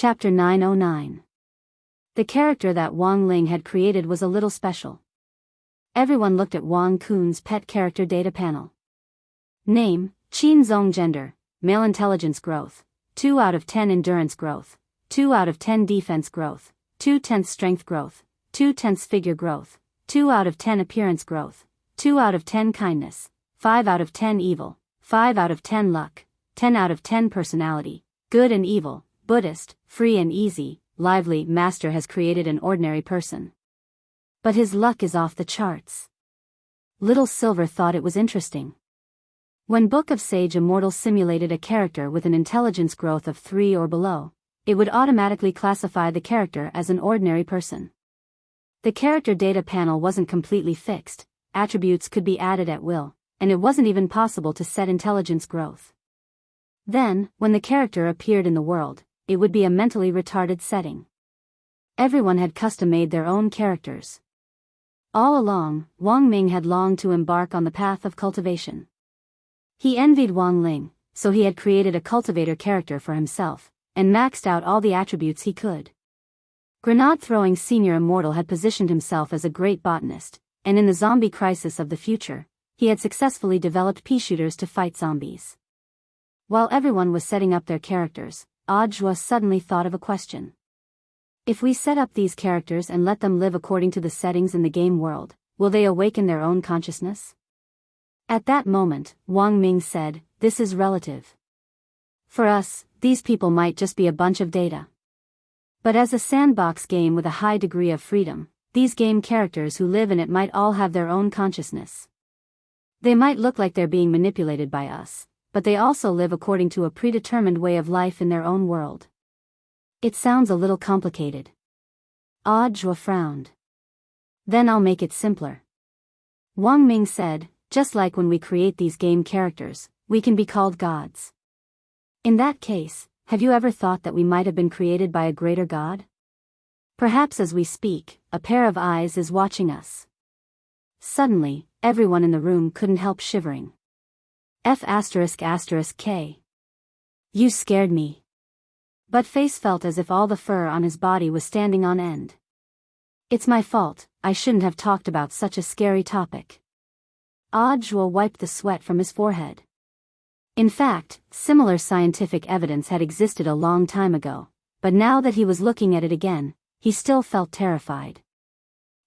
Chapter 909. The character that Wang Ling had created was a little special. Everyone looked at Wang Kun's pet character data panel. Name, Qin Zong. Gender, male. Intelligence growth, 2 out of 10. Endurance growth, 2 out of 10. Defense growth, 2/10 strength growth, 2/10 figure growth, 2 out of 10. Appearance growth, 2 out of 10. Kindness, 5 out of 10. Evil, 5 out of 10. Luck, 10 out of 10. Personality, good and evil, Buddhist, free and easy, lively. Master has created an ordinary person, but his luck is off the charts. Little Silver thought it was interesting. When Book of Sage Immortal simulated a character with an intelligence growth of 3 or below, it would automatically classify the character as an ordinary person. The character data panel wasn't completely fixed, attributes could be added at will, and it wasn't even possible to set intelligence growth. Then, when the character appeared in the world, it would be a mentally retarded setting. Everyone had custom-made their own characters. All along, Wang Ming had longed to embark on the path of cultivation. He envied Wang Ling, so he had created a cultivator character for himself, and maxed out all the attributes he could. Grenade-throwing Senior Immortal had positioned himself as a great botanist, and in the zombie crisis of the future, he had successfully developed pea-shooters to fight zombies. While everyone was setting up their characters, Audiobook suddenly thought of a question. If we set up these characters and let them live according to the settings in the game world, will they awaken their own consciousness? At that moment, Wang Ming said, "This is relative. For us, these people might just be a bunch of data. But as a sandbox game with a high degree of freedom, these game characters who live in it might all have their own consciousness. They might look like they're being manipulated by us, but they also live according to a predetermined way of life in their own world." It sounds a little complicated. Audiobook frowned. Then I'll make it simpler. Wang Ming said, just like when we create these game characters, we can be called gods. In that case, have you ever thought that we might have been created by a greater god? Perhaps as we speak, a pair of eyes is watching us. Suddenly, everyone in the room couldn't help shivering. F***K. You scared me. But Face felt as if all the fur on his body was standing on end. It's my fault, I shouldn't have talked about such a scary topic. Audiobook wiped the sweat from his forehead. In fact, similar scientific evidence had existed a long time ago, but now that he was looking at it again, he still felt terrified.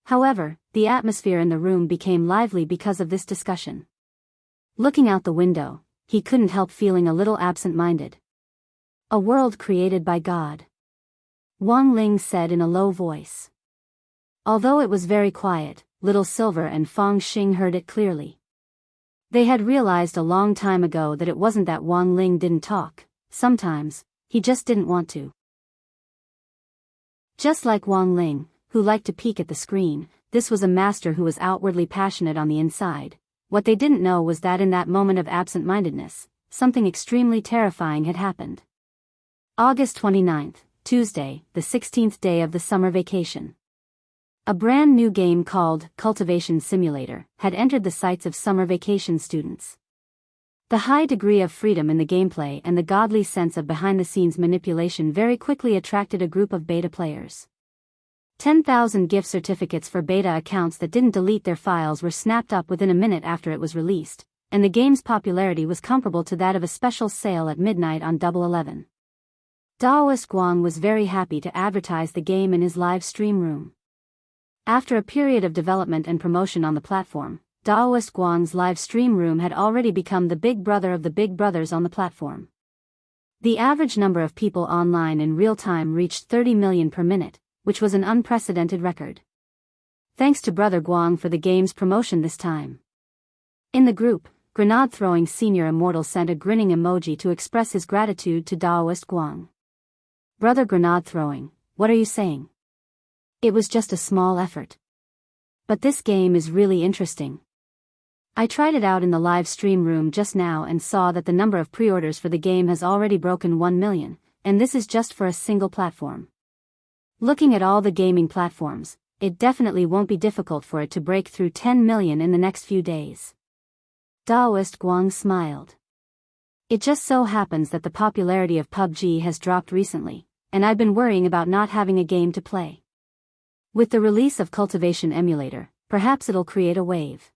However, the atmosphere in the room became lively because of this discussion. Looking out the window, he couldn't help feeling a little absent-minded. A world created by God. Wang Ling said in a low voice. Although it was very quiet, Little Silver and Fang Xing heard it clearly. They had realized a long time ago that it wasn't that Wang Ling didn't talk, sometimes, he just didn't want to. Just like Wang Ling, who liked to peek at the screen, this was a master who was outwardly passionate on the inside. What they didn't know was that in that moment of absent-mindedness, something extremely terrifying had happened. August 29th, Tuesday, the 16th day of the summer vacation. A brand new game called Cultivation Simulator had entered the sights of summer vacation students. The high degree of freedom in the gameplay and the godly sense of behind-the-scenes manipulation very quickly attracted a group of beta players. 10,000 gift certificates for beta accounts that didn't delete their files were snapped up within a minute after it was released, and the game's popularity was comparable to that of a special sale at midnight on Double 11. Daoist Guang was very happy to advertise the game in his live stream room. After a period of development and promotion on the platform, Daoist Guang's live stream room had already become the big brother of the big brothers on the platform. The average number of people online in real time reached 30 million per minute, which was an unprecedented record. Thanks to Brother Guang for the game's promotion this time. In the group, Grenade-throwing Senior Immortal sent a grinning emoji to express his gratitude to Daoist Guang. Brother Grenade-throwing, what are you saying? It was just a small effort. But this game is really interesting. I tried it out in the live stream room just now and saw that the number of pre-orders for the game has already broken 1 million, and this is just for a single platform. Looking at all the gaming platforms, it definitely won't be difficult for it to break through 10 million in the next few days. Daoist Guang smiled. It just so happens that the popularity of PUBG has dropped recently, and I've been worrying about not having a game to play. With the release of Cultivation Emulator, perhaps it'll create a wave.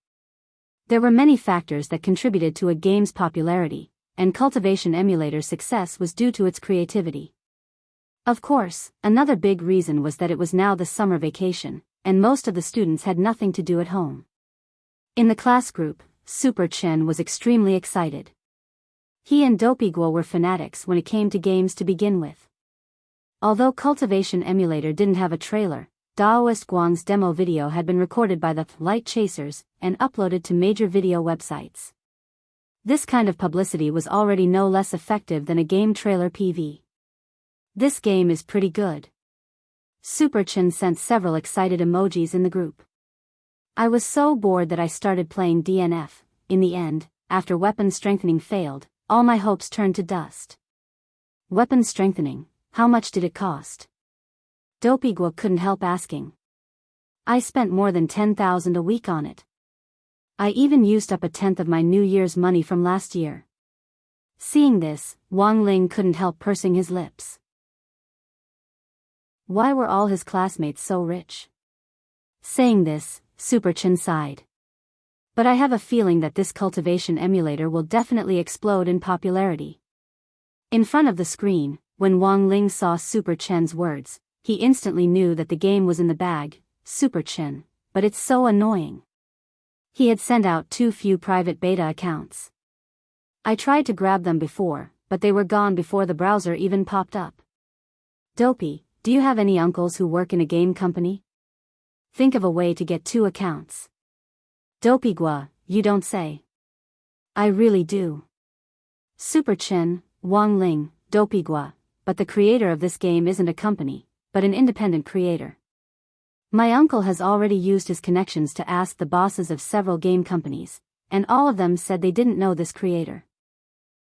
There were many factors that contributed to a game's popularity, and Cultivation Emulator's success was due to its creativity. Of course, another big reason was that it was now the summer vacation, and most of the students had nothing to do at home. In the class group, Super Chen was extremely excited. He and Dopey Guo were fanatics when it came to games to begin with. Although Cultivation Emulator didn't have a trailer, Daoist Guang's demo video had been recorded by the Light Chasers and uploaded to major video websites. This kind of publicity was already no less effective than a game trailer PV. This game is pretty good. Super Chen sent several excited emojis in the group. I was so bored that I started playing DNF. In the end, after weapon strengthening failed, all my hopes turned to dust. Weapon strengthening, how much did it cost? Dopey Guo couldn't help asking. I spent more than 10,000 a week on it. I even used up a tenth of my New Year's money from last year. Seeing this, Wang Ling couldn't help pursing his lips. Why were all his classmates so rich? Saying this, Super Chen sighed. But I have a feeling that this Cultivation Emulator will definitely explode in popularity. In front of the screen, when Wang Ling saw Super Chen's words, he instantly knew that the game was in the bag. Super Chen, but it's so annoying. He had sent out too few private beta accounts. I tried to grab them before, but they were gone before the browser even popped up. Dopey, do you have any uncles who work in a game company? Think of a way to get 2 accounts. Dopey Guo, you don't say. I really do. Super Chen, Wang Ling, Dopey Guo, but the creator of this game isn't a company, but an independent creator. My uncle has already used his connections to ask the bosses of several game companies, and all of them said they didn't know this creator.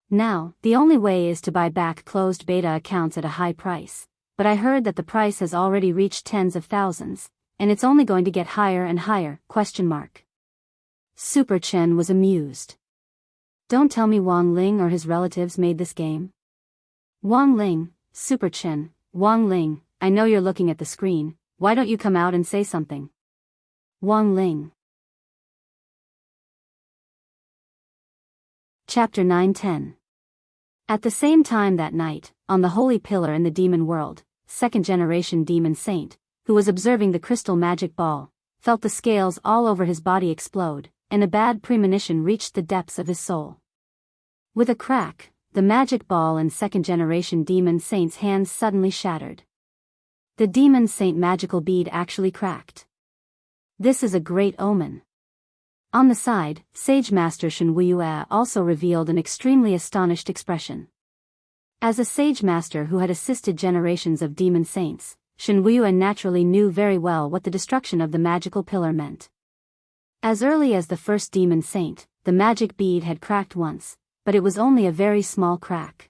Now, the only way is to buy back closed beta accounts at a high price, but I heard that the price has already reached tens of thousands, and it's only going to get higher and higher, ? Super Chen was amused. Don't tell me Wang Ling or his relatives made this game. Wang Ling, Super Chen, Wang Ling, I know you're looking at the screen, why don't you come out and say something? Wang Ling. Chapter 9-10. At the same time that night, on the Holy Pillar in the Demon World, second-generation Demon Saint, who was observing the crystal magic ball, felt the scales all over his body explode, and a bad premonition reached the depths of his soul. With a crack, the magic ball in second-generation Demon Saint's hands suddenly shattered. The Demon Saint magical bead actually cracked. This is a great omen. On the side, Sage Master Shen Wuyue also revealed an extremely astonished expression. As a Sage Master who had assisted generations of Demon Saints, Shen Wuyue naturally knew very well what the destruction of the magical pillar meant. As early as the first Demon Saint, the magic bead had cracked once, but it was only a very small crack.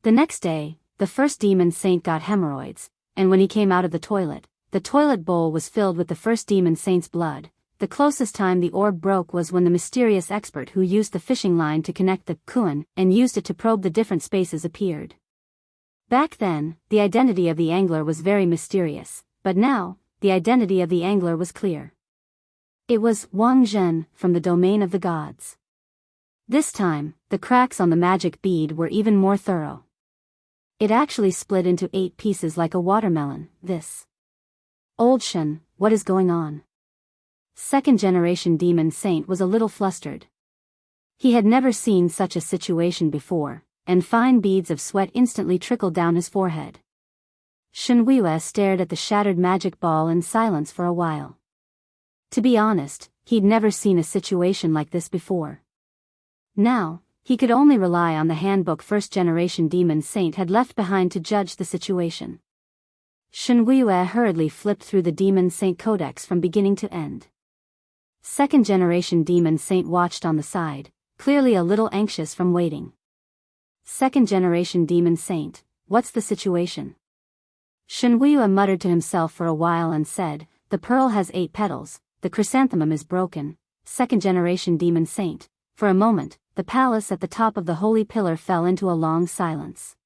The next day, the first Demon Saint got hemorrhoids, and when he came out of the toilet bowl was filled with the first Demon Saint's blood. The closest time the orb broke was when the mysterious expert who used the fishing line to connect the kuan and used it to probe the different spaces appeared. Back then, the identity of the angler was very mysterious, but now, the identity of the angler was clear. It was Wang Zhen from the domain of the gods. This time, the cracks on the magic bead were even more thorough. It actually split into 8 pieces like a watermelon. This. Old Shen, what is going on? Second-generation Demon Saint was a little flustered. He had never seen such a situation before, and fine beads of sweat instantly trickled down his forehead. Shen Wuyue stared at the shattered magic ball in silence for a while. To be honest, he'd never seen a situation like this before. Now, he could only rely on the handbook first-generation Demon Saint had left behind to judge the situation. Shen Wuyue hurriedly flipped through the Demon Saint Codex from beginning to end. Second-generation Demon Saint watched on the side, clearly a little anxious from waiting. Second-generation Demon Saint, what's the situation? Shen Wuyue muttered to himself for a while and said, the pearl has 8 petals, the chrysanthemum is broken. Second-generation Demon Saint. For a moment, the palace at the top of the Holy Pillar fell into a long silence.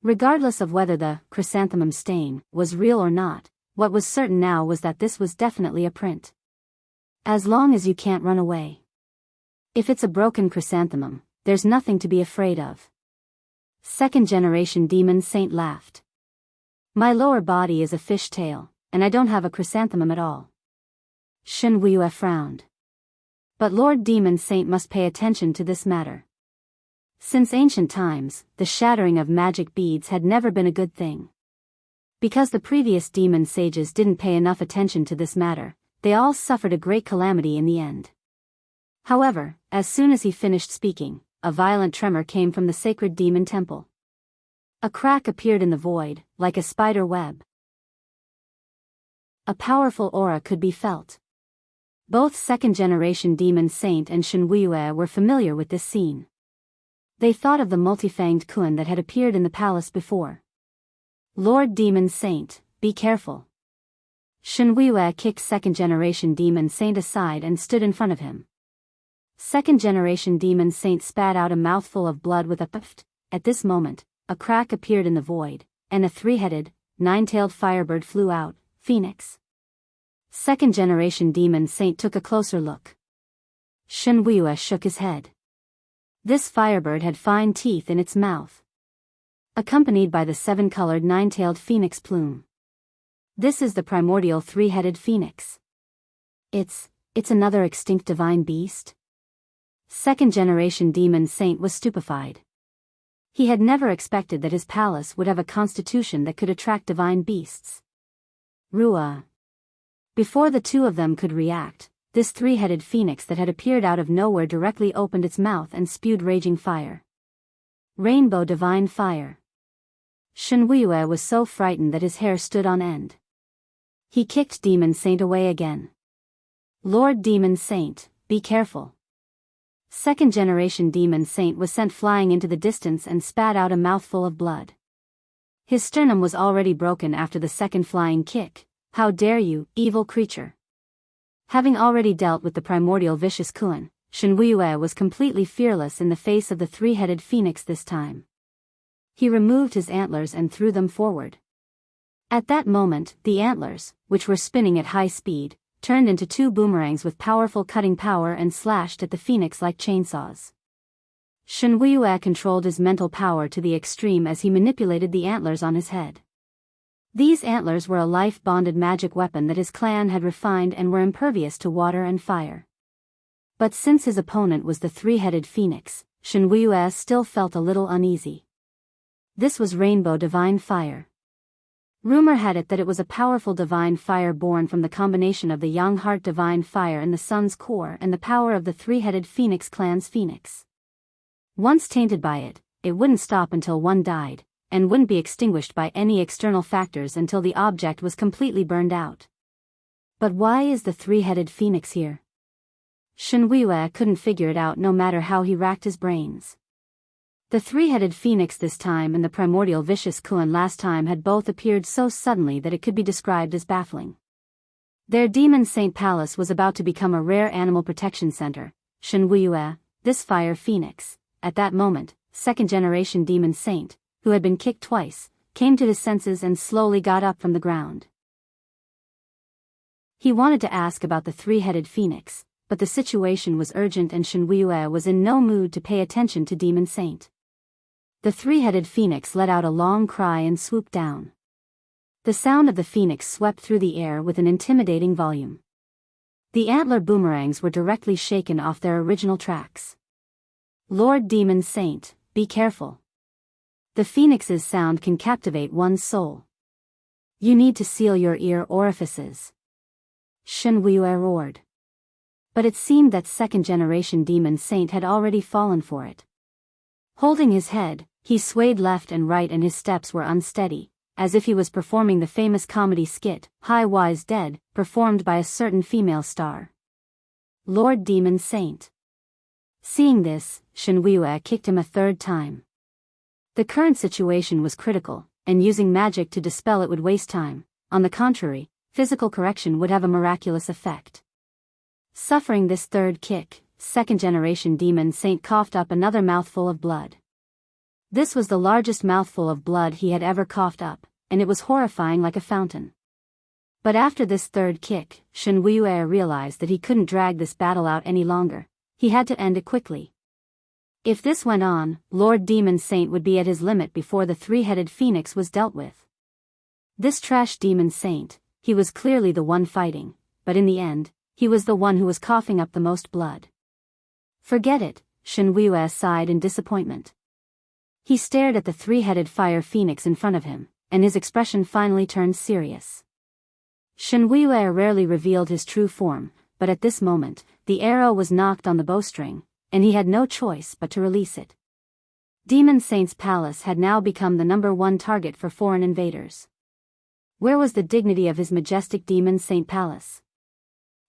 Regardless of whether the chrysanthemum stain was real or not, what was certain now was that this was definitely a print. As long as you can't run away. If it's a broken chrysanthemum, there's nothing to be afraid of. Second-generation demon saint laughed. My lower body is a fish tail, and I don't have a chrysanthemum at all. Shen Wuiyue frowned. But Lord Demon Saint must pay attention to this matter. Since ancient times, the shattering of magic beads had never been a good thing. Because the previous demon sages didn't pay enough attention to this matter, they all suffered a great calamity in the end. However, as soon as he finished speaking, a violent tremor came from the sacred demon temple. A crack appeared in the void, like a spider web. A powerful aura could be felt. Both second-generation demon saint and Shen Wuiyue were familiar with this scene. They thought of the multi-fanged kun that had appeared in the palace before. Lord Demon Saint, be careful. Shen Wuiyue kicked second-generation demon saint aside and stood in front of him. Second-generation demon saint spat out a mouthful of blood with a puff. At this moment, a crack appeared in the void, and a three-headed, nine-tailed firebird flew out, Phoenix. Second-generation demon saint took a closer look. Shen Wuiyue shook his head. This firebird had fine teeth in its mouth, accompanied by the seven-colored nine-tailed phoenix plume. This is the primordial three-headed phoenix. It's another extinct divine beast? Second-generation demon saint was stupefied. He had never expected that his palace would have a constitution that could attract divine beasts. Rua. Before the two of them could react, this three-headed phoenix that had appeared out of nowhere directly opened its mouth and spewed raging fire. Rainbow divine fire. Shen Wuiyue was so frightened that his hair stood on end. He kicked Demon Saint away again. Lord Demon Saint, be careful. Second-generation Demon Saint was sent flying into the distance and spat out a mouthful of blood. His sternum was already broken after the second flying kick. How dare you, evil creature! Having already dealt with the primordial vicious kun, Shen Wuiyue was completely fearless in the face of the three-headed phoenix this time. He removed his antlers and threw them forward. At that moment, the antlers, which were spinning at high speed, turned into two boomerangs with powerful cutting power and slashed at the phoenix like chainsaws. Shen Wuiyue controlled his mental power to the extreme as he manipulated the antlers on his head. These antlers were a life-bonded magic weapon that his clan had refined and were impervious to water and fire. But since his opponent was the three-headed phoenix, Shen Wuiyue still felt a little uneasy. This was Rainbow Divine Fire. Rumor had it that it was a powerful divine fire born from the combination of the Yang Heart Divine Fire in the sun's core and the power of the three-headed phoenix clan's phoenix. Once tainted by it, it wouldn't stop until one died, and wouldn't be extinguished by any external factors until the object was completely burned out. But why is the three-headed phoenix here? Shen Wuiyue couldn't figure it out no matter how he racked his brains. The three-headed phoenix this time and the primordial vicious kun last time had both appeared so suddenly that it could be described as baffling. Their Demon Saint Palace was about to become a rare animal protection center. Shen Wuiyue, this fire phoenix, at that moment, second-generation Demon Saint, who had been kicked twice, came to his senses and slowly got up from the ground. He wanted to ask about the three-headed phoenix, but the situation was urgent and Shen Wuiyue was in no mood to pay attention to Demon Saint. The three-headed phoenix let out a long cry and swooped down. The sound of the phoenix swept through the air with an intimidating volume. The antler boomerangs were directly shaken off their original tracks. Lord Demon Saint, be careful. The phoenix's sound can captivate one's soul. You need to seal your ear orifices. Shen Wuiyue roared. But it seemed that second-generation Demon Saint had already fallen for it. Holding his head, he swayed left and right and his steps were unsteady, as if he was performing the famous comedy skit, High Wise Dead, performed by a certain female star. Lord Demon Saint. Seeing this, Shen Wuiyue kicked him a third time. The current situation was critical, and using magic to dispel it would waste time. On the contrary, physical correction would have a miraculous effect. Suffering this third kick, second-generation Demon Saint coughed up another mouthful of blood. This was the largest mouthful of blood he had ever coughed up, and it was horrifying like a fountain. But after this third kick, Shen Wuye realized that he couldn't drag this battle out any longer. He had to end it quickly. If this went on, Lord Demon Saint would be at his limit before the three-headed phoenix was dealt with. This trash Demon Saint, he was clearly the one fighting, but in the end, he was the one who was coughing up the most blood. Forget it, Shen Wuye sighed in disappointment. He stared at the three-headed fire phoenix in front of him, and his expression finally turned serious. Shen Wuye rarely revealed his true form, but at this moment, the arrow was knocked on the bowstring, and he had no choice but to release it. Demon Saint's palace had now become the #1 target for foreign invaders. Where was the dignity of his majestic Demon Saint palace?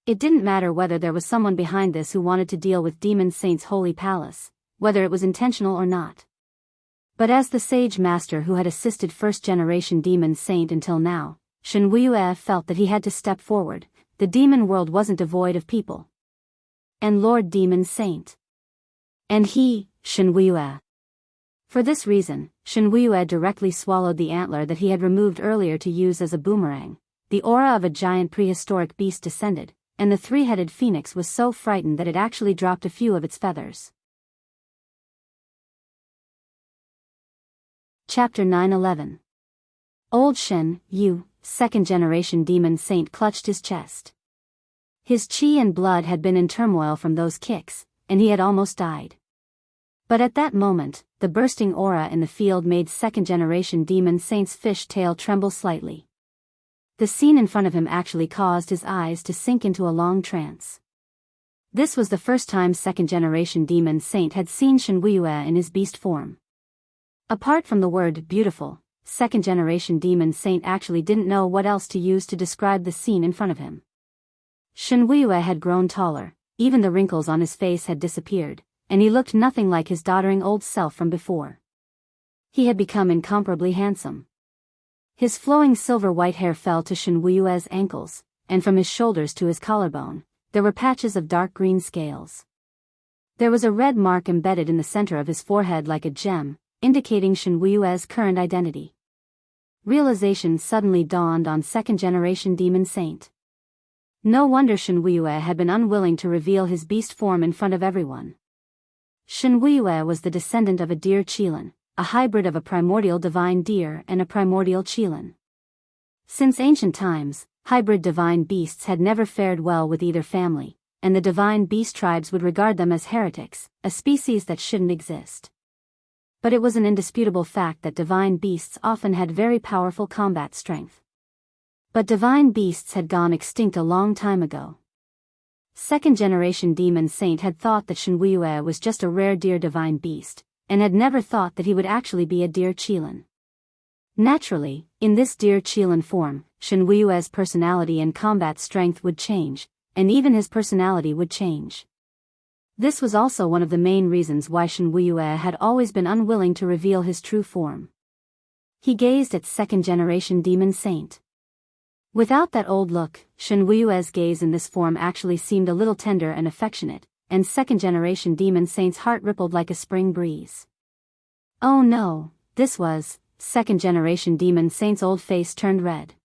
It didn't matter whether there was someone behind this who wanted to deal with Demon Saint's holy palace, whether it was intentional or not. But as the sage master who had assisted first-generation Demon Saint until now, Shen Wuye felt that he had to step forward. The demon world wasn't devoid of people. And Lord Demon Saint. And he, Shen Wuye. For this reason, Shen Wuye directly swallowed the antler that he had removed earlier to use as a boomerang. The aura of a giant prehistoric beast descended, and the three-headed phoenix was so frightened that it actually dropped a few of its feathers. Chapter 9:11. Old Shen Yu, second-generation Demon Saint, clutched his chest. His chi and blood had been in turmoil from those kicks, and he had almost died. But at that moment, the bursting aura in the field made second-generation Demon Saint's fish tail tremble slightly. The scene in front of him actually caused his eyes to sink into a long trance. This was the first time second-generation Demon Saint had seen Shen Wuye in his beast form. Apart from the word beautiful, second-generation Demon Saint actually didn't know what else to use to describe the scene in front of him. Shen Wuye had grown taller, even the wrinkles on his face had disappeared, and he looked nothing like his doddering old self from before. He had become incomparably handsome. His flowing silver-white hair fell to Shen Wuye's ankles, and from his shoulders to his collarbone, there were patches of dark green scales. There was a red mark embedded in the center of his forehead like a gem, indicating Shen Wuye's current identity. Realization suddenly dawned on second-generation Demon Saint. No wonder Shen Wuye had been unwilling to reveal his beast form in front of everyone. Shen Wuye was the descendant of a deer qilin, a hybrid of a primordial divine deer and a primordial qilin. Since ancient times, hybrid divine beasts had never fared well with either family, and the divine beast tribes would regard them as heretics, a species that shouldn't exist. But it was an indisputable fact that divine beasts often had very powerful combat strength. But divine beasts had gone extinct a long time ago. Second-generation Demon Saint had thought that Shen Wuye was just a rare deer divine beast, and had never thought that he would actually be a deer qilin. Naturally, in this deer qilin form, Shen Wuye's personality and combat strength would change, and even his personality would change. This was also one of the main reasons why Shen Wuye had always been unwilling to reveal his true form. He gazed at second-generation Demon Saint. Without that old look, Shen Wuye's gaze in this form actually seemed a little tender and affectionate, and second-generation Demon Saint's heart rippled like a spring breeze. Oh no, this was, second-generation Demon Saint's old face turned red.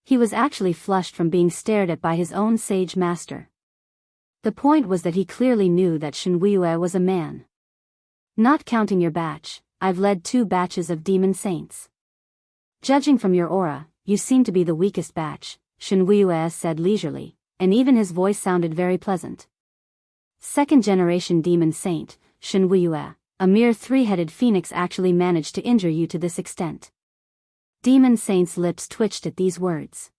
He was actually flushed from being stared at by his own sage master. The point was that he clearly knew that Shen Wuye was a man. Not counting your batch, I've led 2 batches of Demon Saints. Judging from your aura, you seem to be the weakest batch, Shen Wuye said leisurely, and even his voice sounded very pleasant. Second-generation Demon Saint, Shen Wuye, a mere 3-headed phoenix actually managed to injure you to this extent. Demon Saint's lips twitched at these words.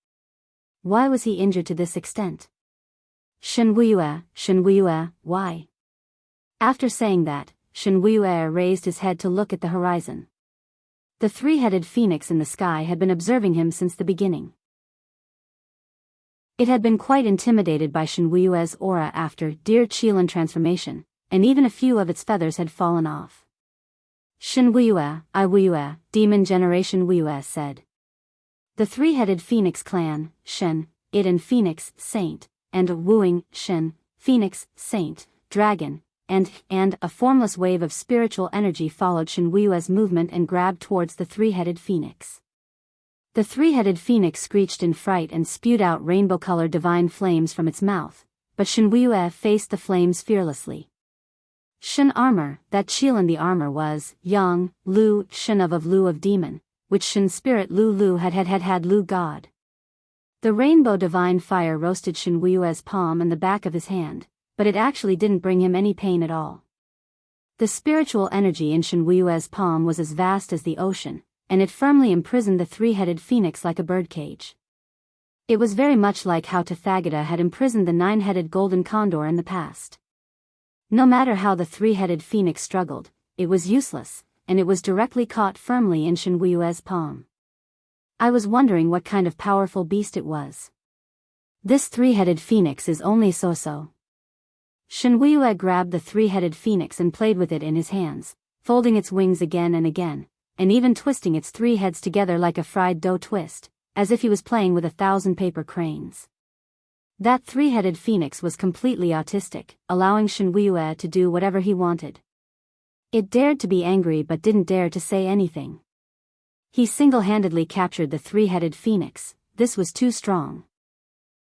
Why was he injured to this extent? Shen Wuye, why? After saying that, Shen Wuye raised his head to look at the horizon. The 3-headed phoenix in the sky had been observing him since the beginning. It had been quite intimidated by Shen Wuye's aura after deer qilin transformation, and even a few of its feathers had fallen off. Shen Wuye, Demon Generation Wuye said. The 3-headed phoenix clan, Shen, It and Phoenix, Saint, and Wuing, Shen, Phoenix, Saint, Dragon, and a formless wave of spiritual energy followed Shenhui's movement and grabbed towards the three-headed phoenix. The three-headed phoenix screeched in fright and spewed out rainbow-colored divine flames from its mouth, but Shenhui faced the flames fearlessly. Shen armor, that Qilin the armor was, Yang, Lu, Shen of Lu of demon, which Shen spirit Lu had Lu god. The rainbow divine fire roasted Shenhui's palm and the back of his hand, but it actually didn't bring him any pain at all. The spiritual energy in Shenhui's palm was as vast as the ocean, and it firmly imprisoned the three-headed phoenix like a birdcage. It was very much like how Tathagata had imprisoned the nine-headed golden condor in the past. No matter how the three-headed phoenix struggled, it was useless, and it was directly caught firmly in Shenhui's palm. I was wondering what kind of powerful beast it was. This three-headed phoenix is only so-so. Shenhui grabbed the three-headed phoenix and played with it in his hands, folding its wings again and again, and even twisting its three heads together like a fried dough twist, as if he was playing with 1,000 paper cranes. That three-headed phoenix was completely autistic, allowing Shenhui to do whatever he wanted. It dared to be angry but didn't dare to say anything. He single-handedly captured the three-headed phoenix. This was too strong.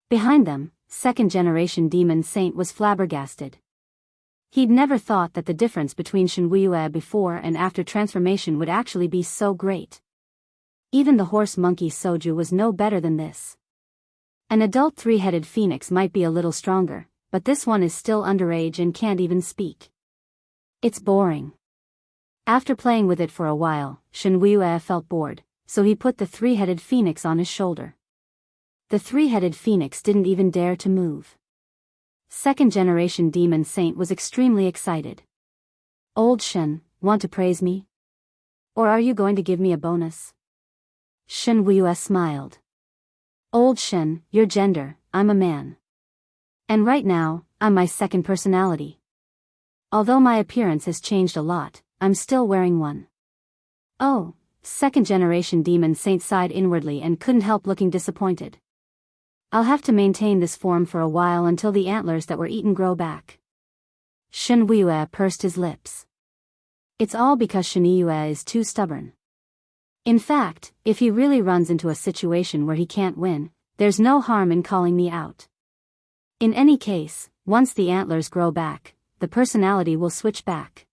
Behind them, second-generation demon saint was flabbergasted. He'd never thought that the difference between Shenhui before and after transformation would actually be so great. Even the horse monkey Soju was no better than this. An adult three-headed phoenix might be a little stronger, but this one is still underage and can't even speak. It's boring. After playing with it for a while, Shenhui felt bored, so he put the three-headed phoenix on his shoulder. The three-headed phoenix didn't even dare to move. Second-generation demon saint was extremely excited. Old Shen, want to praise me? Or are you going to give me a bonus? Shenhui smiled. Old Shen, your gender, I'm a man. And right now, I'm my second personality. Although my appearance has changed a lot, I'm still wearing one. Oh, second-generation demon saint sighed inwardly and couldn't help looking disappointed. I'll have to maintain this form for a while until the antlers that were eaten grow back. Shenhui pursed his lips. It's all because Shenhui is too stubborn. In fact, if he really runs into a situation where he can't win, there's no harm in calling me out. In any case, once the antlers grow back, the personality will switch back.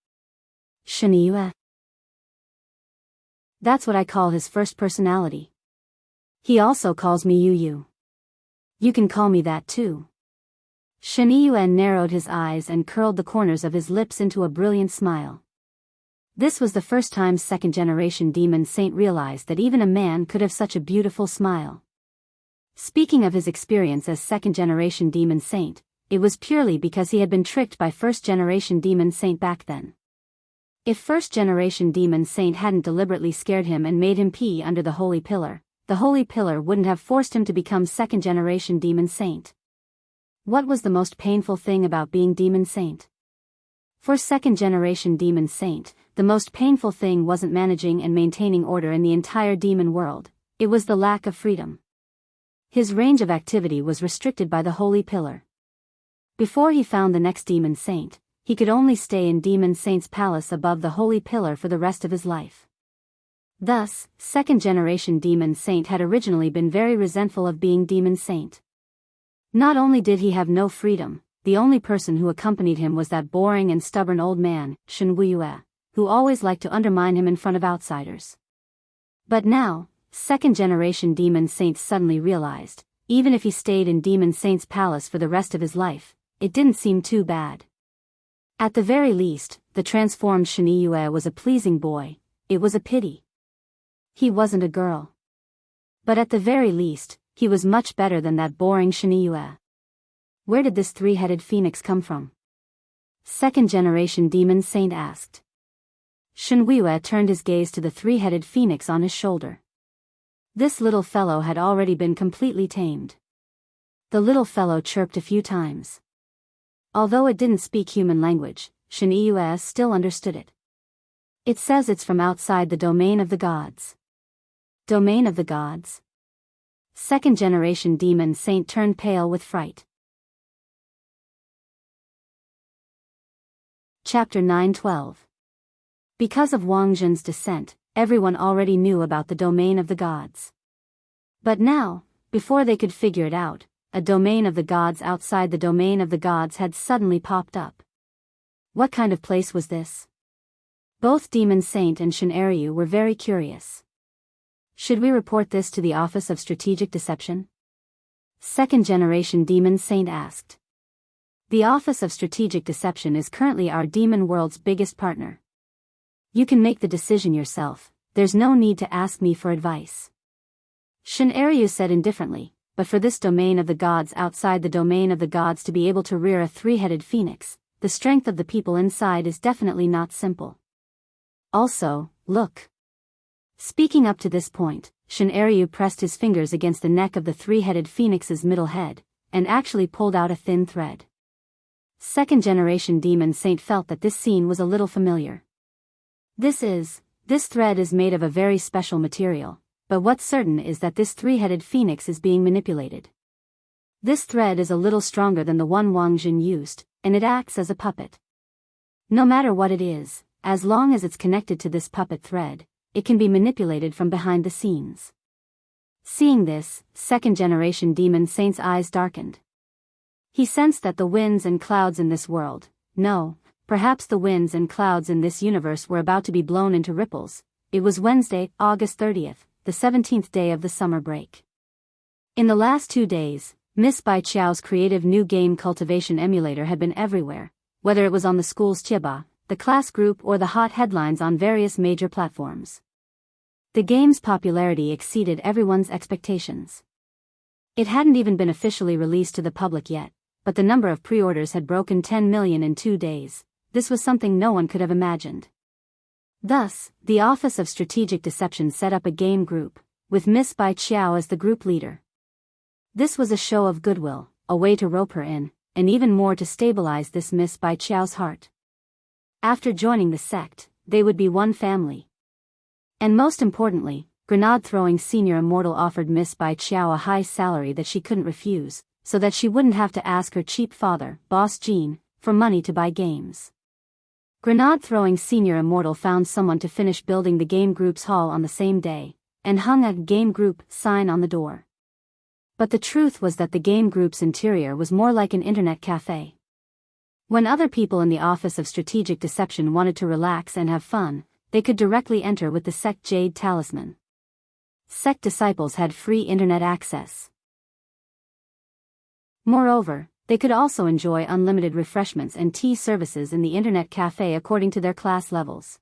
Shenhui. That's what I call his first personality. He also calls me Yu. You can call me that too. Shenhui narrowed his eyes and curled the corners of his lips into a brilliant smile. This was the first time second-generation demon saint realized that even a man could have such a beautiful smile. Speaking of his experience as second-generation demon saint, it was purely because he had been tricked by first-generation demon saint back then. If first-generation demon saint hadn't deliberately scared him and made him pee under the holy pillar, the holy pillar wouldn't have forced him to become second-generation demon saint. What was the most painful thing about being demon saint? For second-generation demon saint, the most painful thing wasn't managing and maintaining order in the entire demon world, it was the lack of freedom. His range of activity was restricted by the holy pillar. Before he found the next demon saint, he could only stay in demon saint's palace above the holy pillar for the rest of his life. Thus, second-generation demon saint had originally been very resentful of being demon saint. Not only did he have no freedom, the only person who accompanied him was that boring and stubborn old man, Shenhui, who always liked to undermine him in front of outsiders. But now, second-generation demon saint suddenly realized, even if he stayed in demon saint's palace for the rest of his life, it didn't seem too bad. At the very least, the transformed Shenhui was a pleasing boy. It was a pity he wasn't a girl. But at the very least, he was much better than that boring Shenhui. Where did this three-headed phoenix come from? Second-generation demon saint asked. Shenhui turned his gaze to the three-headed phoenix on his shoulder. This little fellow had already been completely tamed. The little fellow chirped a few times. Although it didn't speak human language, Shenhui still understood it. It says it's from outside the domain of the gods. Domain of the gods? Second-generation demon saint turned pale with fright. Chapter 912. Because of Wang Zhen's descent, everyone already knew about the domain of the gods. But now, before they could figure it out, a domain of the gods outside the domain of the gods had suddenly popped up. What kind of place was this? Both Demon Saint and Shinryu were very curious. Should we report this to the Office of Strategic Deception? Second Generation Demon Saint asked. The Office of Strategic Deception is currently our demon world's biggest partner. You can make the decision yourself, there's no need to ask me for advice. Shinryu said indifferently, but for this domain of the gods outside the domain of the gods to be able to rear a three-headed phoenix, the strength of the people inside is definitely not simple. Also, look. Speaking up to this point, Shinryu pressed his fingers against the neck of the three-headed phoenix's middle head, and actually pulled out a thin thread. Second Generation Demon Saint felt that this scene was a little familiar. This thread is made of a very special material, but what's certain is that this three-headed phoenix is being manipulated. This thread is a little stronger than the one Wang Zhen used, and it acts as a puppet. No matter what it is, as long as it's connected to this puppet thread, it can be manipulated from behind the scenes. Seeing this, Second Generation Demon Saint's eyes darkened. He sensed that the winds and clouds in this world, perhaps the winds and clouds in this universe were about to be blown into ripples. It was Wednesday, August 30th, the 17th day of the summer break. In the last 2 days, Miss Bai Qiao's creative new game cultivation emulator had been everywhere, whether it was on the school's Chiba, the class group or the hot headlines on various major platforms. The game's popularity exceeded everyone's expectations. It hadn't even been officially released to the public yet, but the number of pre-orders had broken 10 million in 2 days. This was something no one could have imagined. Thus, the Office of Strategic Deception set up a game group, with Miss Bai Qiao as the group leader. This was a show of goodwill, a way to rope her in, and even more to stabilize this Miss Bai Qiao's heart. After joining the sect, they would be one family. And most importantly, grenade-throwing Senior Immortal offered Miss Bai Qiao a high salary that she couldn't refuse, so that she wouldn't have to ask her cheap father, Boss Jean, for money to buy games. Grenade-throwing Senior Immortal found someone to finish building the game group's hall on the same day, and hung a game group sign on the door. But the truth was that the game group's interior was more like an internet cafe. When other people in the Office of Strategic Deception wanted to relax and have fun, they could directly enter with the Sect Jade Talisman. Sect disciples had free internet access. Moreover, they could also enjoy unlimited refreshments and tea services in the internet cafe according to their class levels.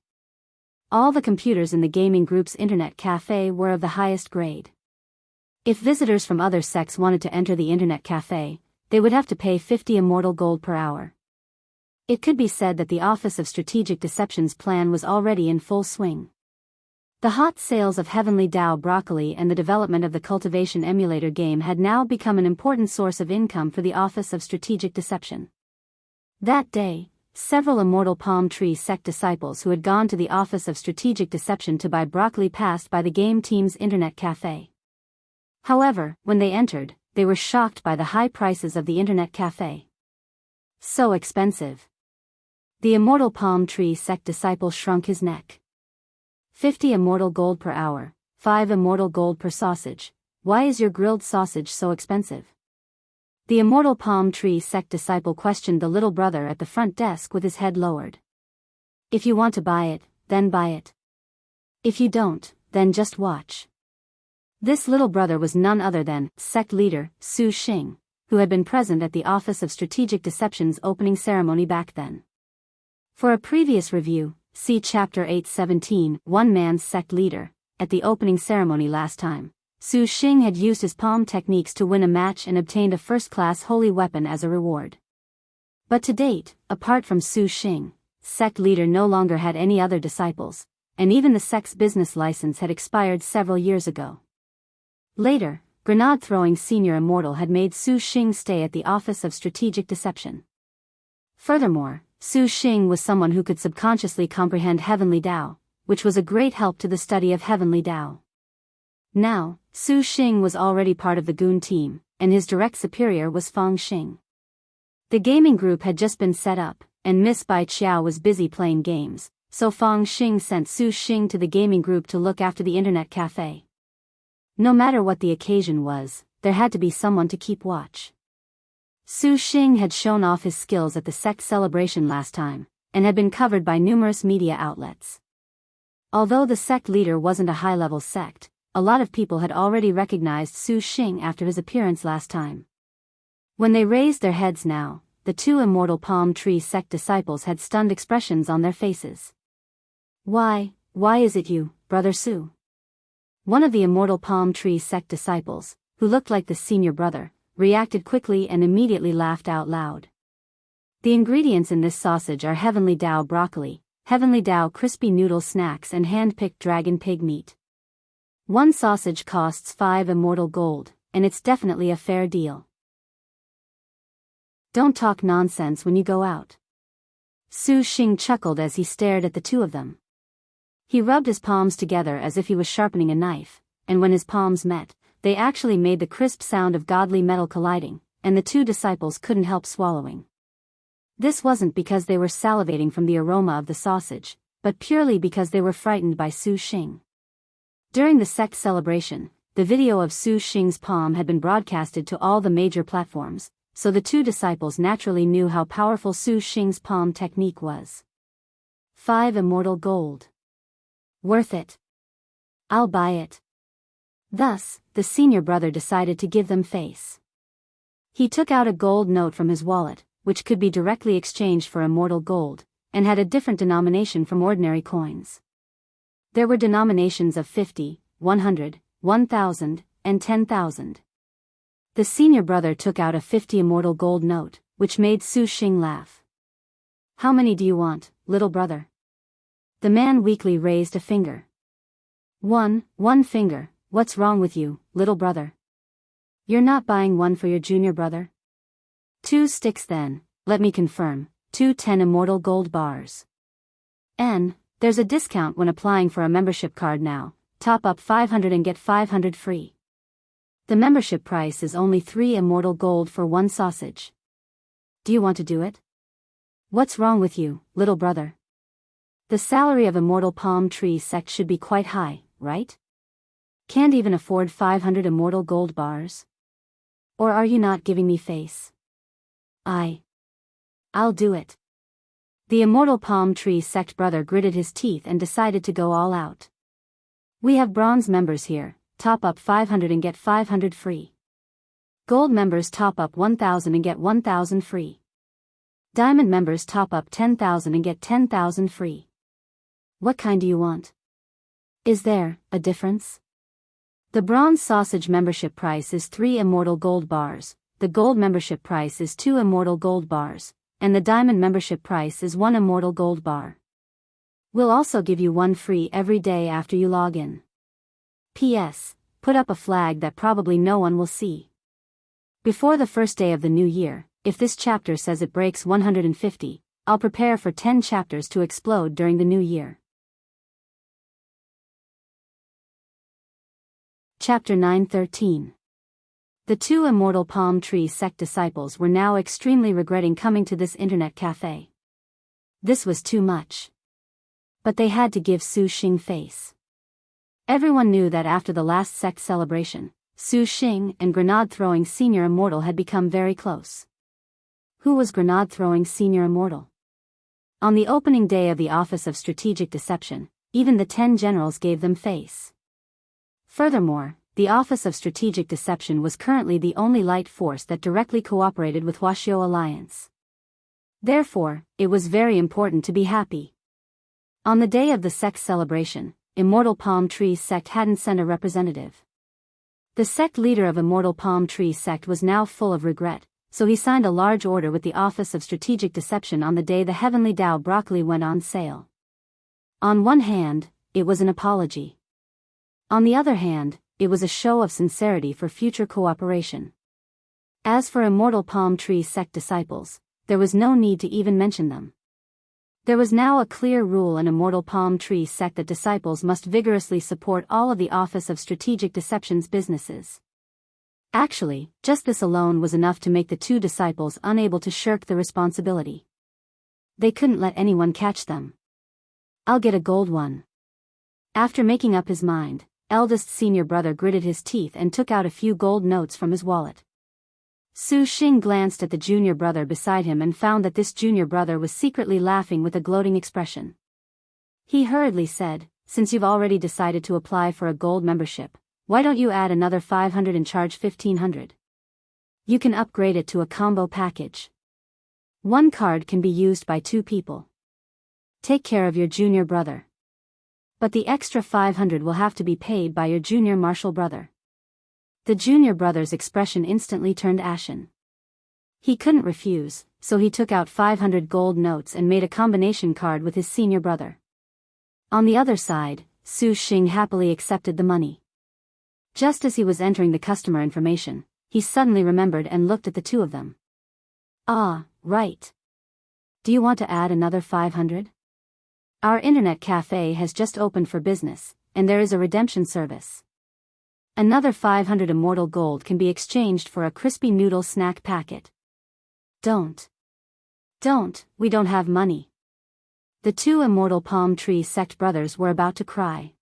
All the computers in the gaming group's internet cafe were of the highest grade. If visitors from other sects wanted to enter the internet cafe, they would have to pay 50 immortal gold per hour. It could be said that the Office of Strategic Deception's plan was already in full swing. The hot sales of Heavenly Dao Broccoli and the development of the cultivation emulator game had now become an important source of income for the Office of Strategic Deception. That day, several Immortal Palm Tree sect disciples who had gone to the Office of Strategic Deception to buy broccoli passed by the game team's internet cafe. However, when they entered, they were shocked by the high prices of the internet cafe. So expensive. The Immortal Palm Tree sect disciple shrunk his neck. 50 immortal gold per hour, 5 immortal gold per sausage. Why is your grilled sausage so expensive? The Immortal Palm Tree sect disciple questioned the little brother at the front desk with his head lowered. If you want to buy it, then buy it. If you don't, then just watch. This little brother was none other than sect leader Su Xing, who had been present at the Office of Strategic Deception's opening ceremony back then. For a previous review, see Chapter 817, One Man's Sect Leader. At the opening ceremony last time, Su Xing had used his palm techniques to win a match and obtained a first-class holy weapon as a reward. But to date, apart from Su Xing, sect leader no longer had any other disciples, and even the sect's business license had expired several years ago. Later, grenade-throwing Senior Immortal had made Su Xing stay at the Office of Strategic Deception. Furthermore, Su Xing was someone who could subconsciously comprehend Heavenly Dao, which was a great help to the study of Heavenly Dao. Now, Su Xing was already part of the Goon team, and his direct superior was Fang Xing. The gaming group had just been set up, and Miss Bai Qiao was busy playing games, so Fang Xing sent Su Xing to the gaming group to look after the internet cafe. No matter what the occasion was, there had to be someone to keep watch. Su Xing had shown off his skills at the sect celebration last time, and had been covered by numerous media outlets. Although the sect leader wasn't a high-level sect, a lot of people had already recognized Su Xing after his appearance last time. When they raised their heads now, the two Immortal Palm Tree sect disciples had stunned expressions on their faces. Why is it you, Brother Su? One of the Immortal Palm Tree sect disciples, who looked like the senior brother, reacted quickly and immediately laughed out loud. The ingredients in this sausage are Heavenly Dao broccoli, Heavenly Dao crispy noodle snacks and hand-picked dragon pig meat. One sausage costs 5 immortal gold, and it's definitely a fair deal. Don't talk nonsense when you go out. Su Xing chuckled as he stared at the two of them. He rubbed his palms together as if he was sharpening a knife, and when his palms met, they actually made the crisp sound of godly metal colliding, and the two disciples couldn't help swallowing. This wasn't because they were salivating from the aroma of the sausage, but purely because they were frightened by Su Xing. During the sect celebration, the video of Su Xing's palm had been broadcasted to all the major platforms, so the two disciples naturally knew how powerful Su Xing's palm technique was. 5 immortal gold. Worth it. I'll buy it. Thus, the senior brother decided to give them face. He took out a gold note from his wallet, which could be directly exchanged for immortal gold, and had a different denomination from ordinary coins. There were denominations of 50, 100, 1,000, and 10,000. The senior brother took out a 50 immortal gold note, which made Su Xing laugh. How many do you want, little brother? The man weakly raised a finger. One finger. What's wrong with you, little brother? You're not buying one for your junior brother? 2 sticks then, let me confirm, 2 10 immortal gold bars. There's a discount when applying for a membership card now, top up 500 and get 500 free. The membership price is only 3 immortal gold for one sausage. Do you want to do it? What's wrong with you, little brother? The salary of Immortal Palm Tree sect should be quite high, right? Can't even afford 500 immortal gold bars? Or are you not giving me face? I'll do it. The Immortal Palm Tree sect brother gritted his teeth and decided to go all out. We have bronze members here, top up 500 and get 500 free. Gold members top up 1,000 and get 1,000 free. Diamond members top up 10,000 and get 10,000 free. What kind do you want? Is there a difference? The bronze sausage membership price is 3 immortal gold bars, the gold membership price is 2 immortal gold bars, and the diamond membership price is 1 immortal gold bar. We'll also give you 1 free every day after you log in. P.S. Put up a flag that probably no one will see. Before the first day of the new year, if this chapter says it breaks 150, I'll prepare for 10 chapters to explode during the new year. Chapter 9:13. The two Immortal Palm Tree sect disciples were now extremely regretting coming to this internet cafe. This was too much. But they had to give Su Xing face. Everyone knew that after the last sect celebration, Su Xing and Grenade-throwing Senior Immortal had become very close. Who was Grenade-throwing Senior Immortal? On the opening day of the Office of Strategic Deception, even the 10 generals gave them face. Furthermore, the Office of Strategic Deception was currently the only light force that directly cooperated with Huaxiao Alliance. Therefore, it was very important to be happy. On the day of the sect celebration, Immortal Palm Tree sect hadn't sent a representative. The sect leader of Immortal Palm Tree sect was now full of regret, so he signed a large order with the Office of Strategic Deception on the day the Heavenly Dao broccoli went on sale. On one hand, it was an apology. On the other hand, it was a show of sincerity for future cooperation. As for Immortal Palm Tree sect disciples, there was no need to even mention them. There was now a clear rule in Immortal Palm Tree sect that disciples must vigorously support all of the Office of Strategic Deception's businesses. Actually, just this alone was enough to make the two disciples unable to shirk the responsibility. They couldn't let anyone catch them. I'll get a gold one. After making up his mind, eldest senior brother gritted his teeth and took out a few gold notes from his wallet. Su Xing glanced at the junior brother beside him and found that this junior brother was secretly laughing with a gloating expression. He hurriedly said, "Since you've already decided to apply for a gold membership, why don't you add another 500 and charge 1,500? You can upgrade it to a combo package. One card can be used by 2 people. Take care of your junior brother. But the extra 500 will have to be paid by your junior martial brother." The junior brother's expression instantly turned ashen. He couldn't refuse, so he took out 500 gold notes and made a combination card with his senior brother. On the other side, Su Xing happily accepted the money. Just as he was entering the customer information, he suddenly remembered and looked at the two of them. "Ah, right. Do you want to add another 500? Our internet cafe has just opened for business, and there is a redemption service. Another 500 immortal gold can be exchanged for a crispy noodle snack packet." Don't, we don't have money." The 2 immortal palm tree sect brothers were about to cry.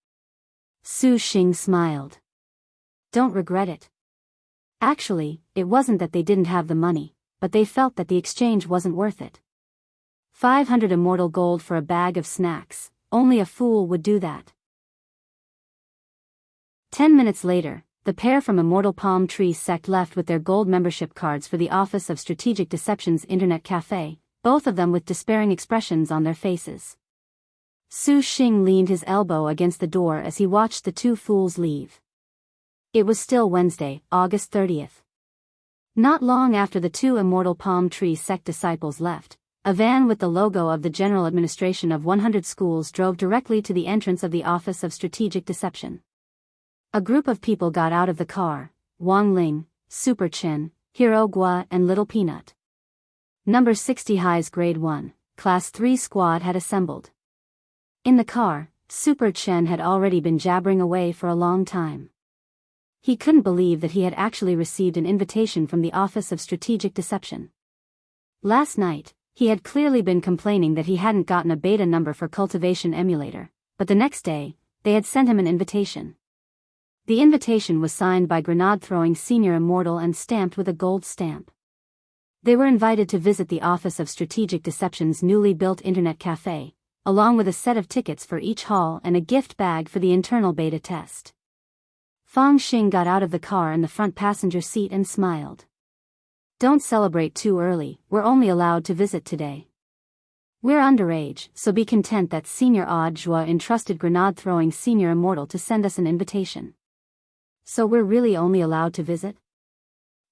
Su Xing smiled. "Don't regret it. Actually, it wasn't that they didn't have the money, but they felt that the exchange wasn't worth it. 500 immortal gold for a bag of snacks, only a fool would do that." 10 minutes later, the pair from Immortal Palm Tree Sect left with their gold membership cards for the Office of Strategic Deception's internet cafe, both of them with despairing expressions on their faces. Su Xing leaned his elbow against the door as he watched the 2 fools leave. It was still Wednesday, August 30th. Not long after the 2 Immortal Palm Tree Sect disciples left, a van with the logo of the General Administration of 100 Schools drove directly to the entrance of the Office of Strategic Deception. A group of people got out of the car: Wang Ling, Super Chen, Hero Gua and Little Peanut. Number 60 High's Grade 1, Class 3 squad had assembled. In the car, Super Chen had already been jabbering away for a long time. He couldn't believe that he had actually received an invitation from the Office of Strategic Deception. Last night, he had clearly been complaining that he hadn't gotten a beta number for Cultivation Emulator, but the next day, they had sent him an invitation. The invitation was signed by Grenade-throwing Senior Immortal and stamped with a gold stamp. They were invited to visit the Office of Strategic Deception's newly built internet cafe, along with a set of tickets for each hall and a gift bag for the internal beta test. Fang Xing got out of the car in the front passenger seat and smiled. "Don't celebrate too early, we're only allowed to visit today. We're underage, so be content that Senior Odd Zhua entrusted Grenade-throwing Senior Immortal to send us an invitation." "So we're really only allowed to visit?"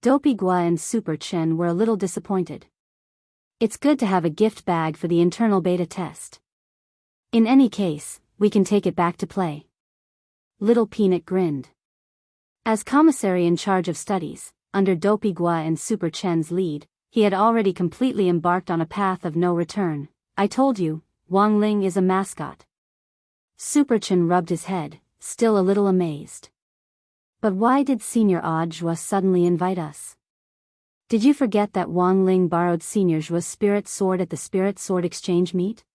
Dopey Gua and Super Chen were a little disappointed. "It's good to have a gift bag for the internal beta test. In any case, we can take it back to play." Little Peanut grinned. As commissary in charge of studies, under Dopey Gua and Super Chen's lead, he had already completely embarked on a path of no return. "I told you, Wang Ling is a mascot." Super Chen rubbed his head, still a little amazed. "But why did Senior Odd Zhua suddenly invite us? Did you forget that Wang Ling borrowed Senior Zhua's spirit sword at the Spirit Sword Exchange meet?"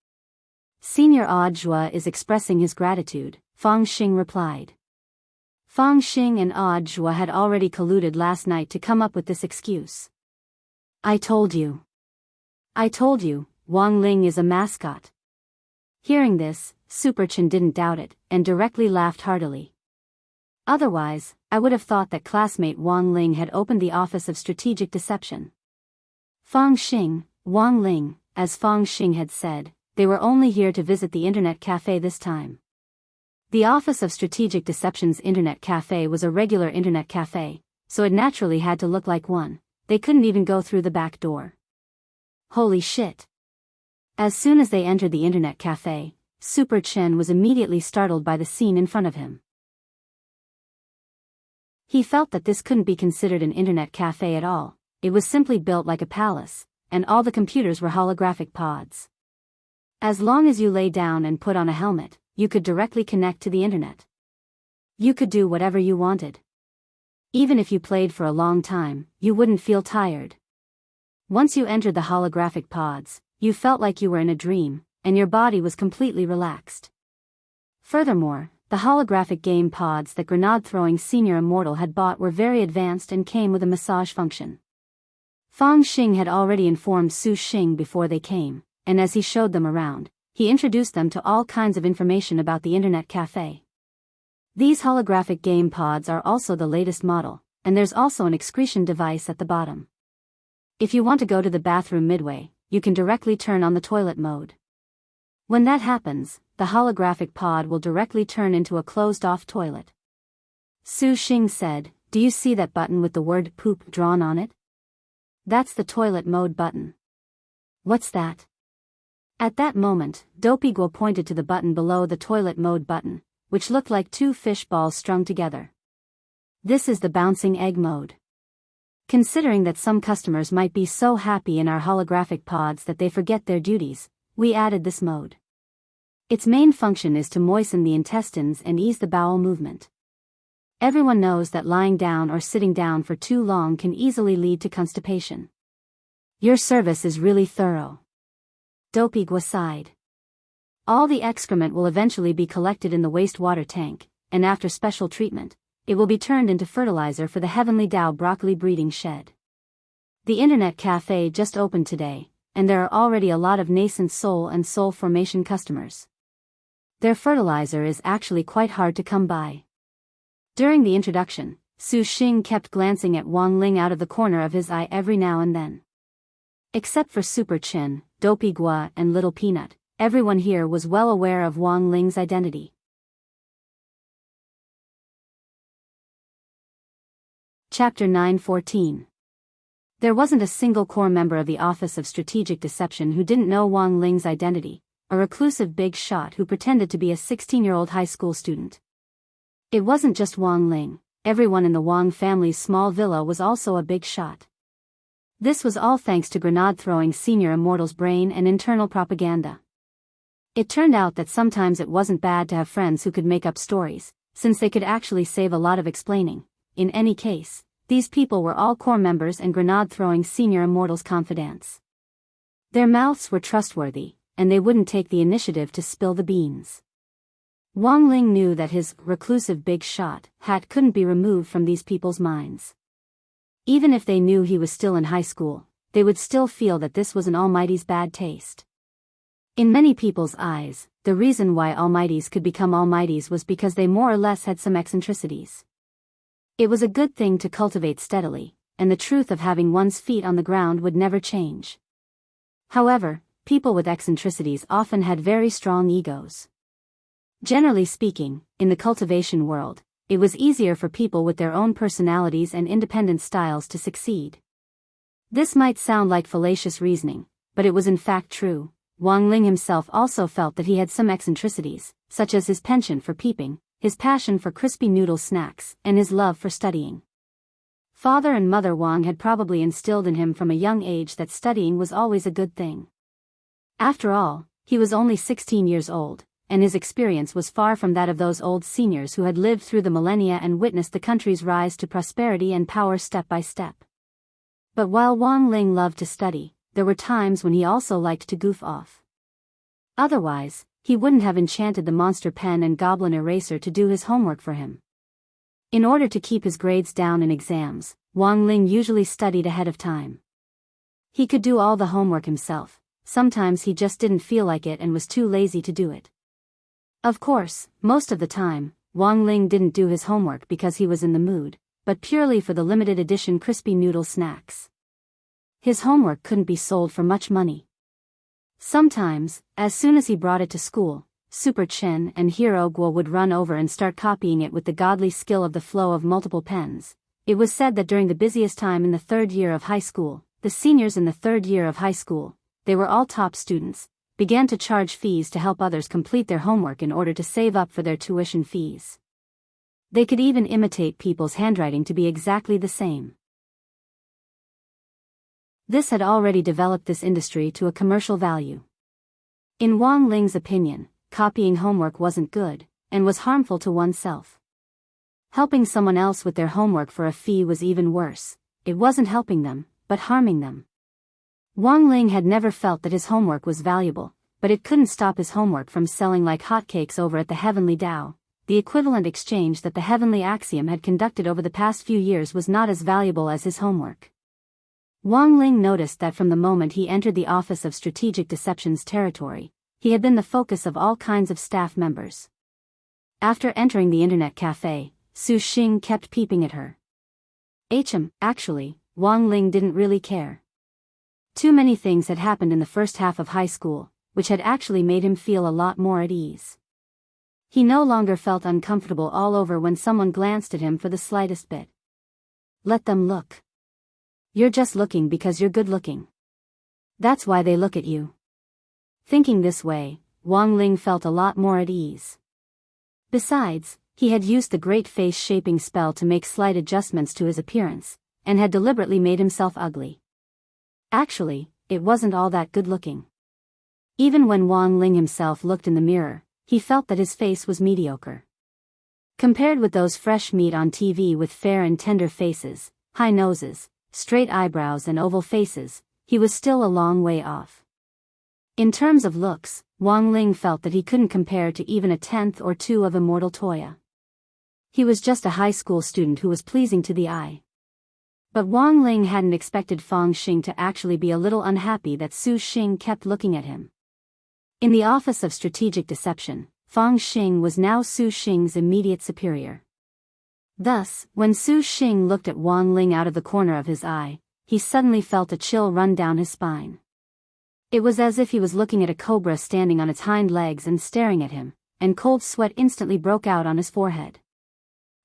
"Senior Odd Zhua is expressing his gratitude," Fang Xing replied. Fang Xing and Odd Zhua had already colluded last night to come up with this excuse. I told you, Wang Ling is a mascot." Hearing this, Super Chen didn't doubt it, and directly laughed heartily. "Otherwise, I would have thought that classmate Wang Ling had opened the Office of Strategic Deception." Fang Xing, Wang Ling, as Fang Xing had said, they were only here to visit the internet cafe this time. The Office of Strategic Deception's internet cafe was a regular internet cafe, so it naturally had to look like one. They couldn't even go through the back door. Holy shit! As soon as they entered the internet cafe, Super Chen was immediately startled by the scene in front of him. He felt that this couldn't be considered an internet cafe at all. It was simply built like a palace, and all the computers were holographic pods. As long as you lay down and put on a helmet, you could directly connect to the internet. You could do whatever you wanted. Even if you played for a long time, you wouldn't feel tired. Once you entered the holographic pods, you felt like you were in a dream, and your body was completely relaxed. Furthermore, the holographic game pods that grenade-throwing senior immortal had bought were very advanced and came with a massage function. Fang Xing had already informed Su Xing before they came, and as he showed them around, he introduced them to all kinds of information about the internet cafe. These holographic game pods are also the latest model, and there's also an excretion device at the bottom. If you want to go to the bathroom midway, you can directly turn on the toilet mode. When that happens, the holographic pod will directly turn into a closed-off toilet. Su Xing said, "Do you see that button with the word poop drawn on it? That's the toilet mode button." "What's that?" At that moment, Dopey Guo pointed to the button below the toilet mode button, which looked like two fish balls strung together. "This is the bouncing egg mode. Considering that some customers might be so happy in our holographic pods that they forget their duties, we added this mode. Its main function is to moisten the intestines and ease the bowel movement. Everyone knows that lying down or sitting down for too long can easily lead to constipation. Your service is really thorough." Dopey Guo sighed. All the excrement will eventually be collected in the wastewater tank, and after special treatment, it will be turned into fertilizer for the Heavenly Tao broccoli breeding shed. The internet cafe just opened today, and there are already a lot of nascent soul and soul formation customers. Their fertilizer is actually quite hard to come by. During the introduction, Su Xing kept glancing at Wang Ling out of the corner of his eye every now and then. Except for Super Chin, Dopey Guo and Little Peanut, everyone here was well aware of Wang Ling's identity. Chapter 9:14. There wasn't a single core member of the Office of Strategic Deception who didn't know Wang Ling's identity, a reclusive big shot who pretended to be a 16-year-old high school student. It wasn't just Wang Ling, everyone in the Wang family's small villa was also a big shot. This was all thanks to grenade-throwing senior immortal's brain and internal propaganda. It turned out that sometimes it wasn't bad to have friends who could make up stories, since they could actually save a lot of explaining. In any case, these people were all core members and grenade-throwing senior immortal's confidants. Their mouths were trustworthy, and they wouldn't take the initiative to spill the beans. Wang Ling knew that his reclusive big shot hat couldn't be removed from these people's minds. Even if they knew he was still in high school, they would still feel that this was an Almighty's bad taste. In many people's eyes, the reason why Almighties could become Almighties was because they more or less had some eccentricities. It was a good thing to cultivate steadily, and the truth of having one's feet on the ground would never change. However, people with eccentricities often had very strong egos. Generally speaking, in the cultivation world, it was easier for people with their own personalities and independent styles to succeed. This might sound like fallacious reasoning, but it was in fact true. Wang Ling himself also felt that he had some eccentricities, such as his penchant for peeping, his passion for crispy noodle snacks, and his love for studying. Father and Mother Wang had probably instilled in him from a young age that studying was always a good thing. After all, he was only 16 years old, and his experience was far from that of those old seniors who had lived through the millennia and witnessed the country's rise to prosperity and power step by step. But while Wang Ling loved to study, there were times when he also liked to goof off. Otherwise, he wouldn't have enchanted the monster pen and goblin eraser to do his homework for him. In order to keep his grades down in exams, Wang Ling usually studied ahead of time. He could do all the homework himself. Sometimes he just didn't feel like it and was too lazy to do it. Of course, most of the time, Wang Ling didn't do his homework because he was in the mood, but purely for the limited edition crispy noodle snacks. His homework couldn't be sold for much money. Sometimes, as soon as he brought it to school, Super Chen and Hero Guo would run over and start copying it with the godly skill of the flow of multiple pens. It was said that during the busiest time in the third year of high school, the seniors in the third year of high school, they were all top students, began to charge fees to help others complete their homework in order to save up for their tuition fees. They could even imitate people's handwriting to be exactly the same. This had already developed this industry to a commercial value. In Wang Ling's opinion, copying homework wasn't good, and was harmful to oneself. Helping someone else with their homework for a fee was even worse. It wasn't helping them, but harming them. Wang Ling had never felt that his homework was valuable, but it couldn't stop his homework from selling like hotcakes over at the Heavenly Tao. The equivalent exchange that the Heavenly Axiom had conducted over the past few years was not as valuable as his homework. Wang Ling noticed that from the moment he entered the Office of Strategic Deception's territory, he had been the focus of all kinds of staff members. After entering the internet cafe, Su Xing kept peeping at her. Actually, Wang Ling didn't really care. Too many things had happened in the first half of high school, which had actually made him feel a lot more at ease. He no longer felt uncomfortable all over when someone glanced at him for the slightest bit. Let them look. You're just looking because you're good looking. That's why they look at you. Thinking this way, Wang Ling felt a lot more at ease. Besides, he had used the great face-shaping spell to make slight adjustments to his appearance, and had deliberately made himself ugly. Actually, it wasn't all that good-looking. Even when Wang Ling himself looked in the mirror, he felt that his face was mediocre. Compared with those fresh meat on TV with fair and tender faces, high noses, straight eyebrows and oval faces, he was still a long way off. In terms of looks, Wang Ling felt that he couldn't compare to even a tenth or two of immortal Toya. He was just a high school student who was pleasing to the eye. But Wang Ling hadn't expected Fang Xing to actually be a little unhappy that Su Xing kept looking at him. In the Office of Strategic Deception, Fang Xing was now Su Xing's immediate superior. Thus, when Su Xing looked at Wang Ling out of the corner of his eye, he suddenly felt a chill run down his spine. It was as if he was looking at a cobra standing on its hind legs and staring at him, and cold sweat instantly broke out on his forehead.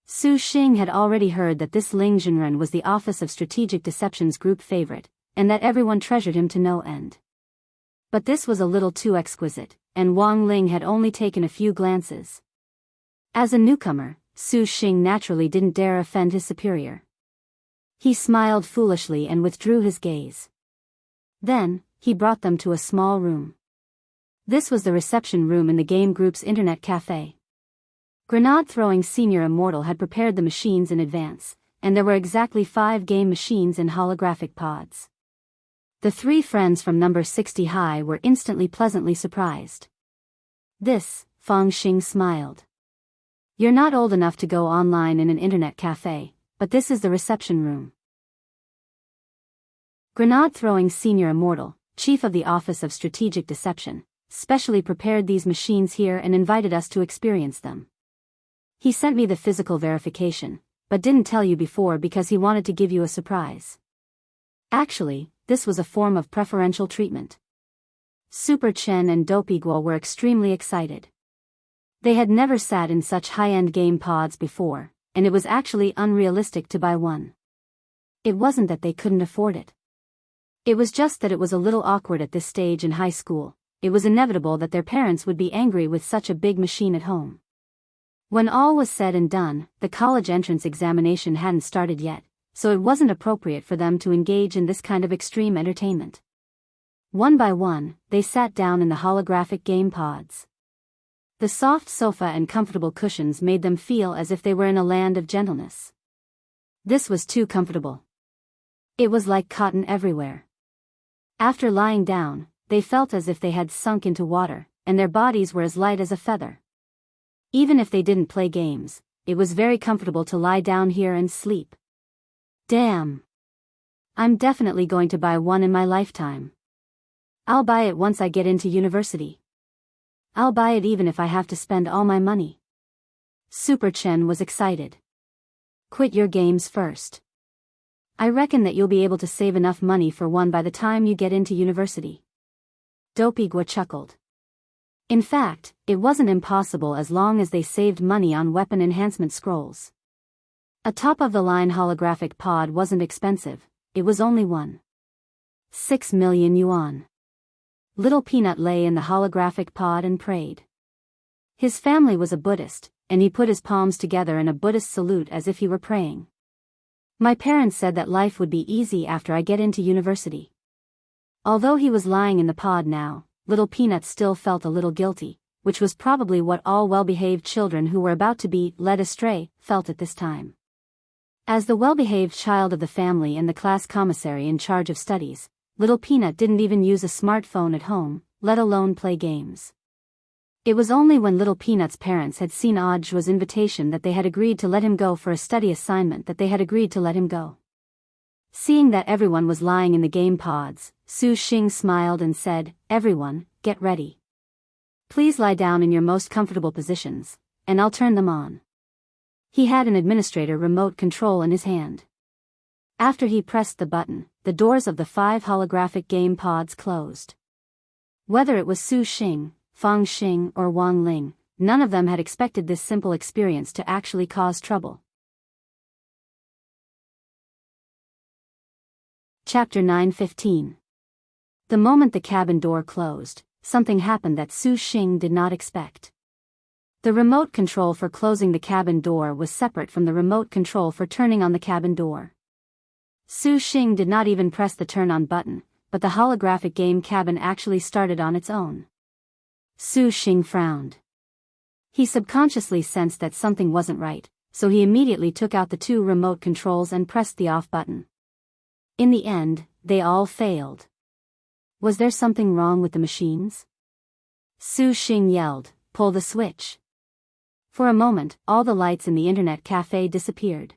Su Xing had already heard that this Ling Zhenren was the Office of Strategic Deception's group favorite, and that everyone treasured him to no end. But this was a little too exquisite, and Wang Ling had only taken a few glances. As a newcomer, Su Xing naturally didn't dare offend his superior. He smiled foolishly and withdrew his gaze. Then, he brought them to a small room. This was the reception room in the game group's internet cafe. Grenade-throwing Senior Immortal had prepared the machines in advance, and there were exactly 5 game machines in holographic pods. The 3 friends from number 60 high were instantly pleasantly surprised. This, Fang Xing smiled. You're not old enough to go online in an internet cafe, but this is the reception room. Grenade-throwing Senior Immortal, chief of the Office of Strategic Deception, specially prepared these machines here and invited us to experience them. He sent me the physical verification, but didn't tell you before because he wanted to give you a surprise. Actually, this was a form of preferential treatment. Super Chen and Dopey Guo were extremely excited. They had never sat in such high-end game pods before, and it was actually unrealistic to buy one. It wasn't that they couldn't afford it. It was just that it was a little awkward at this stage in high school. It was inevitable that their parents would be angry with such a big machine at home. When all was said and done, the college entrance examination hadn't started yet, so it wasn't appropriate for them to engage in this kind of extreme entertainment. One by one, they sat down in the holographic game pods. The soft sofa and comfortable cushions made them feel as if they were in a land of gentleness. This was too comfortable. It was like cotton everywhere. After lying down, they felt as if they had sunk into water, and their bodies were as light as a feather. Even if they didn't play games, it was very comfortable to lie down here and sleep. Damn. I'm definitely going to buy one in my lifetime. I'll buy it once I get into university. I'll buy it even if I have to spend all my money. Super Chen was excited. Quit your games first. I reckon that you'll be able to save enough money for one by the time you get into university. Dopey Guo chuckled. In fact, it wasn't impossible as long as they saved money on weapon enhancement scrolls. A top-of-the-line holographic pod wasn't expensive, it was only 1.6 million yuan. Little Peanut lay in the holographic pod and prayed. His family was a Buddhist, and he put his palms together in a Buddhist salute as if he were praying. My parents said that life would be easy after I get into university. Although he was lying in the pod now, Little Peanut still felt a little guilty, which was probably what all well-behaved children who were about to be led astray felt at this time. As the well-behaved child of the family and the class commissary in charge of studies, Little Peanut didn't even use a smartphone at home, let alone play games. It was only when Little Peanut's parents had seen Audiobook's invitation that they had agreed to let him go for a study assignment that they had agreed to let him go. Seeing that everyone was lying in the game pods, Su Xing smiled and said, "Everyone, get ready. Please lie down in your most comfortable positions, and I'll turn them on." He had an administrator remote control in his hand. After he pressed the button, the doors of the 5 holographic game pods closed. Whether it was Su Xing, Fang Xing or Wang Ling, none of them had expected this simple experience to actually cause trouble. Chapter 9:15. The moment the cabin door closed, something happened that Su Xing did not expect. The remote control for closing the cabin door was separate from the remote control for turning on the cabin door. Su Xing did not even press the turn on button, but the holographic game cabin actually started on its own. Su Xing frowned. He subconsciously sensed that something wasn't right, so he immediately took out the 2 remote controls and pressed the off button. In the end, they all failed. Was there something wrong with the machines? Su Xing yelled, "Pull the switch." For a moment, all the lights in the internet cafe disappeared.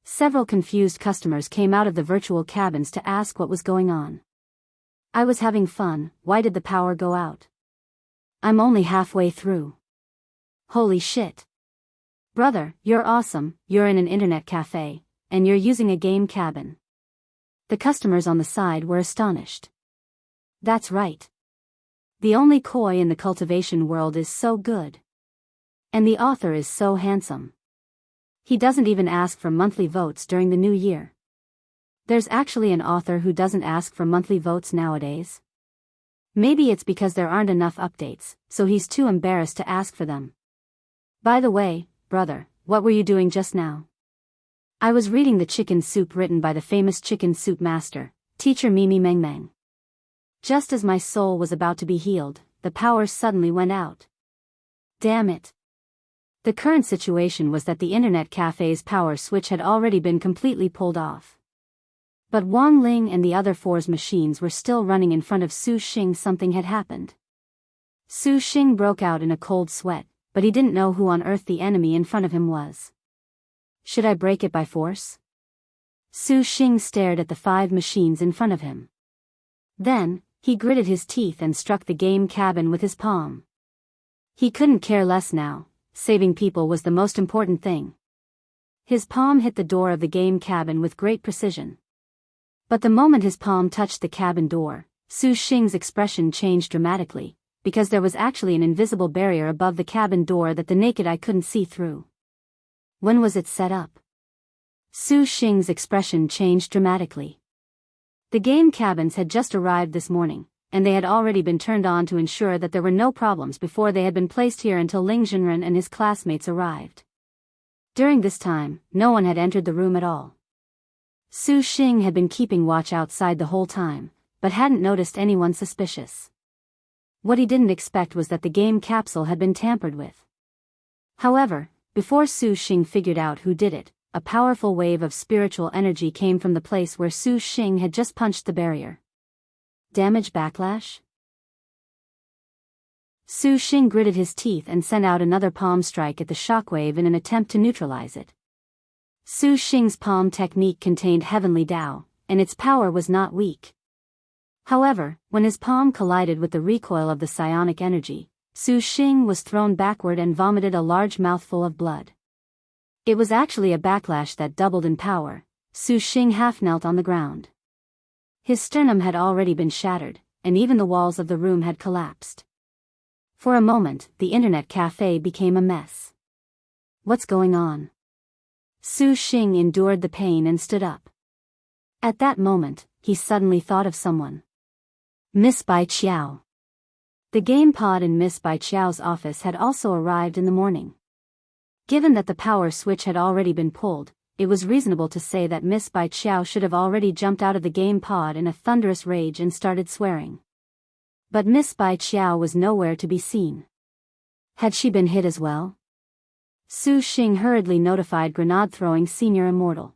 Several confused customers came out of the virtual cabins to ask what was going on. "I was having fun, why did the power go out? I'm only halfway through. Holy shit. Brother, you're awesome, you're in an internet cafe, and you're using a game cabin." The customers on the side were astonished. That's right. The only koi in the cultivation world is so good. And the author is so handsome. He doesn't even ask for monthly votes during the new year. There's actually an author who doesn't ask for monthly votes nowadays. Maybe it's because there aren't enough updates, so he's too embarrassed to ask for them. By the way, brother, what were you doing just now? I was reading The Chicken Soup written by the famous chicken soup master, teacher Mimi Meng Meng. Just as my soul was about to be healed, the power suddenly went out. Damn it. The current situation was that the internet cafe's power switch had already been completely pulled off. But Wang Ling and the other 4's machines were still running in front of Su Xing. Something had happened. Su Xing broke out in a cold sweat, but he didn't know who on earth the enemy in front of him was. Should I break it by force? Su Xing stared at the 5 machines in front of him. Then, he gritted his teeth and struck the game cabin with his palm. He couldn't care less now, saving people was the most important thing. His palm hit the door of the game cabin with great precision. But the moment his palm touched the cabin door, Su Xing's expression changed dramatically, because there was actually an invisible barrier above the cabin door that the naked eye couldn't see through. When was it set up? Su Xing's expression changed dramatically. The game cabins had just arrived this morning, and they had already been turned on to ensure that there were no problems before they had been placed here until Ling Zhenren and his classmates arrived. During this time, no one had entered the room at all. Su Xing had been keeping watch outside the whole time, but hadn't noticed anyone suspicious. What he didn't expect was that the game capsule had been tampered with. However, before Su Xing figured out who did it, a powerful wave of spiritual energy came from the place where Su Xing had just punched the barrier. Damage backlash? Su Xing gritted his teeth and sent out another palm strike at the shockwave in an attempt to neutralize it. Su Xing's palm technique contained heavenly Tao, and its power was not weak. However, when his palm collided with the recoil of the psionic energy, Su Xing was thrown backward and vomited a large mouthful of blood. It was actually a backlash that doubled in power. Su Xing half knelt on the ground. His sternum had already been shattered, and even the walls of the room had collapsed. For a moment, the internet cafe became a mess. What's going on? Su Xing endured the pain and stood up. At that moment, he suddenly thought of someone. Miss Bai Qiao. The game pod in Miss Bai Qiao's office had also arrived in the morning. Given that the power switch had already been pulled, it was reasonable to say that Miss Bai Qiao should have already jumped out of the game pod in a thunderous rage and started swearing. But Miss Bai Qiao was nowhere to be seen. Had she been hit as well? Su Xing hurriedly notified grenade-throwing Senior Immortal.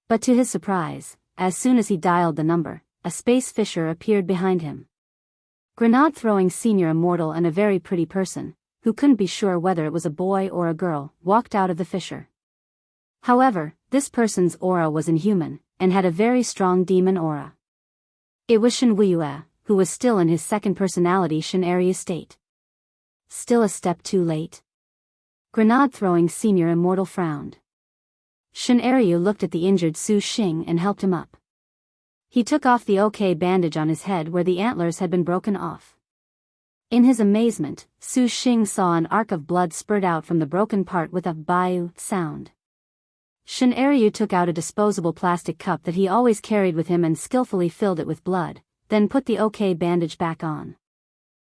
But to his surprise, as soon as he dialed the number, a space fisher appeared behind him. Grenade-throwing senior immortal and a very pretty person, who couldn't be sure whether it was a boy or a girl, walked out of the fissure. However, this person's aura was inhuman, and had a very strong demon aura. It was Shen Weiyue, who was still in his second personality Shen state. Still a step too late? Grenade-throwing senior immortal frowned. Shen Ryu looked at the injured Su Xing and helped him up. He took off the OK bandage on his head where the antlers had been broken off. In his amazement, Su Xing saw an arc of blood spurt out from the broken part with a "baiu" sound. Shen Ryu took out a disposable plastic cup that he always carried with him and skillfully filled it with blood, then put the OK bandage back on.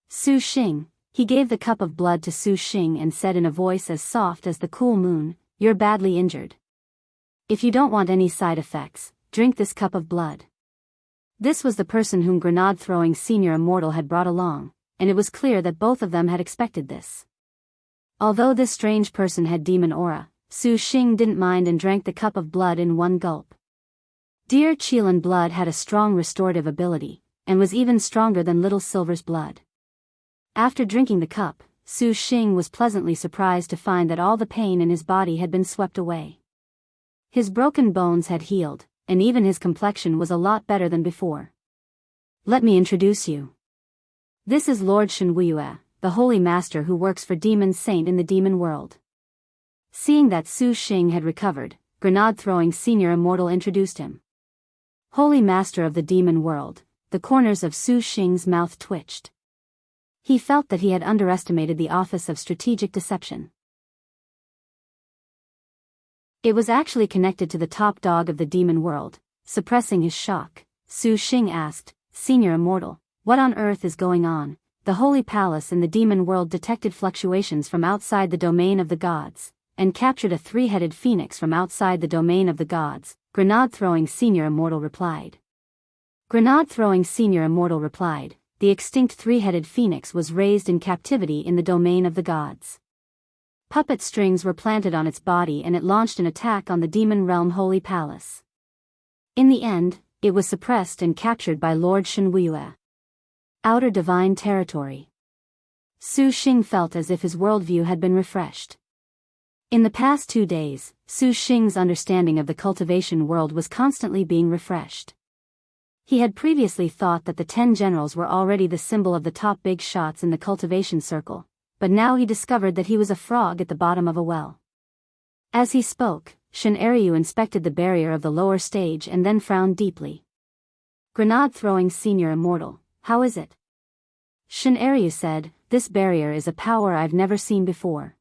Su Xing, he gave the cup of blood to Su Xing and said in a voice as soft as the cool moon, "You're badly injured. If you don't want any side effects, drink this cup of blood." This was the person whom Grenade-throwing senior immortal had brought along, and it was clear that both of them had expected this. Although this strange person had demon aura, Su Xing didn't mind and drank the cup of blood in one gulp. Dear Qilin blood had a strong restorative ability, and was even stronger than Little Silver's blood. After drinking the cup, Su Xing was pleasantly surprised to find that all the pain in his body had been swept away. His broken bones had healed, and even his complexion was a lot better than before. "Let me introduce you. This is Lord Shen Weiyue, the Holy Master who works for Demon Saint in the demon world." Seeing that Su Xing had recovered, Grenade-throwing senior immortal introduced him. Holy Master of the demon world, the corners of Su Xing's mouth twitched. He felt that he had underestimated the office of strategic deception. It was actually connected to the top dog of the demon world. Suppressing his shock, Su Xing asked, "Senior immortal, what on earth is going on?" The holy palace in the demon world detected fluctuations from outside the domain of the gods, and captured a three-headed phoenix from outside the domain of the gods, Grenade-throwing senior immortal replied. Grenade-throwing senior immortal replied, "The extinct three-headed phoenix was raised in captivity in the domain of the gods. Puppet strings were planted on its body and it launched an attack on the demon realm holy palace. In the end, it was suppressed and captured by Lord Shen Weiyue. Outer divine territory." Su Xing felt as if his worldview had been refreshed. In the past 2 days, Su Xing's understanding of the cultivation world was constantly being refreshed. He had previously thought that the 10 generals were already the symbol of the top big shots in the cultivation circle, but now he discovered that he was a frog at the bottom of a well. As he spoke, Shen Ryu inspected the barrier of the lower stage and then frowned deeply. "Grenade-throwing senior immortal, how is it?" Shen Ryu said, "This barrier is a power I've never seen before.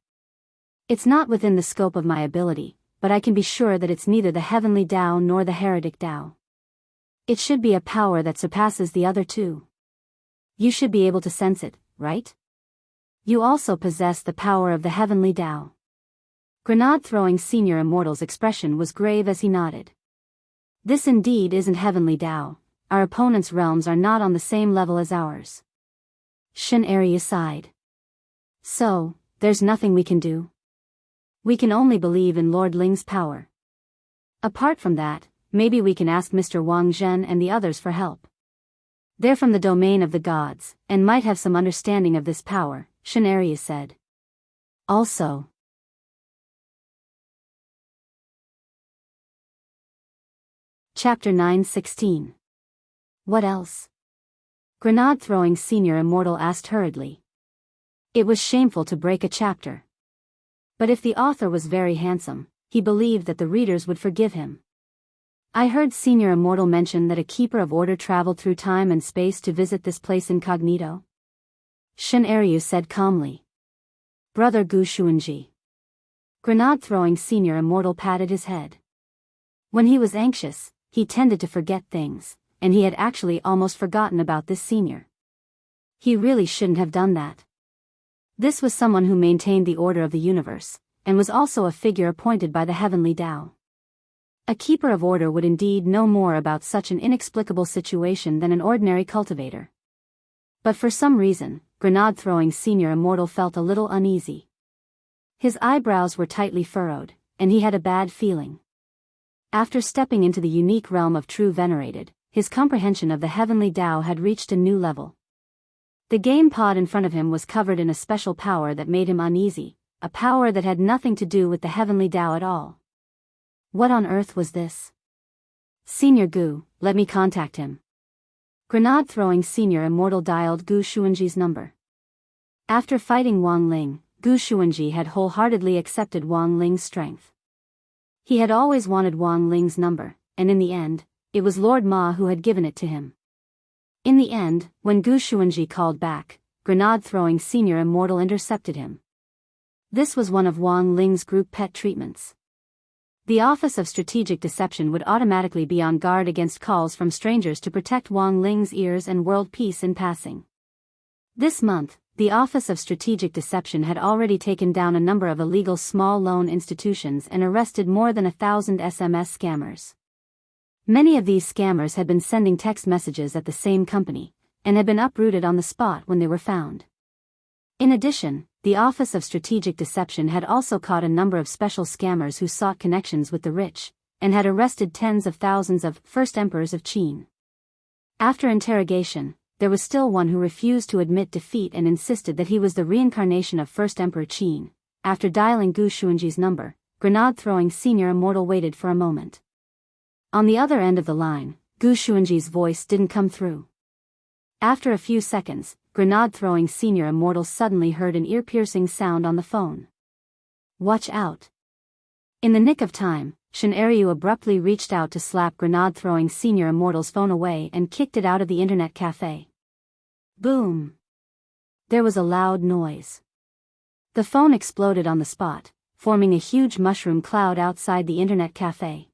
It's not within the scope of my ability, but I can be sure that it's neither the heavenly Tao nor the heretic Tao. It should be a power that surpasses the other two. You should be able to sense it, right? You also possess the power of the heavenly Tao." Grenade-throwing senior immortal's expression was grave as he nodded. "This indeed isn't heavenly Tao. Our opponent's realms are not on the same level as ours." Shen Ryu sighed. "So, there's nothing we can do? We can only believe in Lord Ling's power. Apart from that, maybe we can ask Mr. Wang Zhen and the others for help. They're from the domain of the gods, and might have some understanding of this power," Shen Ryu said. Also, Chapter 9:16. What else? Grenade-throwing senior immortal asked hurriedly. It was shameful to break a chapter. But if the author was very handsome, he believed that the readers would forgive him. "I heard senior immortal mention that a keeper of order traveled through time and space to visit this place incognito," Shen Ryu said calmly. "Brother Gu Xuanji." Grenade-throwing senior immortal patted his head. When he was anxious, he tended to forget things, and he had actually almost forgotten about this senior. He really shouldn't have done that. This was someone who maintained the order of the universe, and was also a figure appointed by the heavenly Tao. A keeper of order would indeed know more about such an inexplicable situation than an ordinary cultivator. But for some reason, Grenade-throwing senior immortal felt a little uneasy. His eyebrows were tightly furrowed, and he had a bad feeling. After stepping into the unique realm of true venerated, his comprehension of the heavenly Tao had reached a new level. The game pod in front of him was covered in a special power that made him uneasy, a power that had nothing to do with the heavenly Tao at all. What on earth was this? Senior Gu, let me contact him. Grenade-throwing Senior Immortal dialed Gu Xuanji's number. After fighting Wang Ling, Gu Xuanji had wholeheartedly accepted Wang Ling's strength. He had always wanted Wang Ling's number, and in the end, it was Lord Ma who had given it to him. In the end, when Gu Xuanji called back, Grenade-throwing Senior Immortal intercepted him. This was one of Wang Ling's group pet treatments. The Office of Strategic Deception would automatically be on guard against calls from strangers to protect Wang Ling's ears and world peace in passing. This month, the Office of Strategic Deception had already taken down a number of illegal small loan institutions and arrested more than 1,000 SMS scammers. Many of these scammers had been sending text messages at the same company, and had been uprooted on the spot when they were found. In addition, the Office of Strategic Deception had also caught a number of special scammers who sought connections with the rich, and had arrested tens of thousands of first emperors of Qin. After interrogation, there was still one who refused to admit defeat and insisted that he was the reincarnation of First Emperor Qin. After dialing Gu Xuanji's number, Grenade-throwing Senior Immortal waited for a moment. On the other end of the line, Gu Xuanji's voice didn't come through. After a few seconds, Grenade-throwing Senior Immortal suddenly heard an ear-piercing sound on the phone. Watch out. In the nick of time, Shen Eryu abruptly reached out to slap Grenade-throwing Senior Immortal's phone away and kicked it out of the internet cafe. Boom! There was a loud noise. The phone exploded on the spot, forming a huge mushroom cloud outside the internet cafe.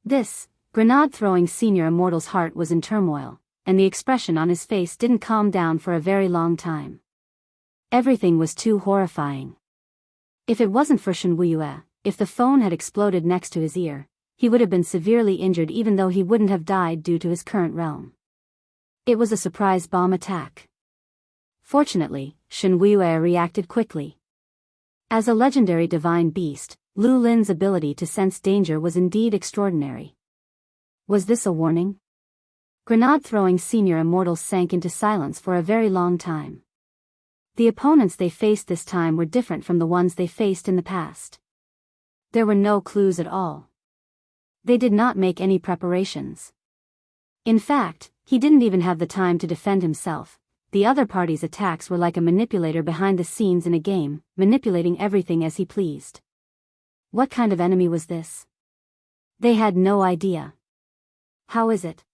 This, Grenade-throwing Senior Immortal's heart was in turmoil, and the expression on his face didn't calm down for a very long time. Everything was too horrifying. If it wasn't for Shen Wuyue, if the phone had exploded next to his ear, he would have been severely injured even though he wouldn't have died due to his current realm. It was a surprise bomb attack. Fortunately, Shen Wuyue reacted quickly. As a legendary divine beast, Lu Lin's ability to sense danger was indeed extraordinary. Was this a warning? Grenade-throwing Senior Immortals sank into silence for a very long time. The opponents they faced this time were different from the ones they faced in the past. There were no clues at all. They did not make any preparations. In fact, he didn't even have the time to defend himself. The other party's attacks were like a manipulator behind the scenes in a game, manipulating everything as he pleased. What kind of enemy was this? They had no idea. How is it?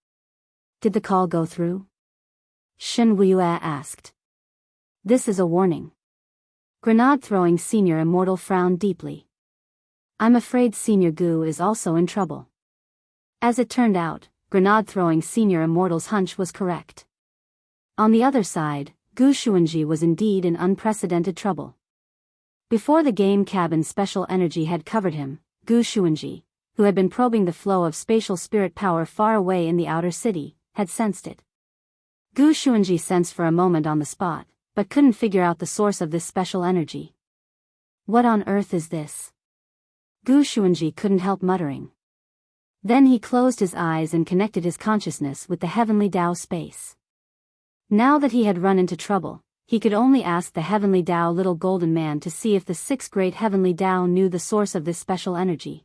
Did the call go through? Shen Wuyue asked. This is a warning. Grenade-throwing Senior Immortal frowned deeply. I'm afraid Senior Gu is also in trouble. As it turned out, Grenade-throwing Senior Immortal's hunch was correct. On the other side, Gu Xuanji was indeed in unprecedented trouble. Before the game cabin's special energy had covered him, Gu Xuanji, who had been probing the flow of spatial spirit power far away in the outer city, had sensed it. Gu Xuanji sensed for a moment on the spot, but couldn't figure out the source of this special energy. What on earth is this? Gu Xuanji couldn't help muttering. Then he closed his eyes and connected his consciousness with the heavenly Tao space. Now that he had run into trouble, he could only ask the heavenly Tao little golden man to see if the six great heavenly Tao knew the source of this special energy.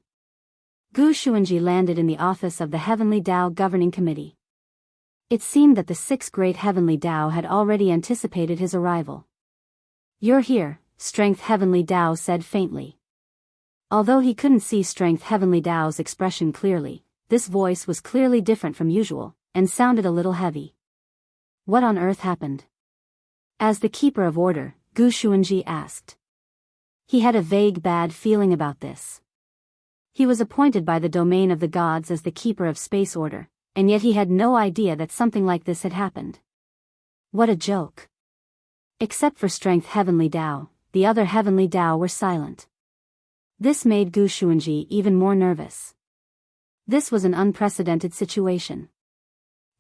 Gu Xuanji landed in the office of the heavenly Tao governing committee. It seemed that the six great heavenly Tao had already anticipated his arrival. You're here, Strength Heavenly Tao said faintly. Although he couldn't see Strength Heavenly Tao's expression clearly, this voice was clearly different from usual, and sounded a little heavy. What on earth happened? As the keeper of order, Gu Xuanji asked. He had a vague bad feeling about this. He was appointed by the domain of the gods as the keeper of space order, and yet he had no idea that something like this had happened. What a joke. Except for Strength Heavenly Tao, the other heavenly Tao were silent. This made Gu Xuanji even more nervous. This was an unprecedented situation.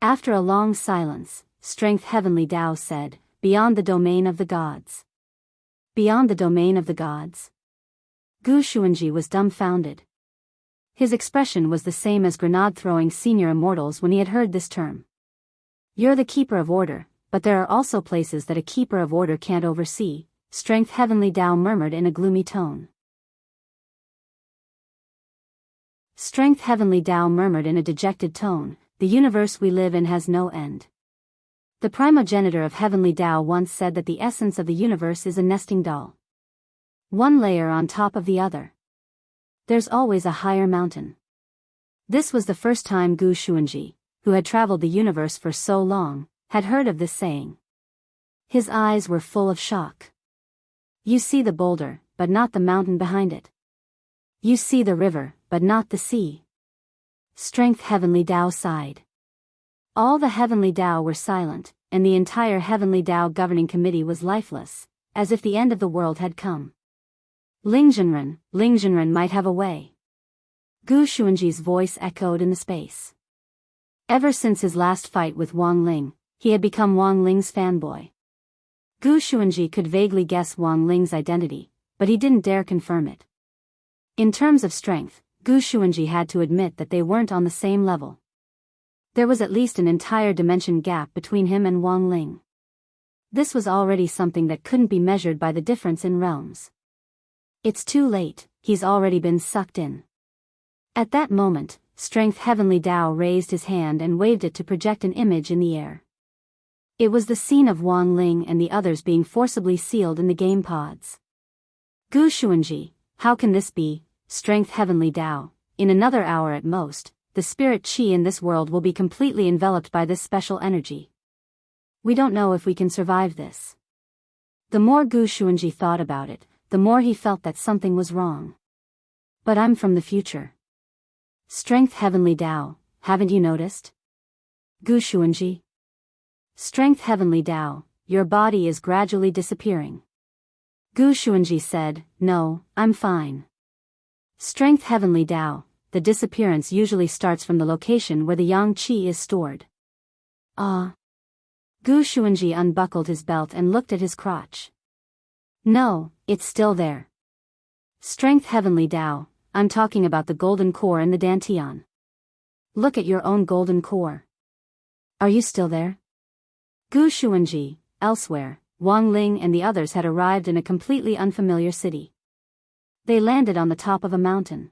After a long silence, Strength Heavenly Tao said, "Beyond the domain of the gods." Beyond the domain of the gods? Gu Xuanji was dumbfounded. His expression was the same as grenade-throwing senior immortals when he had heard this term. You're the keeper of order, but there are also places that a keeper of order can't oversee, Strength Heavenly Tao murmured in a gloomy tone. Strength Heavenly Tao murmured in a dejected tone, the universe we live in has no end. The primogenitor of Heavenly Tao once said that the essence of the universe is a nesting doll. One layer on top of the other. There's always a higher mountain. This was the first time Gu Xuanji, who had traveled the universe for so long, had heard of this saying. His eyes were full of shock. You see the boulder, but not the mountain behind it. You see the river, but not the sea. Strength Heavenly Tao sighed. All the Heavenly Tao were silent, and the entire Heavenly Tao governing committee was lifeless, as if the end of the world had come. Lingzhenren might have a way. Gu Xuanji's voice echoed in the space. Ever since his last fight with Wang Ling, he had become Wang Ling's fanboy. Gu Xuanji could vaguely guess Wang Ling's identity, but he didn't dare confirm it. In terms of strength, Gu Xuanji had to admit that they weren't on the same level. There was at least an entire dimension gap between him and Wang Ling. This was already something that couldn't be measured by the difference in realms. It's too late, he's already been sucked in. At that moment, Strength Heavenly Tao raised his hand and waved it to project an image in the air. It was the scene of Wang Ling and the others being forcibly sealed in the game pods. Gu Xuanji, how can this be, Strength Heavenly Tao? In another hour at most, the spirit chi in this world will be completely enveloped by this special energy. We don't know if we can survive this. The more Gu Xuanji thought about it, the more he felt that something was wrong. But I'm from the future. Strength Heavenly Tao, haven't you noticed? Gu Xuanji. Strength Heavenly Tao, your body is gradually disappearing. Gu Xuanji said, no, I'm fine. Strength Heavenly Tao, the disappearance usually starts from the location where the yang qi is stored. Ah. Gu Xuanji unbuckled his belt and looked at his crotch. No, it's still there. Strength Heavenly Tao, I'm talking about the golden core and the dantian. Look at your own golden core. Are you still there? Gu Xuanji, elsewhere, Wang Ling and the others had arrived in a completely unfamiliar city. They landed on the top of a mountain.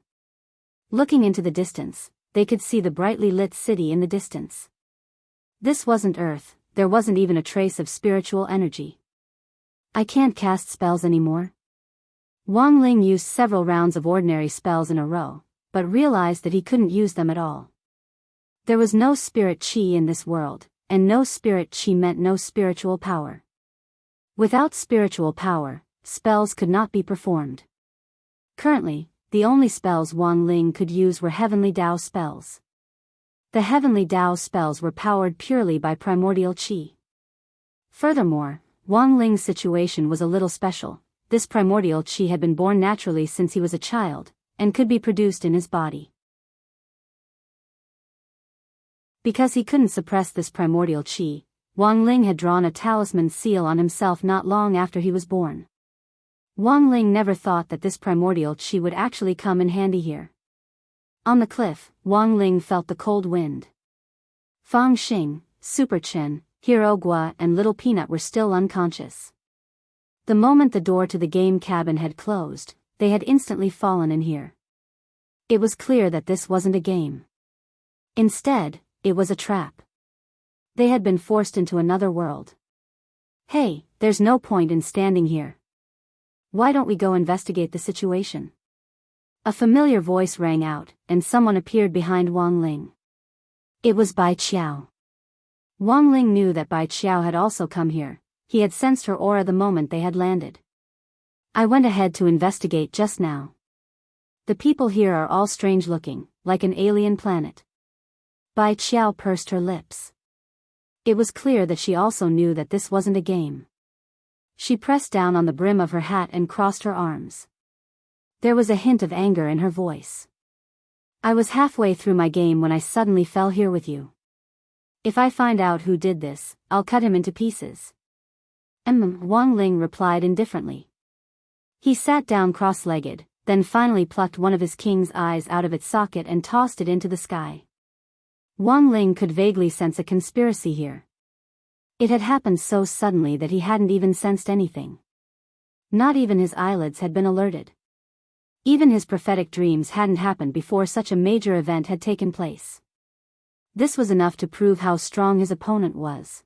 Looking into the distance, they could see the brightly lit city in the distance. This wasn't Earth, there wasn't even a trace of spiritual energy. I can't cast spells anymore. Wang Ling used several rounds of ordinary spells in a row, but realized that he couldn't use them at all. There was no spirit chi in this world, and no spirit chi meant no spiritual power. Without spiritual power, spells could not be performed. Currently, the only spells Wang Ling could use were Heavenly Tao spells. The Heavenly Tao spells were powered purely by primordial chi. Furthermore, Wang Ling's situation was a little special. This primordial chi had been born naturally since he was a child, and could be produced in his body. Because he couldn't suppress this primordial chi, Wang Ling had drawn a talisman seal on himself not long after he was born. Wang Ling never thought that this primordial chi would actually come in handy here. On the cliff, Wang Ling felt the cold wind. Fang Xing, Super Chen, Hero Gua and Little Peanut were still unconscious. The moment the door to the game cabin had closed, they had instantly fallen in here. It was clear that this wasn't a game. Instead, it was a trap. They had been forced into another world. Hey, there's no point in standing here. Why don't we go investigate the situation? A familiar voice rang out, and someone appeared behind Wang Ling. It was Bai Qiao. Wang Ling knew that Bai Qiao had also come here. He had sensed her aura the moment they had landed. I went ahead to investigate just now. The people here are all strange looking, like an alien planet. Bai Qiao pursed her lips. It was clear that she also knew that this wasn't a game. She pressed down on the brim of her hat and crossed her arms. There was a hint of anger in her voice. I was halfway through my game when I suddenly fell here with you. If I find out who did this, I'll cut him into pieces. Wang Ling replied indifferently. He sat down cross-legged, then finally plucked one of his king's eyes out of its socket and tossed it into the sky. Wang Ling could vaguely sense a conspiracy here. It had happened so suddenly that he hadn't even sensed anything. Not even his eyelids had been alerted. Even his prophetic dreams hadn't happened before such a major event had taken place. This was enough to prove how strong his opponent was.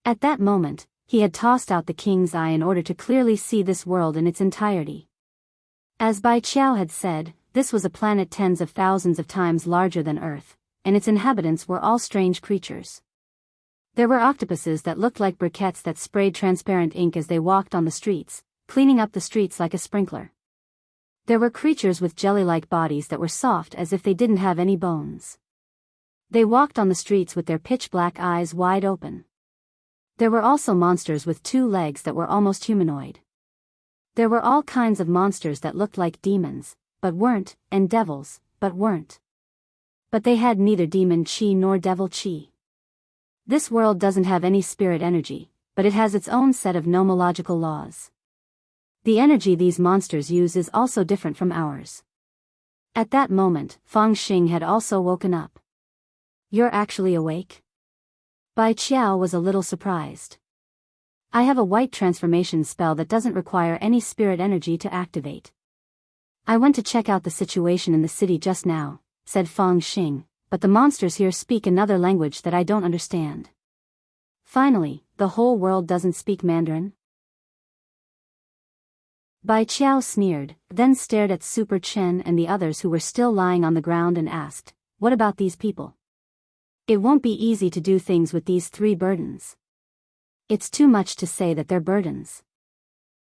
At that moment, he had tossed out the king's eye in order to clearly see this world in its entirety. As Bai Qiao had said, this was a planet tens of thousands of times larger than Earth, and its inhabitants were all strange creatures. There were octopuses that looked like briquettes that sprayed transparent ink as they walked on the streets, cleaning up the streets like a sprinkler. There were creatures with jelly-like bodies that were soft as if they didn't have any bones. They walked on the streets with their pitch-black eyes wide open. There were also monsters with 2 legs that were almost humanoid. There were all kinds of monsters that looked like demons, but weren't, and devils, but weren't. But they had neither demon chi nor devil chi. This world doesn't have any spirit energy, but it has its own set of nomological laws. The energy these monsters use is also different from ours. At that moment, Fang Xing had also woken up. "You're actually awake?" Bai Qiao was a little surprised. "I have a white transformation spell that doesn't require any spirit energy to activate. I went to check out the situation in the city just now," said Fang Xing, "but the monsters here speak another language that I don't understand." Finally, the whole world doesn't speak Mandarin? Bai Qiao sneered, then stared at Super Chen and the others who were still lying on the ground and asked, "What about these people? It won't be easy to do things with these 3 burdens. It's too much to say that they're burdens.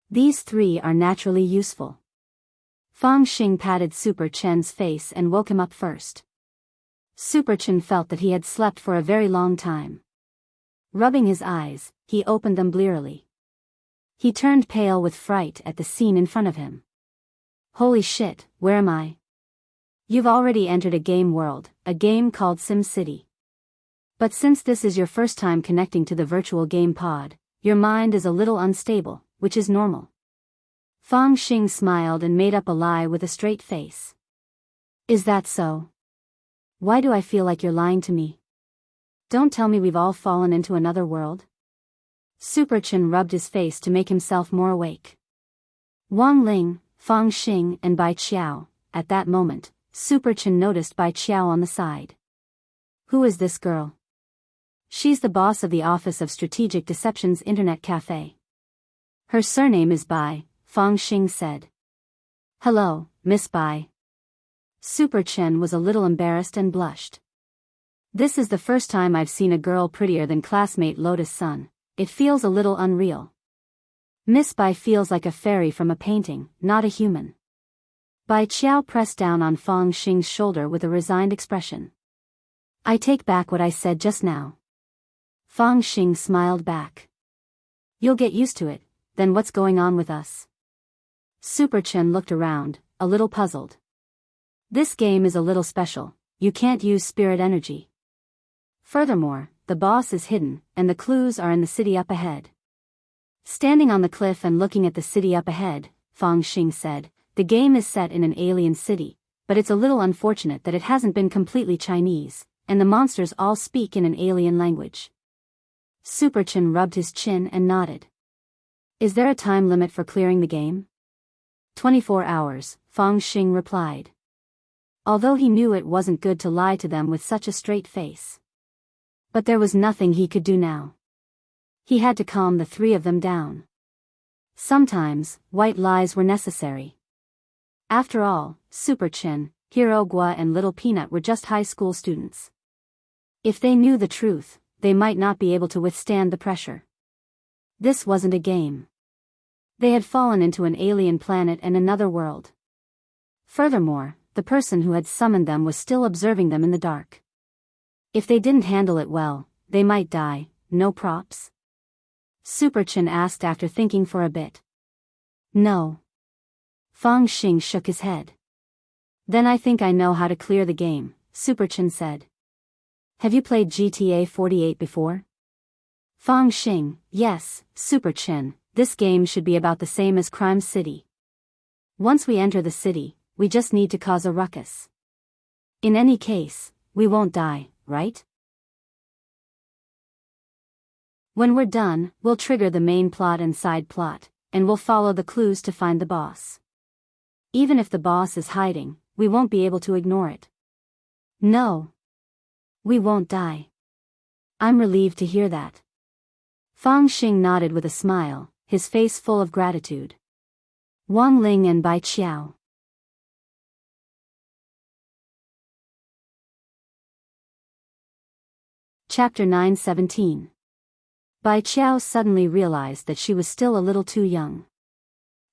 These 3 are naturally useful." Fang Xing patted Super Chen's face and woke him up first. Super Chen felt that he had slept for a very long time. Rubbing his eyes, he opened them blearily. He turned pale with fright at the scene in front of him. "Holy shit, where am I? You've already entered a game world, a game called Sim City. But since this is your first time connecting to the virtual game pod, your mind is a little unstable, which is normal." Fang Xing smiled and made up a lie with a straight face. "Is that so? Why do I feel like you're lying to me? Don't tell me we've all fallen into another world?" Super Chen rubbed his face to make himself more awake. Wang Ling, Fang Xing and Bai Qiao. At that moment, Super Chen noticed Bai Qiao on the side. "Who is this girl?" "She's the boss of the Office of Strategic Deception's Internet Cafe. Her surname is Bai," Fang Xing said. "Hello, Miss Bai." Super Chen was a little embarrassed and blushed. "This is the first time I've seen a girl prettier than classmate Lotus Sun. It feels a little unreal. Miss Bai feels like a fairy from a painting, not a human." Bai Qiao pressed down on Fang Xing's shoulder with a resigned expression. "I take back what I said just now." Fang Xing smiled back. "You'll get used to it, then what's going on with us?" Super Chen looked around, a little puzzled. "This game is a little special, you can't use spirit energy. Furthermore, the boss is hidden, and the clues are in the city up ahead." Standing on the cliff and looking at the city up ahead, Fang Xing said, "The game is set in an alien city, but it's a little unfortunate that it hasn't been completely Chinese, and the monsters all speak in an alien language." Super Chen rubbed his chin and nodded. "Is there a time limit for clearing the game?" 24 hours, Fang Xing replied. Although he knew it wasn't good to lie to them with such a straight face. But there was nothing he could do now. He had to calm the 3 of them down. Sometimes, white lies were necessary. After all, Super Chen, Hero Gua and Little Peanut were just high school students. If they knew the truth, they might not be able to withstand the pressure. This wasn't a game. They had fallen into an alien planet and another world. Furthermore, the person who had summoned them was still observing them in the dark. If they didn't handle it well, they might die. No props? Super Chen asked after thinking for a bit. "No." Fang Xing shook his head. "Then I think I know how to clear the game," Super Chen said. "Have you played GTA 48 before?" Fang Xing, "Yes, Super Chen, this game should be about the same as Crime City." Once we enter the city, we just need to cause a ruckus. In any case, we won't die, right? When we're done, we'll trigger the main plot and side plot, and we'll follow the clues to find the boss. Even if the boss is hiding, we won't be able to ignore it. No. We won't die. I'm relieved to hear that. Fang Xing nodded with a smile, his face full of gratitude. Wang Ling and Bai Qiao. Chapter 9:17. Bai Qiao suddenly realized that she was still a little too young.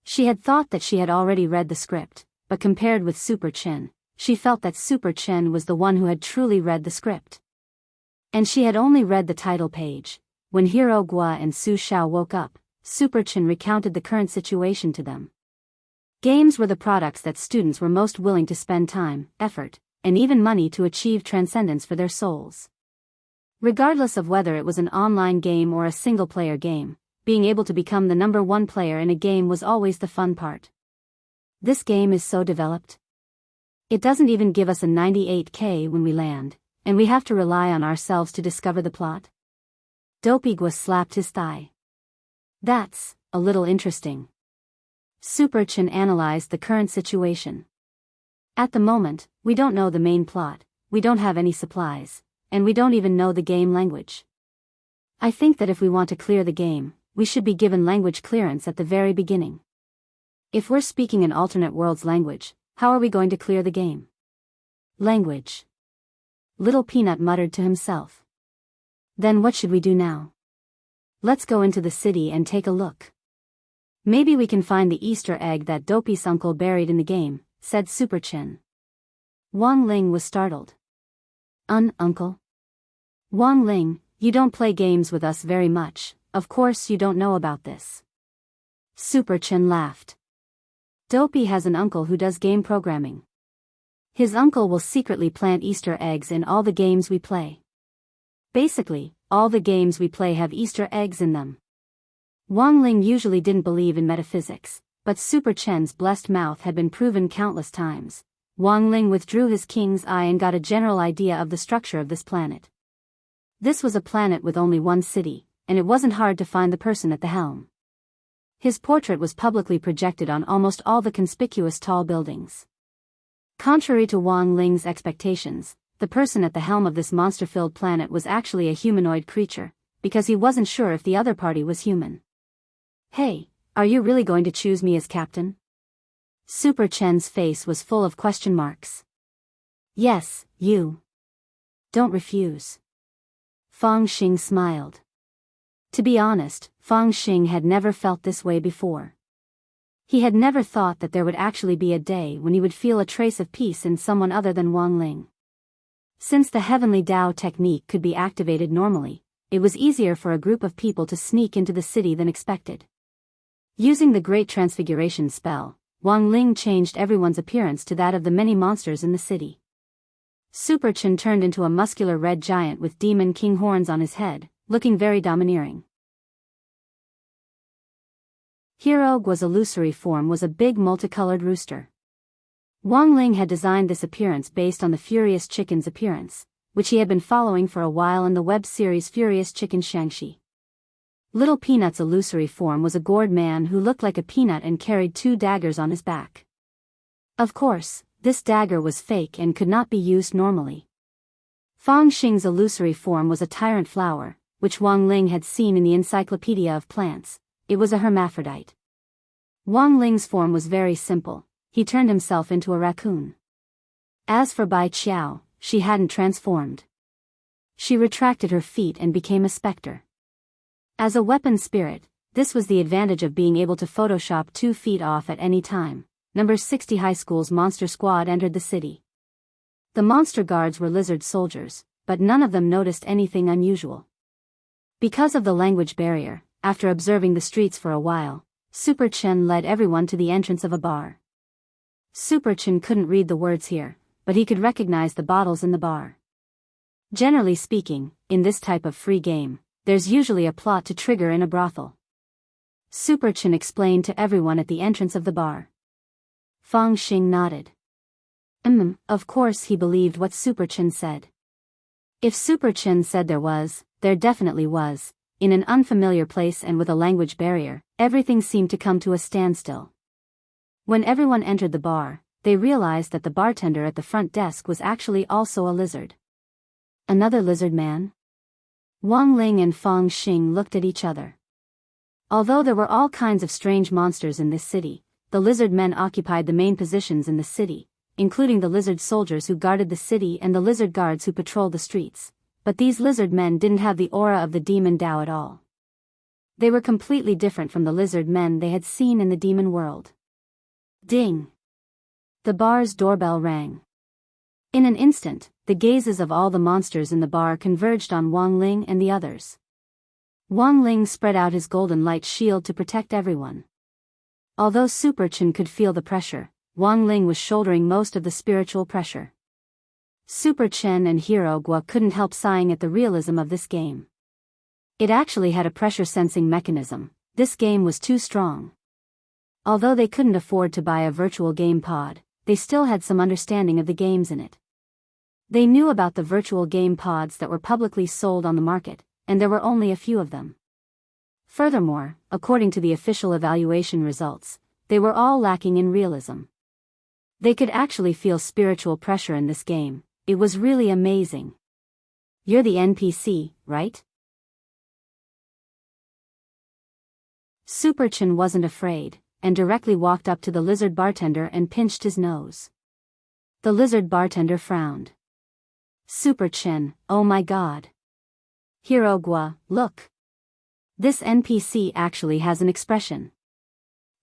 She had thought that she had already read the script, but compared with Super Chen, she felt that Super Chen was the one who had truly read the script. And she had only read the title page. When Hero Gua and Su Xiao woke up, Super Chen recounted the current situation to them. Games were the products that students were most willing to spend time, effort, and even money to achieve transcendence for their souls. Regardless of whether it was an online game or a single-player game, being able to become the number one player in a game was always the fun part. This game is so developed. It doesn't even give us a 98k when we land, and we have to rely on ourselves to discover the plot. Dopey-Gua slapped his thigh. That's a little interesting. Super Chen analyzed the current situation. At the moment, we don't know the main plot, we don't have any supplies, and we don't even know the game language. I think that if we want to clear the game, we should be given language clearance at the very beginning. If we're speaking an alternate world's language, how are we going to clear the game? Language. Little Peanut muttered to himself. Then what should we do now? Let's go into the city and take a look. Maybe we can find the Easter egg that Dopey's uncle buried in the game, said Super Chen. Wang Ling was startled. Uncle? Wang Ling, you don't play games with us very much, of course you don't know about this. Super Chen laughed. Dopey has an uncle who does game programming. His uncle will secretly plant Easter eggs in all the games we play. Basically, all the games we play have Easter eggs in them. Wang Ling usually didn't believe in metaphysics, but Super Chen's blessed mouth had been proven countless times. Wang Ling withdrew his king's eye and got a general idea of the structure of this planet. This was a planet with only one city, and it wasn't hard to find the person at the helm. His portrait was publicly projected on almost all the conspicuous tall buildings. Contrary to Wang Ling's expectations, the person at the helm of this monster-filled planet was actually a humanoid creature, because he wasn't sure if the other party was human. Hey, are you really going to choose me as captain? Super Chen's face was full of question marks. Yes, you. Don't refuse. Fang Xing smiled. To be honest, Fang Xing had never felt this way before. He had never thought that there would actually be a day when he would feel a trace of peace in someone other than Wang Ling. Since the Heavenly Dao technique could be activated normally, it was easier for a group of people to sneak into the city than expected. Using the Great Transfiguration spell, Wang Ling changed everyone's appearance to that of the many monsters in the city. Super Chen turned into a muscular red giant with demon king horns on his head, looking very domineering. Hero Gua's illusory form was a big multicolored rooster. Wang Ling had designed this appearance based on the Furious Chicken's appearance, which he had been following for a while in the web series Furious Chicken Shangxi. Little Peanut's illusory form was a gourd man who looked like a peanut and carried 2 daggers on his back. Of course, this dagger was fake and could not be used normally. Fang Xing's illusory form was a tyrant flower, which Wang Ling had seen in the Encyclopedia of Plants. It was a hermaphrodite. Wang Ling's form was very simple. He turned himself into a raccoon. As for Bai Qiao, she hadn't transformed. She retracted her feet and became a specter. As a weapon spirit, this was the advantage of being able to Photoshop 2 feet off at any time. Number 60 High School's monster squad entered the city. The monster guards were lizard soldiers, but none of them noticed anything unusual. Because of the language barrier, after observing the streets for a while, Super Chen led everyone to the entrance of a bar. Super Chen couldn't read the words here, but he could recognize the bottles in the bar. Generally speaking, in this type of free game, there's usually a plot to trigger in a brothel. Super Chen explained to everyone at the entrance of the bar. Fang Xing nodded. Of course he believed what Super Chen said. If Super Chen said there definitely was. In an unfamiliar place and with a language barrier, everything seemed to come to a standstill. When everyone entered the bar, they realized that the bartender at the front desk was actually also a lizard. Another lizard man? Wang Ling and Fang Xing looked at each other. Although there were all kinds of strange monsters in this city, the lizard men occupied the main positions in the city, including the lizard soldiers who guarded the city and the lizard guards who patrolled the streets. But these lizard men didn't have the aura of the demon Dao at all. They were completely different from the lizard men they had seen in the demon world. Ding! The bar's doorbell rang. In an instant, the gazes of all the monsters in the bar converged on Wang Ling and the others. Wang Ling spread out his golden light shield to protect everyone. Although Super Chen could feel the pressure, Wang Ling was shouldering most of the spiritual pressure. Super Chen and Hero Gua couldn't help sighing at the realism of this game. It actually had a pressure-sensing mechanism. This game was too strong. Although they couldn't afford to buy a virtual game pod, they still had some understanding of the games in it. They knew about the virtual game pods that were publicly sold on the market, and there were only a few of them. Furthermore, according to the official evaluation results, they were all lacking in realism. They could actually feel spiritual pressure in this game. It was really amazing. You're the NPC, right? Super Chen wasn't afraid, and directly walked up to the lizard bartender and pinched his nose. The lizard bartender frowned. Super Chen, oh my god. Hero Gua, look. This NPC actually has an expression.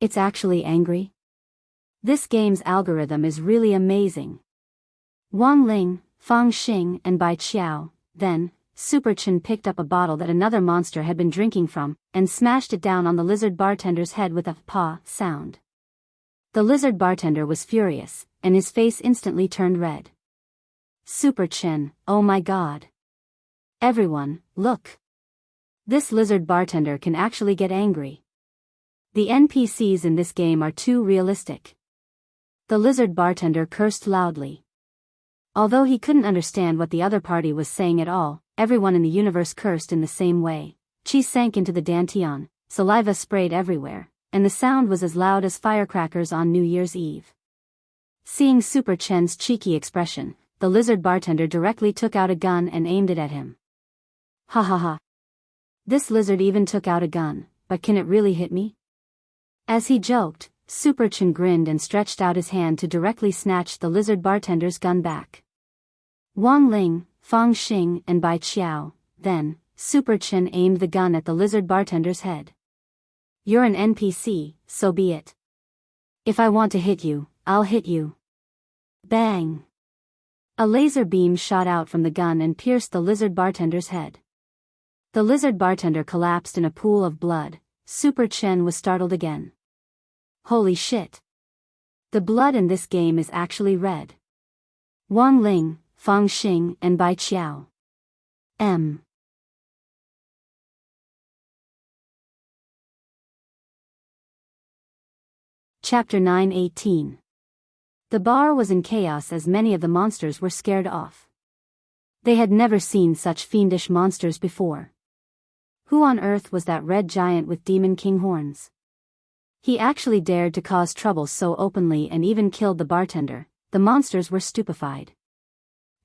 It's actually angry. This game's algorithm is really amazing. Wang Ling, Fang Xing and Bai Qiao. Then, Super Chen picked up a bottle that another monster had been drinking from, and smashed it down on the lizard bartender's head with a "pa" sound. The lizard bartender was furious, and his face instantly turned red. Super Chen, oh my god. Everyone, look. This lizard bartender can actually get angry. The NPCs in this game are too realistic. The lizard bartender cursed loudly. Although he couldn't understand what the other party was saying at all, everyone in the universe cursed in the same way. Qi sank into the dantian, saliva sprayed everywhere, and the sound was as loud as firecrackers on New Year's Eve. Seeing Super Chen's cheeky expression, the lizard bartender directly took out a gun and aimed it at him. Ha ha ha. This lizard even took out a gun, but can it really hit me? As he joked, Super Chen grinned and stretched out his hand to directly snatch the lizard bartender's gun back. Wang Ling, Fang Xing and Bai Qiao. Then, Super Chen aimed the gun at the lizard bartender's head. You're an NPC, so be it. If I want to hit you, I'll hit you. Bang! A laser beam shot out from the gun and pierced the lizard bartender's head. The lizard bartender collapsed in a pool of blood. Super Chen was startled again. Holy shit. The blood in this game is actually red. Wang Ling, Fang Xing and Bai Qiao. Chapter 9:18. The bar was in chaos as many of the monsters were scared off. They had never seen such fiendish monsters before. Who on earth was that red giant with demon king horns? He actually dared to cause trouble so openly and even killed the bartender. The monsters were stupefied.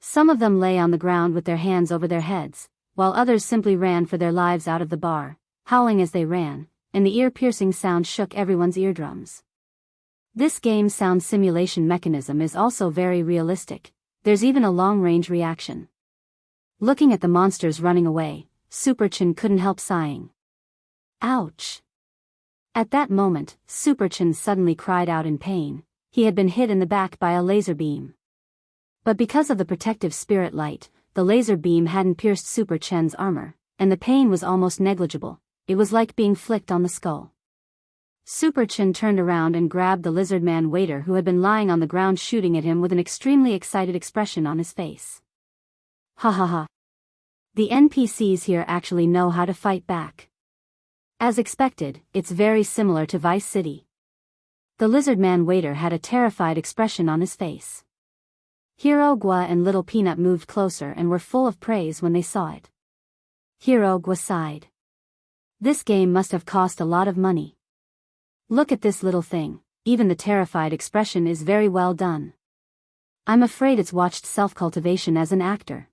Some of them lay on the ground with their hands over their heads, while others simply ran for their lives out of the bar, howling as they ran, and the ear-piercing sound shook everyone's eardrums. This game's sound simulation mechanism is also very realistic. There's even a long-range reaction. Looking at the monsters running away, Super Chen couldn't help sighing. Ouch! At that moment, Super Chen suddenly cried out in pain. He had been hit in the back by a laser beam. But because of the protective spirit light, the laser beam hadn't pierced Super Chen's armor, and the pain was almost negligible. It was like being flicked on the skull. Super Chen turned around and grabbed the lizard man waiter who had been lying on the ground, shooting at him with an extremely excited expression on his face. Ha ha ha. The NPCs here actually know how to fight back. As expected, it's very similar to Vice City. The lizard man waiter had a terrified expression on his face. Hero Gua and Little Peanut moved closer and were full of praise when they saw it. Hero Gua sighed. This game must have cost a lot of money. Look at this little thing, even the terrified expression is very well done. I'm afraid it's watched self-cultivation as an actor.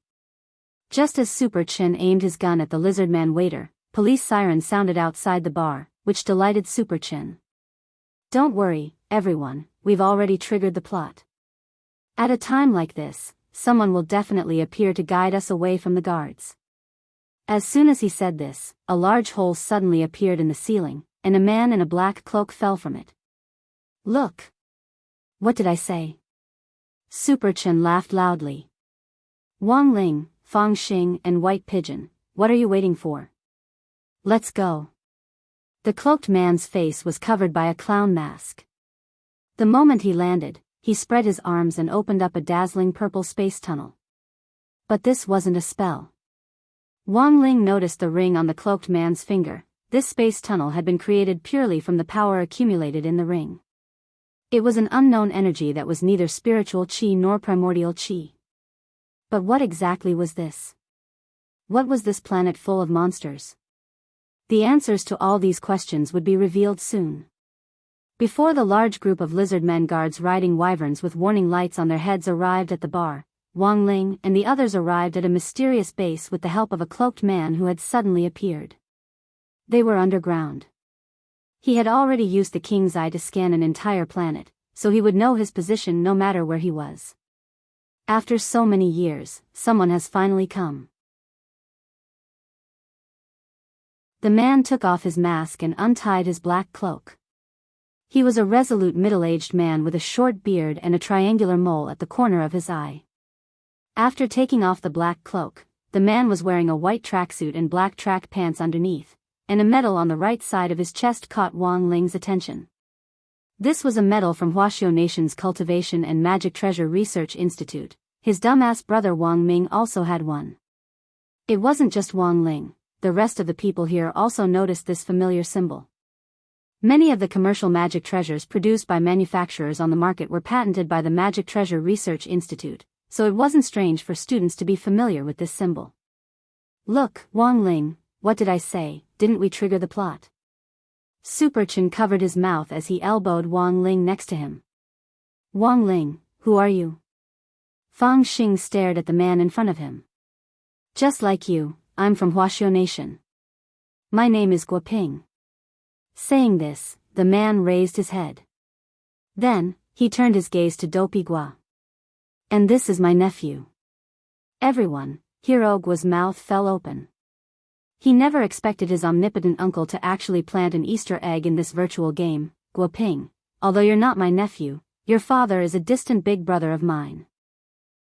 Just as Super Chin aimed his gun at the lizard man waiter, police sirens sounded outside the bar, which delighted Super Chin. Don't worry, everyone, we've already triggered the plot. At a time like this, someone will definitely appear to guide us away from the guards. As soon as he said this, a large hole suddenly appeared in the ceiling, and a man in a black cloak fell from it. Look! What did I say? Super Chin laughed loudly. Wang Ling, Fang Xing and White Pigeon, what are you waiting for? Let's go. The cloaked man's face was covered by a clown mask. The moment he landed, he spread his arms and opened up a dazzling purple space tunnel. But this wasn't a spell. Wang Ling noticed the ring on the cloaked man's finger. This space tunnel had been created purely from the power accumulated in the ring. It was an unknown energy that was neither spiritual chi nor primordial chi. But what exactly was this? What was this planet full of monsters? The answers to all these questions would be revealed soon. Before the large group of lizard men guards riding wyverns with warning lights on their heads arrived at the bar, Wang Ling and the others arrived at a mysterious base with the help of a cloaked man who had suddenly appeared. They were underground. He had already used the king's eye to scan an entire planet, so he would know his position no matter where he was. After so many years, someone has finally come. The man took off his mask and untied his black cloak. He was a resolute middle-aged man with a short beard and a triangular mole at the corner of his eye. After taking off the black cloak, the man was wearing a white tracksuit and black track pants underneath, and a medal on the right side of his chest caught Wang Ling's attention. This was a medal from Huaxiao Nation's Cultivation and Magic Treasure Research Institute. His dumbass brother Wang Ming also had one. It wasn't just Wang Ling, the rest of the people here also noticed this familiar symbol. Many of the commercial magic treasures produced by manufacturers on the market were patented by the Magic Treasure Research Institute, so it wasn't strange for students to be familiar with this symbol. Look, Wang Ling, what did I say, didn't we trigger the plot? Super Chin covered his mouth as he elbowed Wang Ling next to him. Wang Ling, who are you? Fang Xing stared at the man in front of him. Just like you, I'm from Huaxiao Nation. My name is Guoping. Saying this, the man raised his head. Then, he turned his gaze to Dopey Gua. And this is my nephew. Everyone, Hero Gua's mouth fell open. He never expected his omnipotent uncle to actually plant an Easter egg in this virtual game. Guoping, although you're not my nephew, your father is a distant big brother of mine.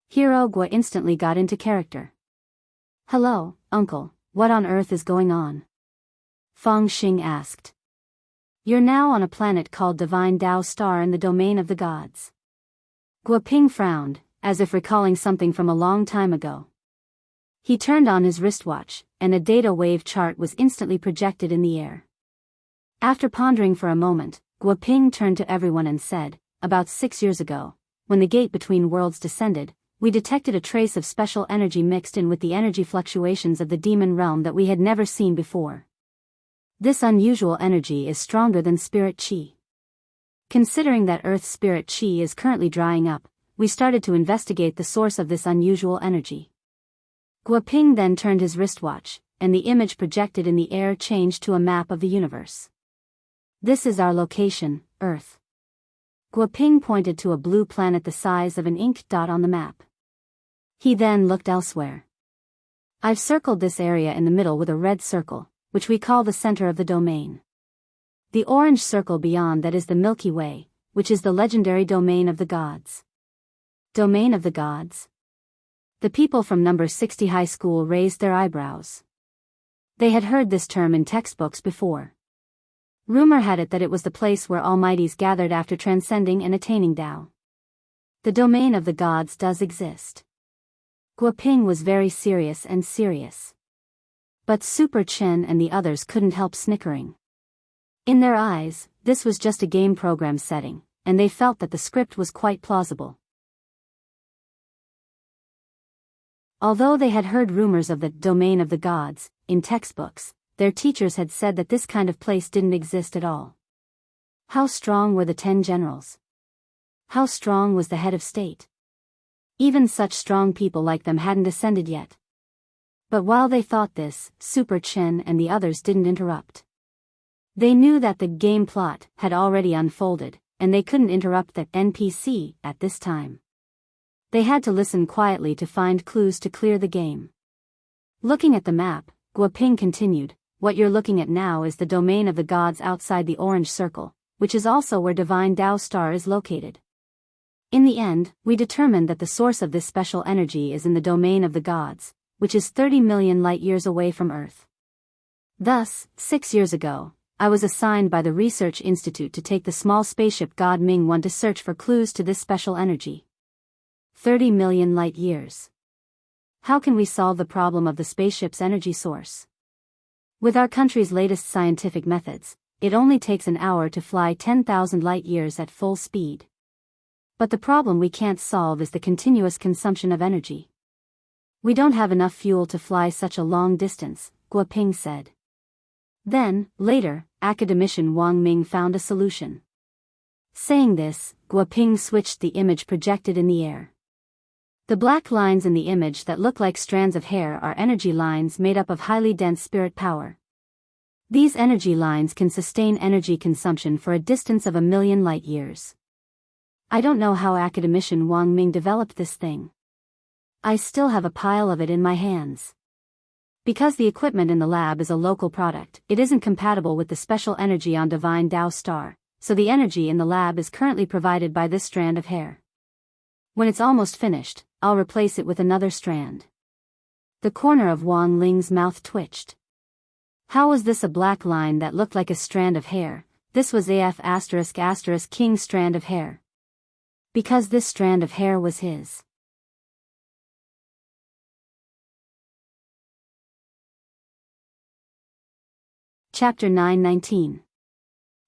Hero Gua instantly got into character. Hello, uncle, what on earth is going on? Fang Xing asked. You're now on a planet called Divine Dao Star in the domain of the gods. Guoping frowned, as if recalling something from a long time ago. He turned on his wristwatch, and a data wave chart was instantly projected in the air. After pondering for a moment, Guoping turned to everyone and said, about 6 years ago, when the gate between worlds descended, we detected a trace of special energy mixed in with the energy fluctuations of the demon realm that we had never seen before. This unusual energy is stronger than spirit chi. Considering that Earth's spirit chi is currently drying up, we started to investigate the source of this unusual energy. Guoping then turned his wristwatch, and the image projected in the air changed to a map of the universe. This is our location, Earth. Guoping pointed to a blue planet the size of an ink dot on the map. He then looked elsewhere. I've circled this area in the middle with a red circle, which we call the center of the domain. The orange circle beyond that is the Milky Way, which is the legendary domain of the gods. Domain of the gods? The people from number 60 high school raised their eyebrows. They had heard this term in textbooks before. Rumor had it that it was the place where almighties gathered after transcending and attaining Tao. The domain of the gods does exist. Guoping was very serious. But Super Chen and the others couldn't help snickering. In their eyes, this was just a game program setting, and they felt that the script was quite plausible. Although they had heard rumors of the domain of the gods in textbooks, their teachers had said that this kind of place didn't exist at all. How strong were the 10 generals? How strong was the head of state? Even such strong people like them hadn't ascended yet. But while they thought this, Super Chen and the others didn't interrupt. They knew that the game plot had already unfolded, and they couldn't interrupt the NPC at this time. They had to listen quietly to find clues to clear the game. Looking at the map, Guoping continued, "What you're looking at now is the domain of the gods outside the orange circle, which is also where Divine Tao Star is located. In the end, we determined that the source of this special energy is in the domain of the gods, which is 30 million light-years away from Earth. Thus, 6 years ago, I was assigned by the Research Institute to take the small spaceship God Ming 1 to search for clues to this special energy. 30 million light-years. How can we solve the problem of the spaceship's energy source? With our country's latest scientific methods, it only takes an hour to fly 10,000 light-years at full speed. But the problem we can't solve is the continuous consumption of energy. We don't have enough fuel to fly such a long distance," Guoping said. Then, later, academician Wang Ming found a solution. Saying this, Guoping switched the image projected in the air. The black lines in the image that look like strands of hair are energy lines made up of highly dense spirit power. These energy lines can sustain energy consumption for a distance of 1,000,000 light-years. I don't know how academician Wang Ming developed this thing. I still have a pile of it in my hands. Because the equipment in the lab is a local product, it isn't compatible with the special energy on Divine Tao Star, so the energy in the lab is currently provided by this strand of hair. When it's almost finished, I'll replace it with another strand. The corner of Wang Ling's mouth twitched. How was this a black line that looked like a strand of hair? This was AF*** King's strand of hair. Because this strand of hair was his. Chapter 919.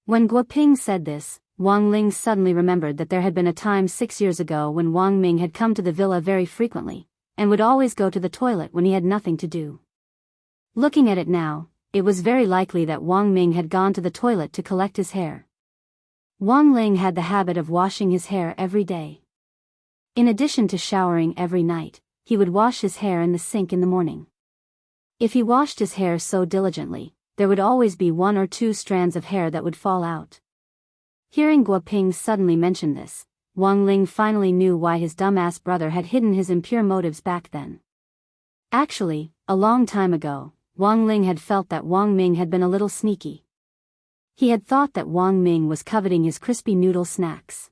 When Guoping said this, Wang Ling suddenly remembered that there had been a time 6 years ago when Wang Ming had come to the villa very frequently, and would always go to the toilet when he had nothing to do. Looking at it now, it was very likely that Wang Ming had gone to the toilet to collect his hair. Wang Ling had the habit of washing his hair every day. In addition to showering every night, he would wash his hair in the sink in the morning. If he washed his hair so diligently, there would always be 1 or 2 strands of hair that would fall out. Hearing Guoping suddenly mention this, Wang Ling finally knew why his dumbass brother had hidden his impure motives back then. Actually, a long time ago, Wang Ling had felt that Wang Ming had been a little sneaky. He had thought that Wang Ming was coveting his crispy noodle snacks.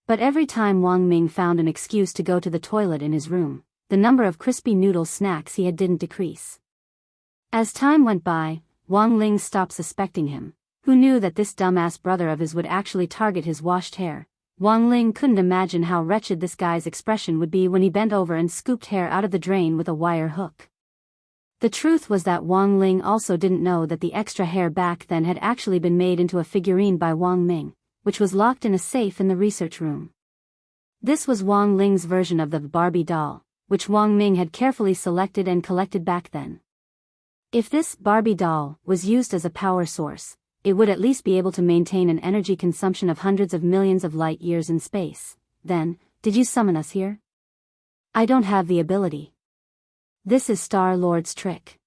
But every time Wang Ming found an excuse to go to the toilet in his room, the number of crispy noodle snacks he had didn't decrease. As time went by, Wang Ling stopped suspecting him. Who knew that this dumbass brother of his would actually target his washed hair? Wang Ling couldn't imagine how wretched this guy's expression would be when he bent over and scooped hair out of the drain with a wire hook. The truth was that Wang Ling also didn't know that the extra hair back then had actually been made into a figurine by Wang Ming, which was locked in a safe in the research room. This was Wang Ling's version of the Barbie doll, which Wang Ming had carefully selected and collected back then. If this Barbie doll was used as a power source, it would at least be able to maintain an energy consumption of hundreds of millions of light-years in space. Then, did you summon us here? I don't have the ability. This is Star-Lord's trick.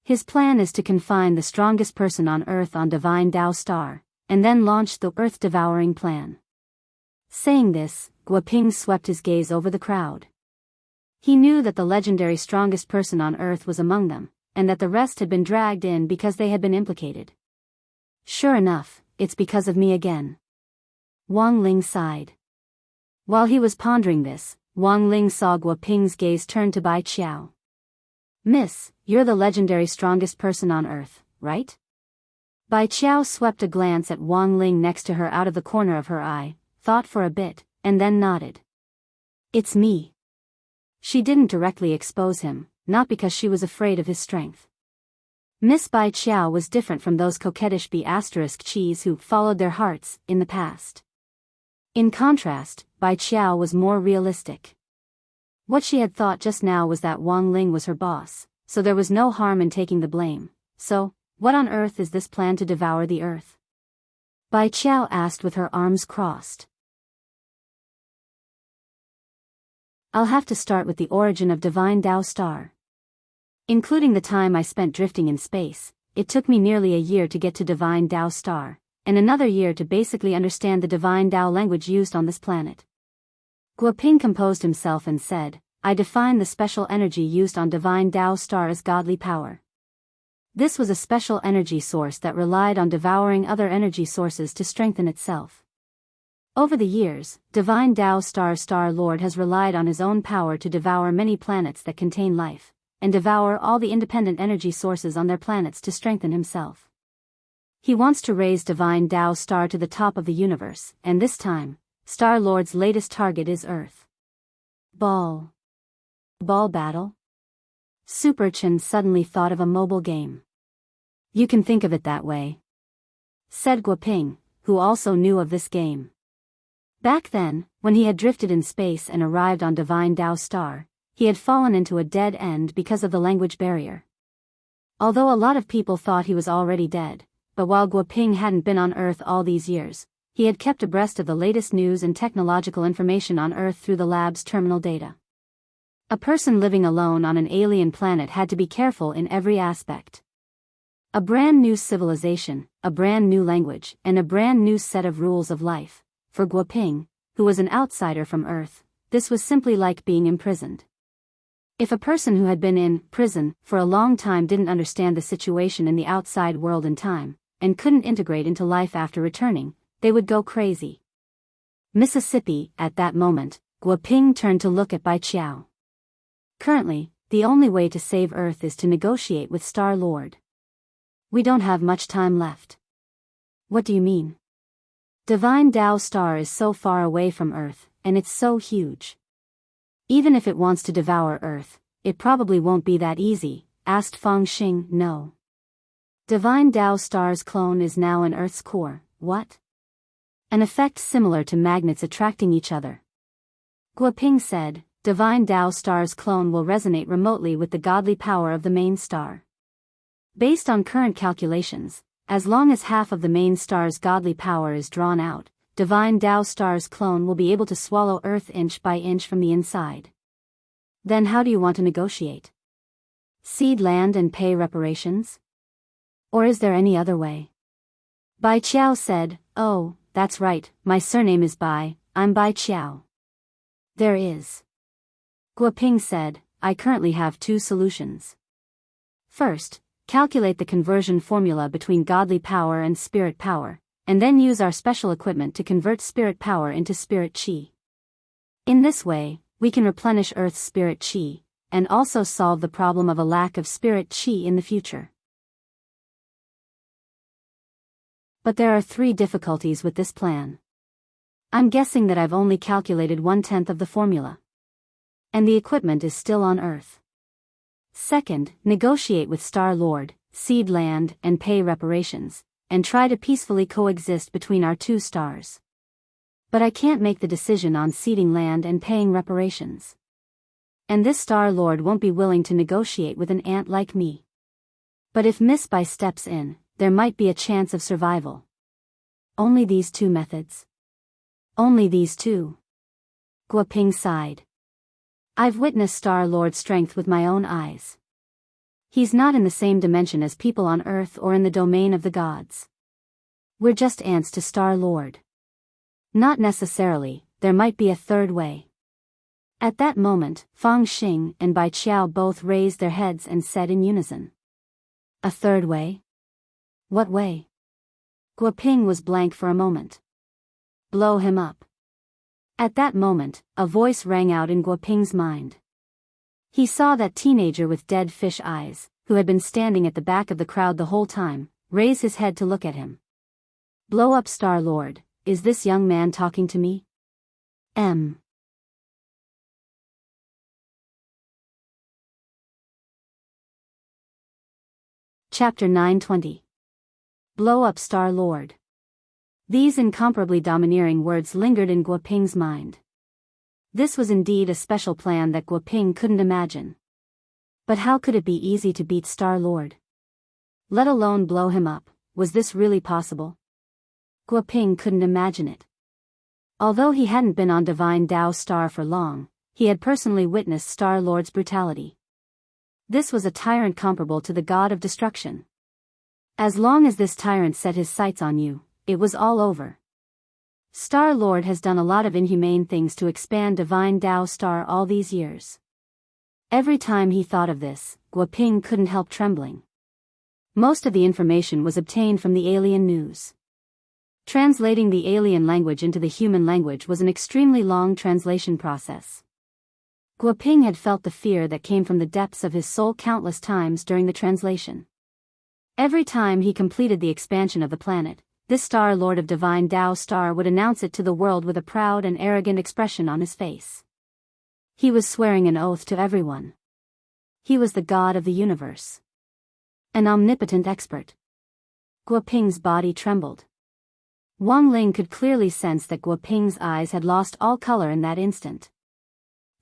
His plan is to confine the strongest person on Earth on Divine Tao Star, and then launch the Earth-devouring plan. Saying this, Guoping swept his gaze over the crowd. He knew that the legendary strongest person on Earth was among them, and that the rest had been dragged in because they had been implicated. Sure enough, it's because of me again. Wang Ling sighed. While he was pondering this, Wang Ling saw Guoping's gaze turn to Bai Qiao. Miss, you're the legendary strongest person on Earth, right? Bai Qiao swept a glance at Wang Ling next to her out of the corner of her eye, thought for a bit, and then nodded. It's me. She didn't directly expose him, not because she was afraid of his strength. Miss Bai Qiao was different from those coquettish B***Ches who followed their hearts in the past. In contrast, Bai Qiao was more realistic. What she had thought just now was that Wang Ling was her boss, so there was no harm in taking the blame. So, what on earth is this plan to devour the earth? Bai Qiao asked with her arms crossed. I'll have to start with the origin of Divine Tao Star. Including the time I spent drifting in space, it took me nearly a year to get to Divine Tao Star, and another year to basically understand the Divine Tao language used on this planet. Guoping composed himself and said, I define the special energy used on Divine Tao Star as godly power. This was a special energy source that relied on devouring other energy sources to strengthen itself. Over the years, Divine Tao Star Lord has relied on his own power to devour many planets that contain life, and devour all the independent energy sources on their planets to strengthen himself. He wants to raise Divine Tao Star to the top of the universe, and this time, Star Lord's latest target is Earth. Ball battle? Super Chen suddenly thought of a mobile game. You can think of it that way, said Guoping, who also knew of this game. Back then, when he had drifted in space and arrived on Divine Tao Star, he had fallen into a dead end because of the language barrier. Although a lot of people thought he was already dead, but while Guoping hadn't been on Earth all these years, he had kept abreast of the latest news and technological information on Earth through the lab's terminal data. A person living alone on an alien planet had to be careful in every aspect. A brand new civilization, a brand new language, and a brand new set of rules of life. For Guoping, who was an outsider from Earth, this was simply like being imprisoned. If a person who had been in prison for a long time didn't understand the situation in the outside world in time, and couldn't integrate into life after returning, they would go crazy. Mississippi, at that moment, Guoping turned to look at Bai Qiao. Currently, the only way to save Earth is to negotiate with Star Lord. We don't have much time left. What do you mean? Divine Tao Star is so far away from Earth, and it's so huge. Even if it wants to devour Earth, it probably won't be that easy, asked Fang Xing. No. Divine Tao Star's clone is now in Earth's core. What? An effect similar to magnets attracting each other. Guoping said, Divine Tao Star's clone will resonate remotely with the godly power of the main star. Based on current calculations, as long as half of the main star's godly power is drawn out, Divine Tao Star's clone will be able to swallow Earth inch by inch from the inside. Then how do you want to negotiate? Cede land and pay reparations? Or is there any other way? Bai Qiao said, Oh, that's right, my surname is Bai, I'm Bai Qiao. There is. Guoping said, I currently have two solutions. First, calculate the conversion formula between godly power and spirit power, and then use our special equipment to convert spirit power into spirit qi. In this way, we can replenish Earth's spirit qi, and also solve the problem of a lack of spirit qi in the future. But there are 3 difficulties with this plan. I'm guessing that I've only calculated 1/10 of the formula. And the equipment is still on Earth. Second, negotiate with Star Lord, cede land and pay reparations, and try to peacefully coexist between our 2 stars. But I can't make the decision on ceding land and paying reparations. And this Star Lord won't be willing to negotiate with an ant like me. But if Miss Bai steps in, there might be a chance of survival. Only these 2 methods? Only these 2. Guoping sighed. I've witnessed Star Lord's strength with my own eyes. He's not in the same dimension as people on Earth or in the domain of the gods. We're just ants to Star Lord. Not necessarily, there might be a third way. At that moment, Fang Xing and Bai Qiao both raised their heads and said in unison. A third way? What way? Guoping was blank for a moment. Blow him up. At that moment, a voice rang out in Guoping's mind. He saw that teenager with dead fish eyes, who had been standing at the back of the crowd the whole time, raise his head to look at him. Blow up Star Lord, is this young man talking to me? Chapter 920. Blow up Star Lord. These incomparably domineering words lingered in Guo Ping's mind. This was indeed a special plan that Guo Ping couldn't imagine. But how could it be easy to beat Star Lord? Let alone blow him up. Was this really possible? Guo Ping couldn't imagine it. Although he hadn't been on Divine Dao Star for long, he had personally witnessed Star Lord's brutality. This was a tyrant comparable to the god of destruction. As long as this tyrant set his sights on you, it was all over. Star Lord has done a lot of inhumane things to expand Divine Dao Star all these years. Every time he thought of this, Guo Ping couldn't help trembling. Most of the information was obtained from the alien news. Translating the alien language into the human language was an extremely long translation process. Guo Ping had felt the fear that came from the depths of his soul countless times during the translation. Every time he completed the expansion of the planet, this Star Lord of Divine Dao Star would announce it to the world with a proud and arrogant expression on his face. He was swearing an oath to everyone. He was the god of the universe. An omnipotent expert. Guo Ping's body trembled. Wang Ling could clearly sense that Guo Ping's eyes had lost all color in that instant.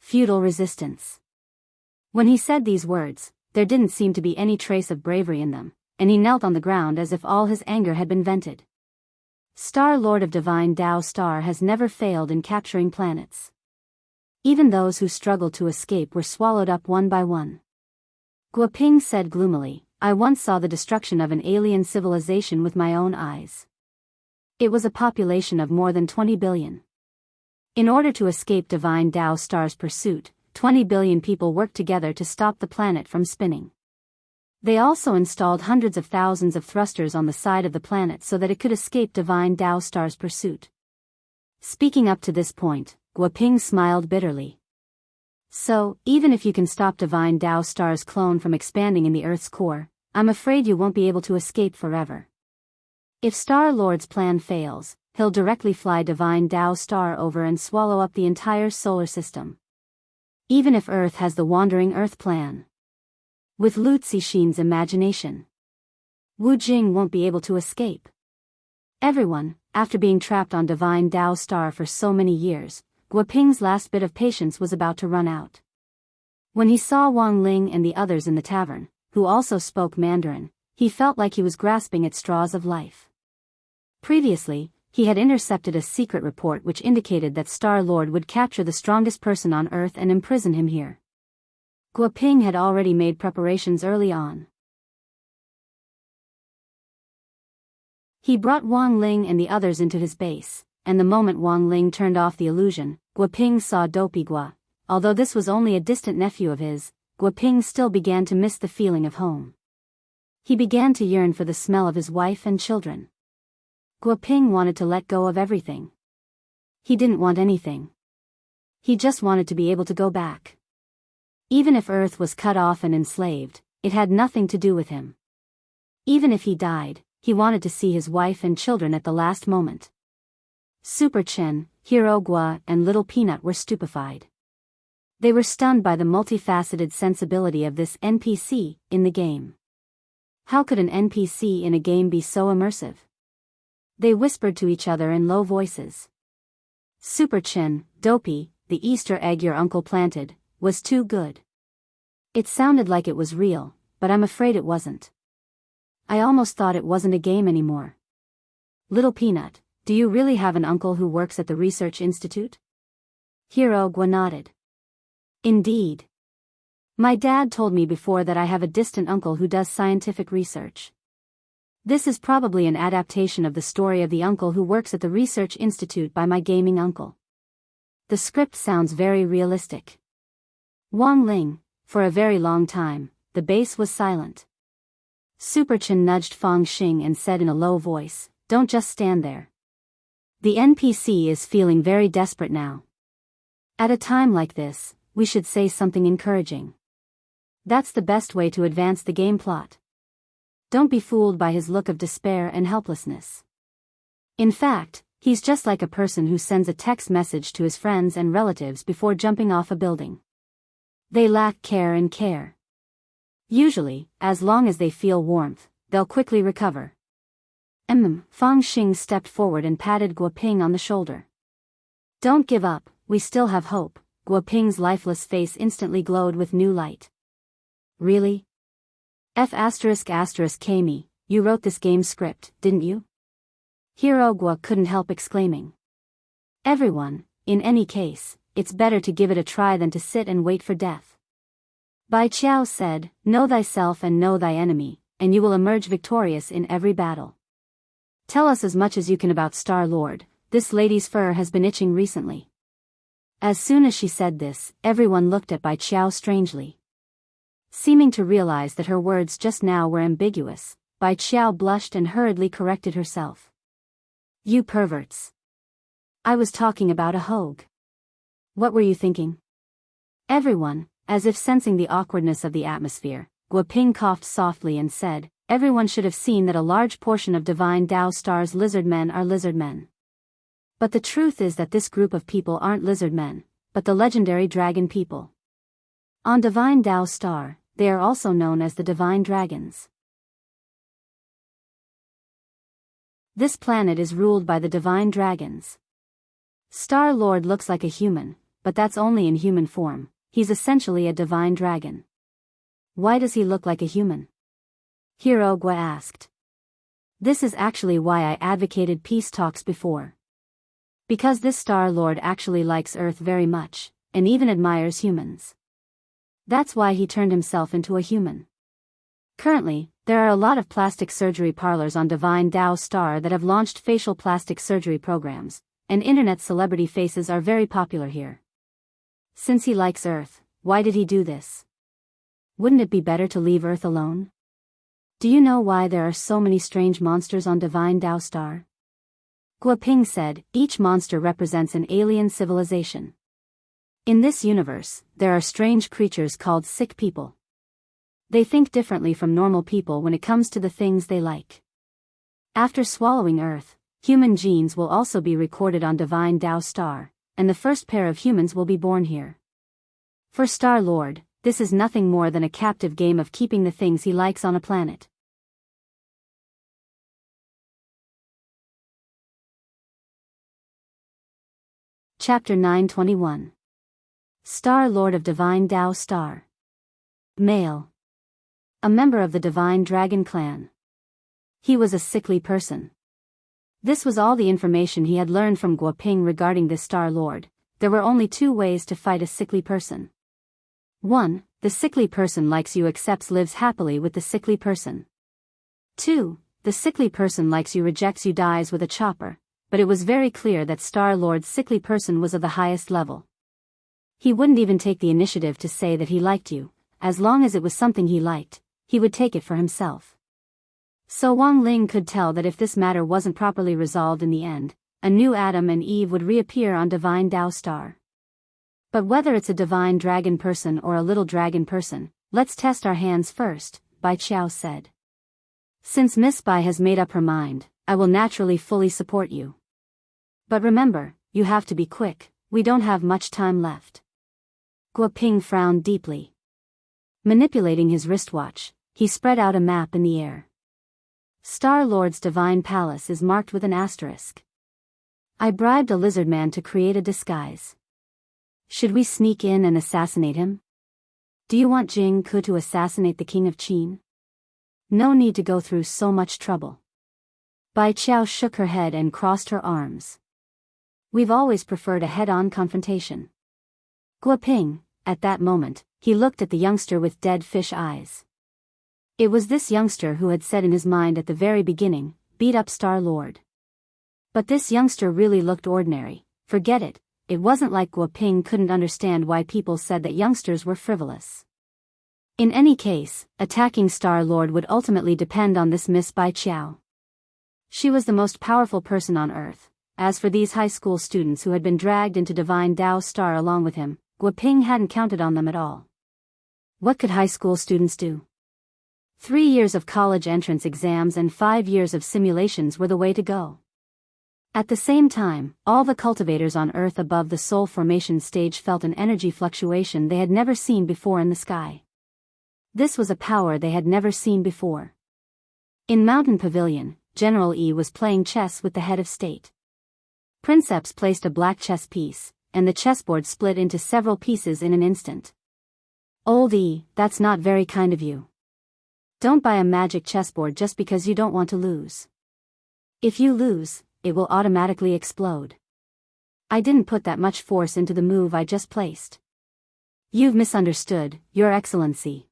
Feudal resistance. When he said these words, there didn't seem to be any trace of bravery in them, and he knelt on the ground as if all his anger had been vented. Star Lord of Divine Dao Star has never failed in capturing planets. Even those who struggled to escape were swallowed up one by one. Guo Ping said gloomily, I once saw the destruction of an alien civilization with my own eyes. It was a population of more than 20 billion. In order to escape Divine Dao Star's pursuit, 20 billion people worked together to stop the planet from spinning. They also installed hundreds of thousands of thrusters on the side of the planet so that it could escape Divine Dao Star's pursuit. Speaking up to this point, Guo Ping smiled bitterly. So, even if you can stop Divine Dao Star's clone from expanding in the Earth's core, I'm afraid you won't be able to escape forever. If Star Lord's plan fails, he'll directly fly Divine Dao Star over and swallow up the entire solar system. Even if Earth has the Wandering Earth plan. With Lu Zixin's imagination, Wu Jing won't be able to escape. Everyone, after being trapped on Divine Dao Star for so many years, Guo Ping's last bit of patience was about to run out. When he saw Wang Ling and the others in the tavern, who also spoke Mandarin, he felt like he was grasping at straws of life. Previously, he had intercepted a secret report which indicated that Star Lord would capture the strongest person on Earth and imprison him here. Guo Ping had already made preparations early on. He brought Wang Ling and the others into his base, and the moment Wang Ling turned off the illusion, Guo Ping saw Dopey Guo. Although this was only a distant nephew of his, Guo Ping still began to miss the feeling of home. He began to yearn for the smell of his wife and children. Guo Ping wanted to let go of everything. He didn't want anything. He just wanted to be able to go back. Even if Earth was cut off and enslaved, it had nothing to do with him. Even if he died, he wanted to see his wife and children at the last moment. Super Chen, Hero Guo and Little Peanut were stupefied. They were stunned by the multifaceted sensibility of this NPC in the game. How could an NPC in a game be so immersive? They whispered to each other in low voices. Super Chen, Dopey, the Easter egg your uncle planted, was too good. It sounded like it was real, but I'm afraid it wasn't. I almost thought it wasn't a game anymore. Little Peanut, do you really have an uncle who works at the Research Institute? Hero Guo nodded. Indeed. My dad told me before that I have a distant uncle who does scientific research. This is probably an adaptation of the story of the uncle who works at the Research Institute by my gaming uncle. The script sounds very realistic. Wang Ling, for a very long time, the base was silent. Super Chen nudged Fang Xing and said in a low voice, don't just stand there. The NPC is feeling very desperate now. At a time like this, we should say something encouraging. That's the best way to advance the game plot. Don't be fooled by his look of despair and helplessness. In fact, he's just like a person who sends a text message to his friends and relatives before jumping off a building. They lack care and care. Usually, as long as they feel warmth, they'll quickly recover. Fang Xing stepped forward and patted Guo Ping on the shoulder. Don't give up, we still have hope. Guo Ping's lifeless face instantly glowed with new light. Really? F***me, you wrote this game script, didn't you? Hero Guo couldn't help exclaiming. Everyone, in any case, it's better to give it a try than to sit and wait for death. Bai Qiao said, know thyself and know thy enemy, and you will emerge victorious in every battle. Tell us as much as you can about Star-Lord, this lady's fur has been itching recently. As soon as she said this, everyone looked at Bai Qiao strangely. Seeming to realize that her words just now were ambiguous, Bai Qiao blushed and hurriedly corrected herself. You perverts. I was talking about a hogue. What were you thinking? Everyone, as if sensing the awkwardness of the atmosphere, Guo Ping coughed softly and said, everyone should have seen that a large portion of Divine Dao Star's lizard men are lizard men. But the truth is that this group of people aren't lizard men, but the legendary dragon people. On Divine Dao Star, they are also known as the Divine Dragons. This planet is ruled by the Divine Dragons. Star-Lord looks like a human, but that's only in human form. He's essentially a divine dragon. Why does he look like a human? Hero Guo asked. This is actually why I advocated peace talks before. Because this Star-Lord actually likes Earth very much, and even admires humans. That's why he turned himself into a human. Currently, there are a lot of plastic surgery parlors on Divine Dao Star that have launched facial plastic surgery programs, and internet celebrity faces are very popular here. Since he likes Earth, why did he do this? Wouldn't it be better to leave Earth alone? Do you know why there are so many strange monsters on Divine Dao Star? Guo Ping said, each monster represents an alien civilization. In this universe, there are strange creatures called sick people. They think differently from normal people when it comes to the things they like. After swallowing Earth, human genes will also be recorded on Divine Dao Star, and the first pair of humans will be born here. For Star-Lord, this is nothing more than a captive game of keeping the things he likes on a planet. Chapter 921. Star-Lord of Divine Dao Star. Male. A member of the Divine Dragon clan. He was a sickly person. This was all the information he had learned from Guo Ping regarding this Star-Lord. There were only two ways to fight a sickly person. 1. The sickly person likes you accepts lives happily with the sickly person. 2. The sickly person likes you rejects you dies with a chopper, but it was very clear that Star-Lord's sickly person was of the highest level. He wouldn't even take the initiative to say that he liked you, as long as it was something he liked, he would take it for himself. So Wang Ling could tell that if this matter wasn't properly resolved in the end, a new Adam and Eve would reappear on Divine Dao Star. But whether it's a divine dragon person or a little dragon person, let's test our hands first, Bai Qiao said. Since Miss Bai has made up her mind, I will naturally fully support you. But remember, you have to be quick, we don't have much time left. Guo Ping frowned deeply. Manipulating his wristwatch, he spread out a map in the air. Star-Lord's divine palace is marked with an asterisk. I bribed a lizard man to create a disguise. Should we sneak in and assassinate him? Do you want Jing Ke to assassinate the king of Qin? No need to go through so much trouble. Bai Qiao shook her head and crossed her arms. We've always preferred a head-on confrontation. Guo Ping, at that moment, he looked at the youngster with dead fish eyes. It was this youngster who had said in his mind at the very beginning, beat up Star-Lord. But this youngster really looked ordinary, forget it, it wasn't like Guo Ping couldn't understand why people said that youngsters were frivolous. In any case, attacking Star-Lord would ultimately depend on this Miss Bai Qiao. She was the most powerful person on Earth. As for these high school students who had been dragged into Divine Dao Star along with him, Guo Ping hadn't counted on them at all. What could high school students do? 3 years of college entrance exams and 5 years of simulations were the way to go. At the same time, all the cultivators on Earth above the Soul Formation stage felt an energy fluctuation they had never seen before in the sky. This was a power they had never seen before. In Mountain Pavilion, General E was playing chess with the head of state. Princeps placed a black chess piece, and the chessboard split into several pieces in an instant. Old E, that's not very kind of you. Don't buy a magic chessboard just because you don't want to lose. If you lose, it will automatically explode. I didn't put that much force into the move I just placed. You've misunderstood, Your Excellency.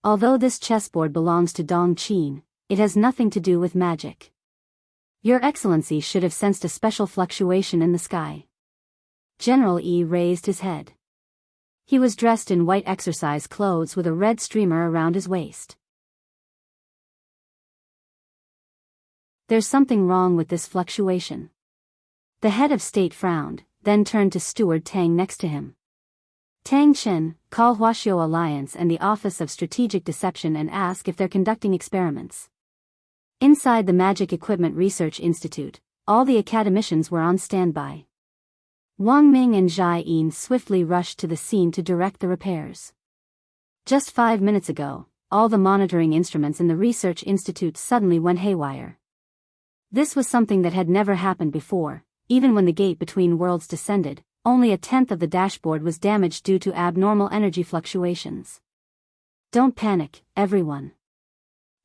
Although this chessboard belongs to Dong Qin, it has nothing to do with magic. Your Excellency should have sensed a special fluctuation in the sky. General E raised his head. He was dressed in white exercise clothes with a red streamer around his waist. There's something wrong with this fluctuation. The head of state frowned, then turned to Steward Tang next to him. Tang Chen, call Huaxiao Alliance and the Office of Strategic Deception and ask if they're conducting experiments. Inside the Magic Equipment Research Institute, all the academicians were on standby. Wang Ming and Zhai Yin swiftly rushed to the scene to direct the repairs. Just 5 minutes ago, all the monitoring instruments in the Research Institute suddenly went haywire. This was something that had never happened before. Even when the gate between worlds descended, only a tenth of the dashboard was damaged due to abnormal energy fluctuations. Don't panic, everyone.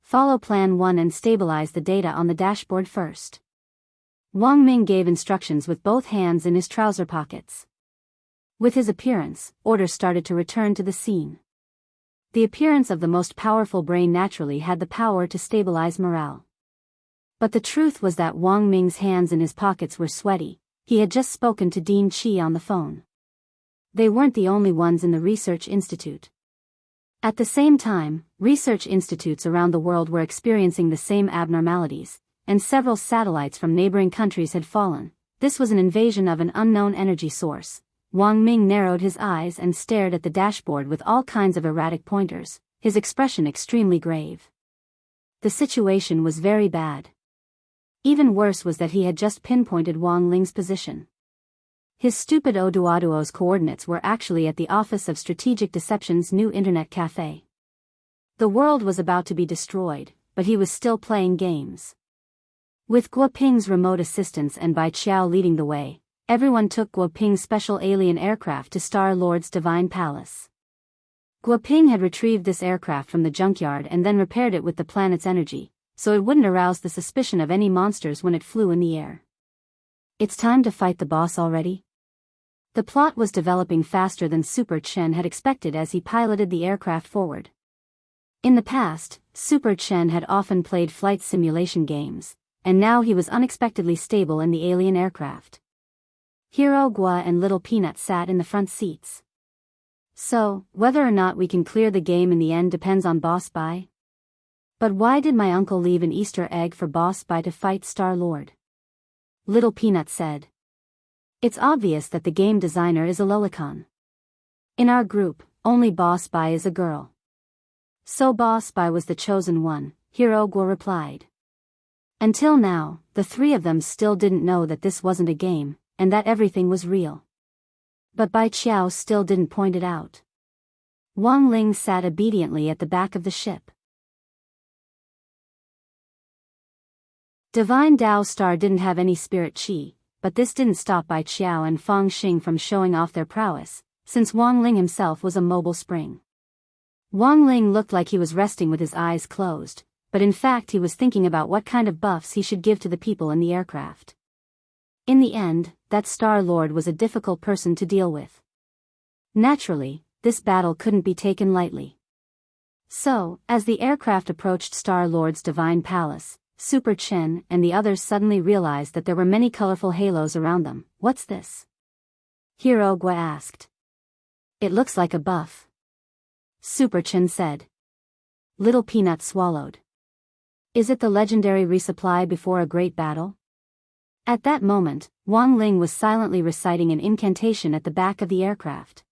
Follow Plan 1 and stabilize the data on the dashboard first. Wang Ming gave instructions with both hands in his trouser pockets. With his appearance, order started to return to the scene. The appearance of the most powerful brain naturally had the power to stabilize morale. But the truth was that Wang Ming's hands in his pockets were sweaty. He had just spoken to Dean Qi on the phone. They weren't the only ones in the research institute. At the same time, research institutes around the world were experiencing the same abnormalities, and several satellites from neighboring countries had fallen. This was an invasion of an unknown energy source. Wang Ming narrowed his eyes and stared at the dashboard with all kinds of erratic pointers, his expression extremely grave. The situation was very bad. Even worse was that he had just pinpointed Wang Ling's position. His stupid Oduaduo's coordinates were actually at the Office of Strategic Deception's new internet cafe. The world was about to be destroyed, but he was still playing games. With Guoping's remote assistance and Bai Qiao leading the way, everyone took Guoping's special alien aircraft to Star-Lord's Divine Palace. Guoping had retrieved this aircraft from the junkyard and then repaired it with the planet's energy, so it wouldn't arouse the suspicion of any monsters when it flew in the air. It's time to fight the boss already? The plot was developing faster than Super Chen had expected as he piloted the aircraft forward. In the past, Super Chen had often played flight simulation games, and now he was unexpectedly stable in the alien aircraft. Hero Gua and Little Peanut sat in the front seats. So, whether or not we can clear the game in the end depends on Boss Bai. But why did my uncle leave an Easter egg for Boss Bai to fight Star-Lord? Little Peanut said. It's obvious that the game designer is a lolicon. In our group, only Boss Bai is a girl. So Boss Bai was the chosen one, Hero Gua replied. Until now, the three of them still didn't know that this wasn't a game, and that everything was real. But Bai Qiao still didn't point it out. Wang Ling sat obediently at the back of the ship. Divine Dao Star didn't have any spirit chi, but this didn't stop Bai Qiao and Fang Xing from showing off their prowess, since Wang Ling himself was a mobile spring. Wang Ling looked like he was resting with his eyes closed, but in fact he was thinking about what kind of buffs he should give to the people in the aircraft. In the end, that Star-Lord was a difficult person to deal with. Naturally, this battle couldn't be taken lightly. So, as the aircraft approached Star-Lord's Divine Palace, Super Chen and the others suddenly realized that there were many colorful halos around them. What's this? Hero Gua asked. It looks like a buff. Super Chen said. Little Peanut swallowed. Is it the legendary resupply before a great battle? At that moment, Wang Ling was silently reciting an incantation at the back of the aircraft.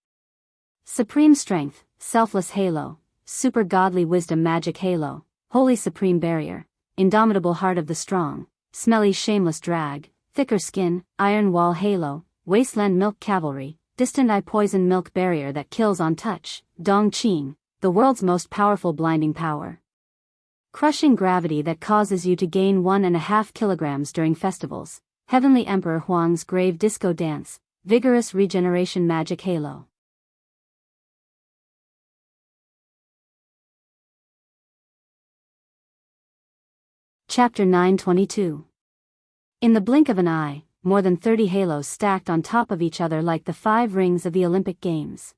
Supreme Strength, Selfless Halo, Super Godly Wisdom Magic Halo, Holy Supreme Barrier, Indomitable Heart of the Strong, Smelly Shameless Drag, Thicker Skin, Iron Wall Halo, Wasteland Milk Cavalry, Distant Eye Poison Milk Barrier that kills on touch, Dong Qin, the world's most powerful blinding power. Crushing gravity that causes you to gain 1.5 kilograms during festivals. Heavenly Emperor Huang's grave disco dance. Vigorous regeneration magic halo. Chapter 922. In the blink of an eye, more than 30 halos stacked on top of each other like the 5 rings of the Olympic Games.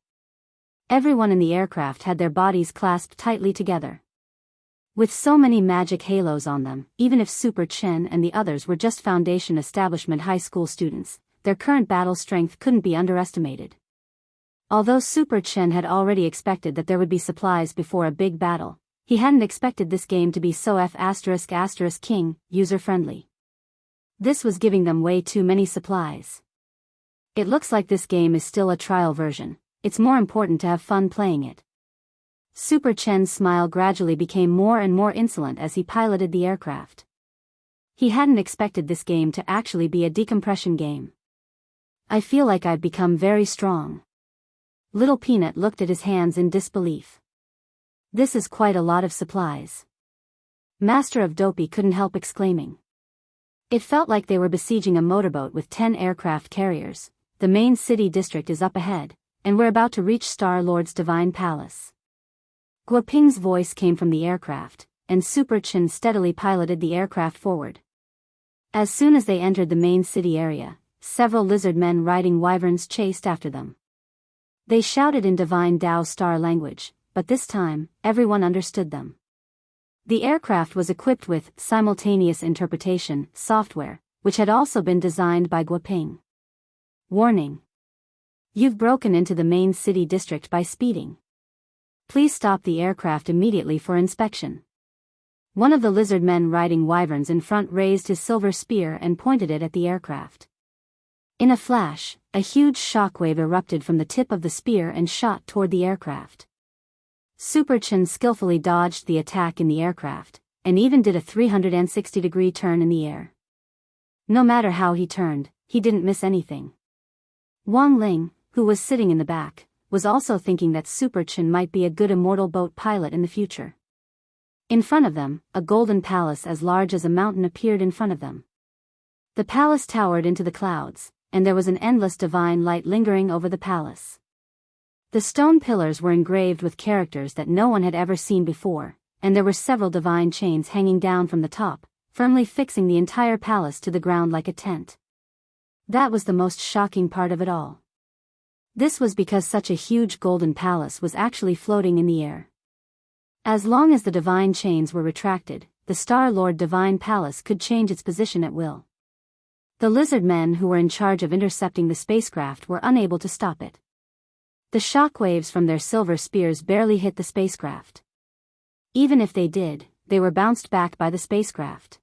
Everyone in the aircraft had their bodies clasped tightly together. With so many magic halos on them, even if Super Chen and the others were just Foundation Establishment high school students, their current battle strength couldn't be underestimated. Although Super Chen had already expected that there would be supplies before a big battle, he hadn't expected this game to be so ***king, user-friendly. This was giving them way too many supplies. It looks like this game is still a trial version. It's more important to have fun playing it. Super Chen's smile gradually became more and more insolent as he piloted the aircraft. He hadn't expected this game to actually be a decompression game. I feel like I've become very strong. Little Peanut looked at his hands in disbelief. This is quite a lot of supplies. Master of Dopey couldn't help exclaiming. It felt like they were besieging a motorboat with 10 aircraft carriers. The main city district is up ahead, and we're about to reach Star-Lord's divine palace. Guoping's voice came from the aircraft, and Super Chen steadily piloted the aircraft forward. As soon as they entered the main city area, several lizard men riding wyverns chased after them. They shouted in divine Dao Star language, but this time, everyone understood them. The aircraft was equipped with simultaneous interpretation software, which had also been designed by Guoping. Warning. You've broken into the main city district by speeding. Please stop the aircraft immediately for inspection. One of the lizard men riding wyverns in front raised his silver spear and pointed it at the aircraft. In a flash, a huge shockwave erupted from the tip of the spear and shot toward the aircraft. Super Chen skillfully dodged the attack in the aircraft, and even did a 360-degree turn in the air. No matter how he turned, he didn't miss anything. Wang Ling, who was sitting in the back, was also thinking that Super Chen might be a good immortal boat pilot in the future. In front of them, a golden palace as large as a mountain appeared in front of them. The palace towered into the clouds, and there was an endless divine light lingering over the palace. The stone pillars were engraved with characters that no one had ever seen before, and there were several divine chains hanging down from the top, firmly fixing the entire palace to the ground like a tent. That was the most shocking part of it all. This was because such a huge golden palace was actually floating in the air. As long as the divine chains were retracted, the Star-Lord Divine Palace could change its position at will. The lizard men who were in charge of intercepting the spacecraft were unable to stop it. The shockwaves from their silver spears barely hit the spacecraft. Even if they did, they were bounced back by the spacecraft.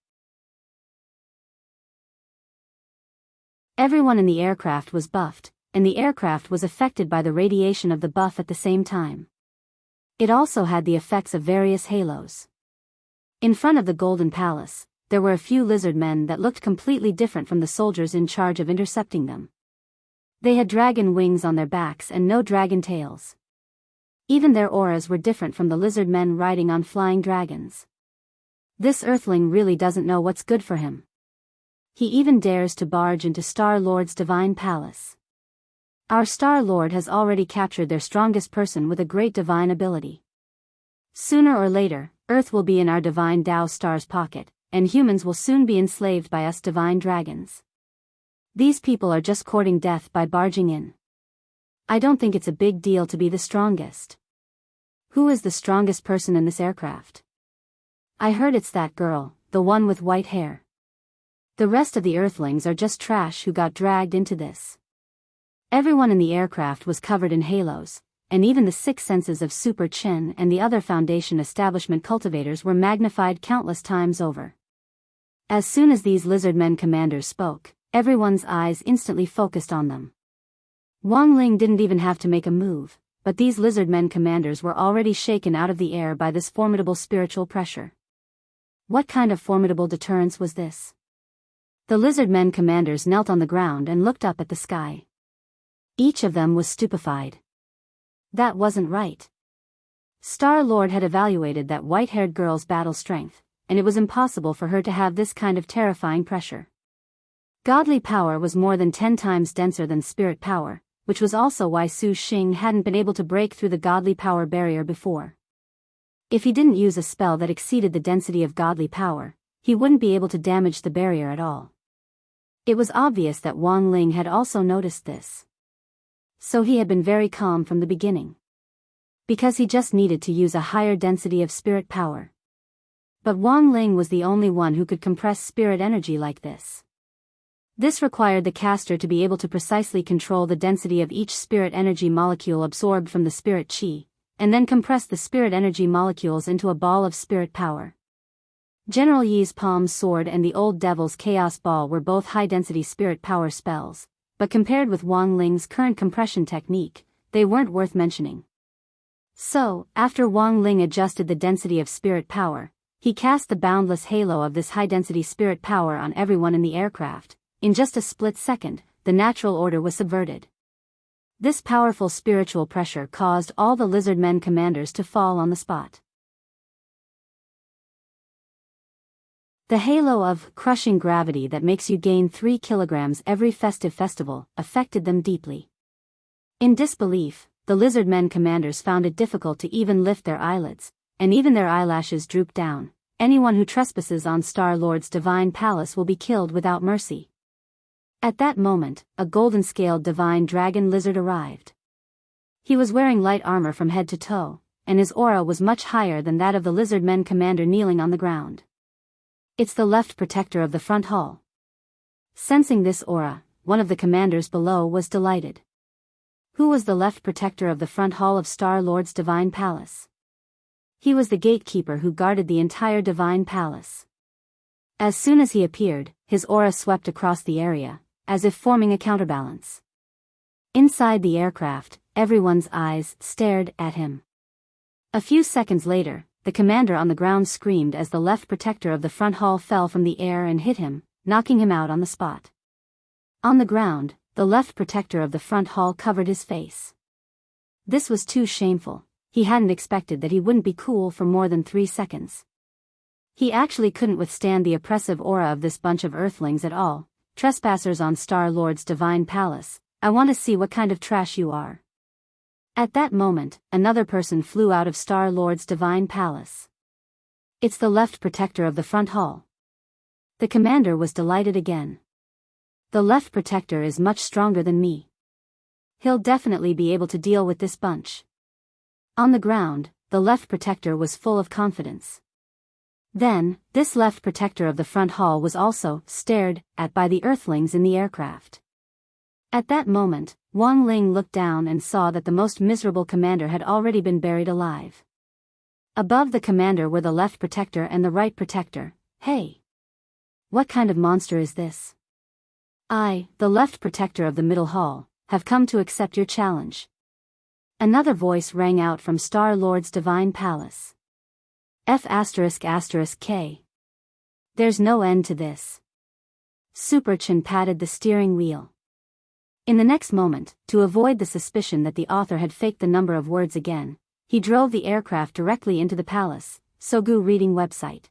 Everyone in the aircraft was buffed, and the aircraft was affected by the radiation of the buff at the same time. It also had the effects of various halos. In front of the Golden Palace, there were a few lizard men that looked completely different from the soldiers in charge of intercepting them. They had dragon wings on their backs and no dragon tails. Even their auras were different from the lizard men riding on flying dragons. This Earthling really doesn't know what's good for him. He even dares to barge into Star-Lord's divine palace. Our Star-Lord has already captured their strongest person with a great divine ability. Sooner or later, Earth will be in our divine Dao Star's pocket, and humans will soon be enslaved by us divine dragons. These people are just courting death by barging in. I don't think it's a big deal to be the strongest. Who is the strongest person in this aircraft? I heard it's that girl, the one with white hair. The rest of the Earthlings are just trash who got dragged into this. Everyone in the aircraft was covered in halos, and even the 6 senses of Super Chen and the other Foundation Establishment cultivators were magnified countless times over. As soon as these lizard men commanders spoke, everyone's eyes instantly focused on them. Wang Ling didn't even have to make a move, but these lizard men commanders were already shaken out of the air by this formidable spiritual pressure. What kind of formidable deterrence was this? The lizard men commanders knelt on the ground and looked up at the sky. Each of them was stupefied. That wasn't right. Star-Lord had evaluated that white-haired girl's battle strength, and it was impossible for her to have this kind of terrifying pressure. Godly power was more than 10 times denser than spirit power, which was also why Su Xing hadn't been able to break through the godly power barrier before. If he didn't use a spell that exceeded the density of godly power, he wouldn't be able to damage the barrier at all. It was obvious that Wang Ling had also noticed this. So he had been very calm from the beginning. Because he just needed to use a higher density of spirit power. But Wang Ling was the only one who could compress spirit energy like this. This required the caster to be able to precisely control the density of each spirit energy molecule absorbed from the spirit chi, and then compress the spirit energy molecules into a ball of spirit power. General Yi's Palm Sword and the Old Devil's Chaos Ball were both high-density spirit power spells, but compared with Wang Ling's current compression technique, they weren't worth mentioning. So, after Wang Ling adjusted the density of spirit power, he cast the boundless halo of this high-density spirit power on everyone in the aircraft. In just a split second, the natural order was subverted. This powerful spiritual pressure caused all the lizard men commanders to fall on the spot. The halo of crushing gravity that makes you gain 3 kilograms every festive festival affected them deeply. In disbelief, the lizard men commanders found it difficult to even lift their eyelids, and even their eyelashes drooped down. Anyone who trespasses on Star-Lord's divine palace will be killed without mercy. At that moment, a golden-scaled divine dragon lizard arrived. He was wearing light armor from head to toe, and his aura was much higher than that of the lizard men commander kneeling on the ground. It's the left protector of the front hall. Sensing this aura, one of the commanders below was delighted. Who was the left protector of the front hall of Star-Lord's divine palace? He was the gatekeeper who guarded the entire divine palace. As soon as he appeared, his aura swept across the area, as if forming a counterbalance. Inside the aircraft, everyone's eyes stared at him. A few seconds later, the commander on the ground screamed as the left protector of the front hall fell from the air and hit him, knocking him out on the spot. On the ground, the left protector of the front hall covered his face. This was too shameful. He hadn't expected that he wouldn't be cool for more than 3 seconds. He actually couldn't withstand the oppressive aura of this bunch of earthlings at all. Trespassers on Star-Lord's divine palace, I want to see what kind of trash you are. At that moment, another person flew out of Star-Lord's divine palace. It's the left protector of the front hall. The commander was delighted again. The left protector is much stronger than me. He'll definitely be able to deal with this bunch. On the ground, the left protector was full of confidence. Then, this left protector of the front hall was also stared at by the earthlings in the aircraft. At that moment, Wang Ling looked down and saw that the most miserable commander had already been buried alive. Above the commander were the left protector and the right protector. Hey! What kind of monster is this? I, the left protector of the middle hall, have come to accept your challenge. Another voice rang out from Star-Lord's divine palace. F***K. There's no end to this. Super Chin patted the steering wheel. In the next moment, to avoid the suspicion that the author had faked the number of words again, he drove the aircraft directly into the palace. Sogu reading website.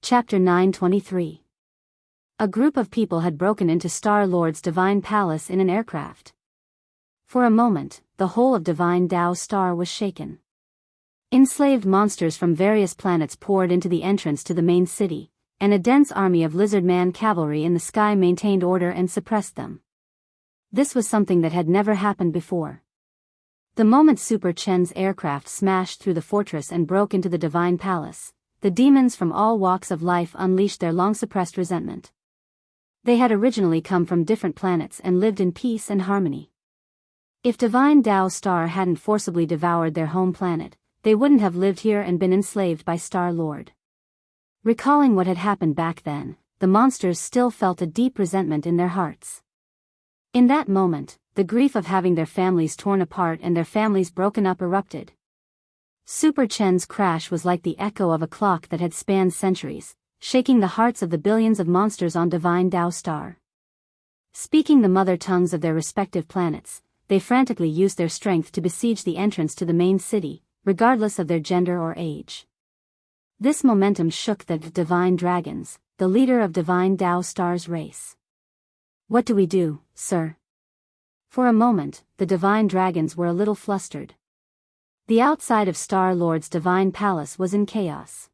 Chapter 923. A group of people had broken into Star-Lord's divine palace in an aircraft. For a moment, the whole of Divine Dao Star was shaken. Enslaved monsters from various planets poured into the entrance to the main city, and a dense army of lizard man cavalry in the sky maintained order and suppressed them. This was something that had never happened before. The moment Super Chen's aircraft smashed through the fortress and broke into the divine palace, the demons from all walks of life unleashed their long-suppressed resentment. They had originally come from different planets and lived in peace and harmony. If Divine Dao Star hadn't forcibly devoured their home planet, they wouldn't have lived here and been enslaved by Star-Lord. Recalling what had happened back then, the monsters still felt a deep resentment in their hearts. In that moment, the grief of having their families torn apart and their families broken up erupted. Super Chen's crash was like the echo of a clock that had spanned centuries, shaking the hearts of the billions of monsters on Divine Dao Star. Speaking the mother tongues of their respective planets, they frantically used their strength to besiege the entrance to the main city, regardless of their gender or age. This momentum shook the divine dragons, the leader of Divine Tao Star's race. "What do we do, sir?" For a moment, the divine dragons were a little flustered. The outside of Star-Lord's divine palace was in chaos.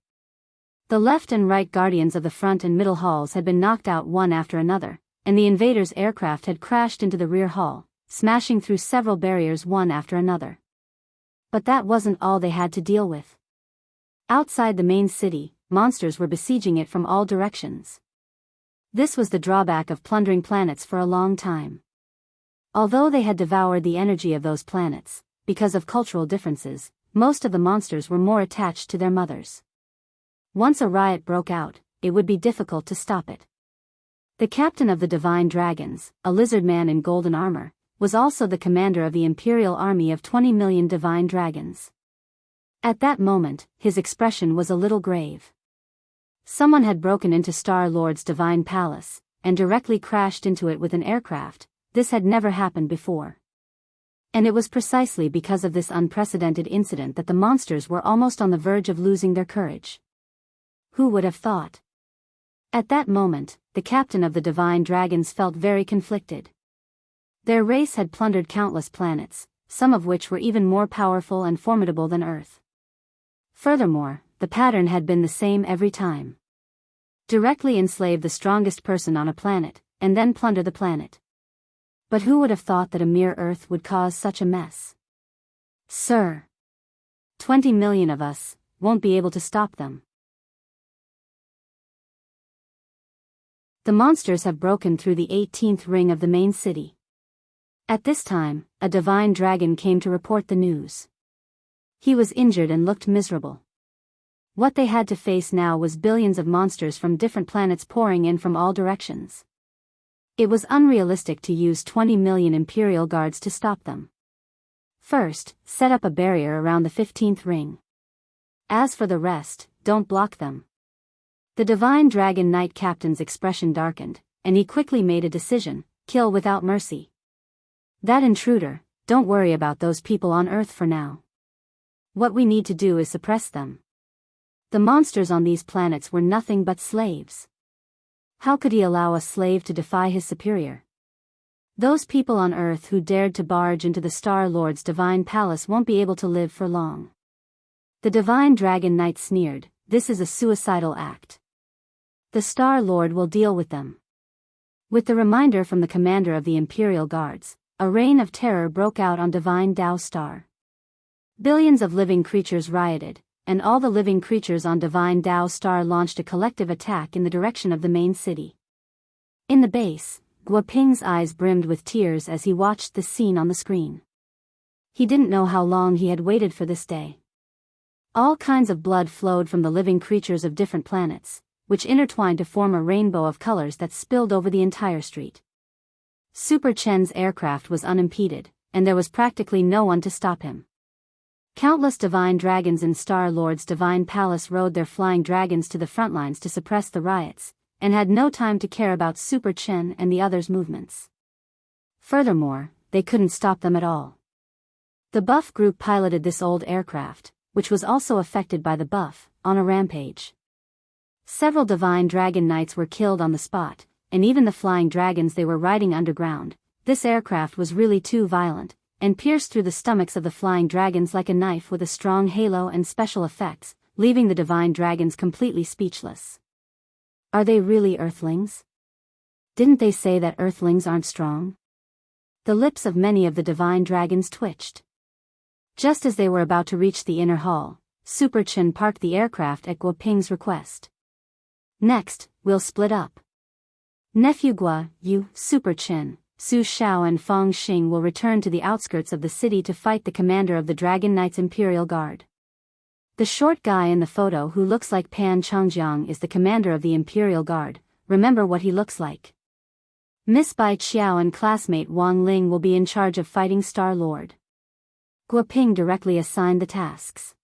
The left and right guardians of the front and middle halls had been knocked out one after another, and the invaders' aircraft had crashed into the rear hall, smashing through several barriers one after another. But that wasn't all they had to deal with. Outside the main city, monsters were besieging it from all directions. This was the drawback of plundering planets for a long time. Although they had devoured the energy of those planets, because of cultural differences, most of the monsters were more attached to their mothers. Once a riot broke out, it would be difficult to stop it. The captain of the Divine Dragons, a lizard man in golden armor, was also the commander of the Imperial army of 20 million Divine Dragons. At that moment, his expression was a little grave. Someone had broken into Star-Lord's divine palace, and directly crashed into it with an aircraft. This had never happened before. And it was precisely because of this unprecedented incident that the monsters were almost on the verge of losing their courage. Who would have thought? At that moment, the captain of the Divine Dragons felt very conflicted. Their race had plundered countless planets, some of which were even more powerful and formidable than Earth. Furthermore, the pattern had been the same every time. Directly enslave the strongest person on a planet, and then plunder the planet. But who would have thought that a mere Earth would cause such a mess? "Sir, 20 million of us won't be able to stop them. The monsters have broken through the 18th ring of the main city." At this time, a divine dragon came to report the news. He was injured and looked miserable. What they had to face now was billions of monsters from different planets pouring in from all directions. It was unrealistic to use 20 million Imperial guards to stop them. First, set up a barrier around the 15th ring. As for the rest, don't block them. The Divine Dragon Knight captain's expression darkened, and he quickly made a decision: kill without mercy. That intruder, don't worry about those people on Earth for now. What we need to do is suppress them. The monsters on these planets were nothing but slaves. How could he allow a slave to defy his superior? Those people on Earth who dared to barge into the Star-Lord's divine palace won't be able to live for long. The Divine Dragon Knight sneered, "This is a suicidal act. The Star-Lord will deal with them." With the reminder from the commander of the Imperial Guards, a reign of terror broke out on Divine Tao Star. Billions of living creatures rioted, and all the living creatures on Divine Tao Star launched a collective attack in the direction of the main city. In the base, Guoping's eyes brimmed with tears as he watched the scene on the screen. He didn't know how long he had waited for this day. All kinds of blood flowed from the living creatures of different planets, which intertwined to form a rainbow of colors that spilled over the entire street. Super Chen's aircraft was unimpeded, and there was practically no one to stop him. Countless divine dragons in Star-Lord's divine palace rode their flying dragons to the front lines to suppress the riots, and had no time to care about Super Chen and the others' movements. Furthermore, they couldn't stop them at all. The buff group piloted this old aircraft, which was also affected by the buff, on a rampage. Several divine dragon knights were killed on the spot, and even the flying dragons they were riding underground. This aircraft was really too violent, and pierced through the stomachs of the flying dragons like a knife with a strong halo and special effects, leaving the divine dragons completely speechless. Are they really Earthlings? Didn't they say that Earthlings aren't strong? The lips of many of the divine dragons twitched. Just as they were about to reach the inner hall, Super Chen parked the aircraft at Guoping's request. "Next, we'll split up. Nephew Gua, you, Super Chen, Su Xiao and Feng Xing will return to the outskirts of the city to fight the commander of the Dragon Knight's Imperial Guard." The short guy in the photo who looks like Pan Chongjiang is the commander of the Imperial Guard. Remember what he looks like. Miss Bai Qiao and classmate Wang Ling will be in charge of fighting Star-Lord. Guoping directly assigned the tasks.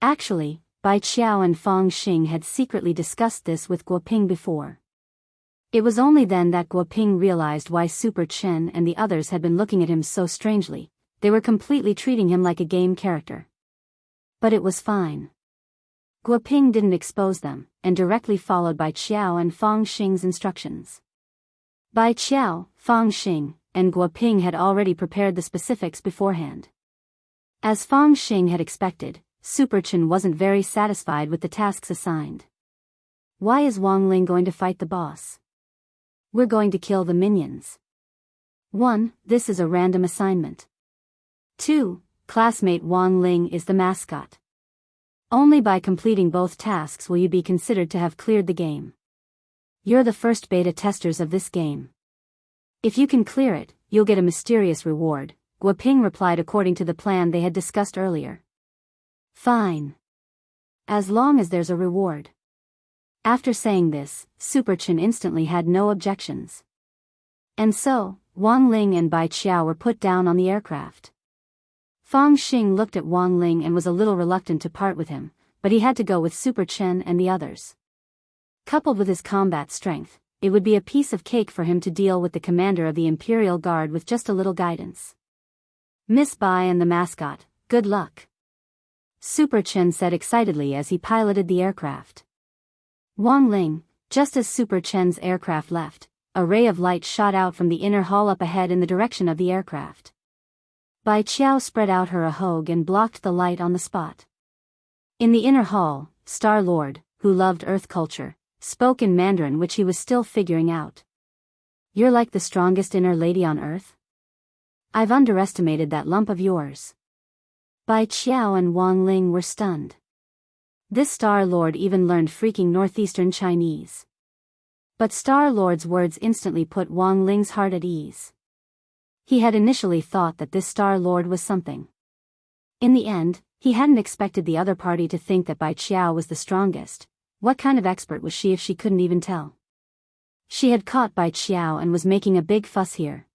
Actually, Bai Qiao and Fang Xing had secretly discussed this with Guo Ping before. It was only then that Guo Ping realized why Super Chen and the others had been looking at him so strangely. They were completely treating him like a game character. But it was fine. Guo Ping didn't expose them, and directly followed Bai Qiao and Fang Xing's instructions. Bai Qiao, Fang Xing, and Guo Ping had already prepared the specifics beforehand. As Fang Xing had expected, Super Chen wasn't very satisfied with the tasks assigned. Why is Wang Ling going to fight the boss? We're going to kill the minions. 1. This is a random assignment. 2. Classmate Wang Ling is the mascot. Only by completing both tasks will you be considered to have cleared the game. You're the first beta testers of this game. If you can clear it, you'll get a mysterious reward, Guo Ping replied according to the plan they had discussed earlier. Fine. As long as there's a reward. After saying this, Super Chen instantly had no objections. And so, Wang Ling and Bai Qiao were put down on the aircraft. Fang Xing looked at Wang Ling and was a little reluctant to part with him, but he had to go with Super Chen and the others. Coupled with his combat strength, it would be a piece of cake for him to deal with the commander of the Imperial Guard with just a little guidance. Miss Bai and the mascot, good luck. Super Chen said excitedly as he piloted the aircraft. Wang Ling, just as Super Chen's aircraft left, a ray of light shot out from the inner hall up ahead in the direction of the aircraft. Bai Qiao spread out her ahogue and blocked the light on the spot. In the inner hall, Star-Lord, who loved Earth culture, spoke in Mandarin which he was still figuring out. You're like the strongest inner lady on Earth? I've underestimated that lump of yours. Bai Qiao and Wang Ling were stunned. This Star-Lord even learned freaking Northeastern Chinese. But Star-Lord's words instantly put Wang Ling's heart at ease. He had initially thought that this Star-Lord was something. In the end, he hadn't expected the other party to think that Bai Qiao was the strongest. What kind of expert was she if she couldn't even tell? She had caught Bai Qiao and was making a big fuss here.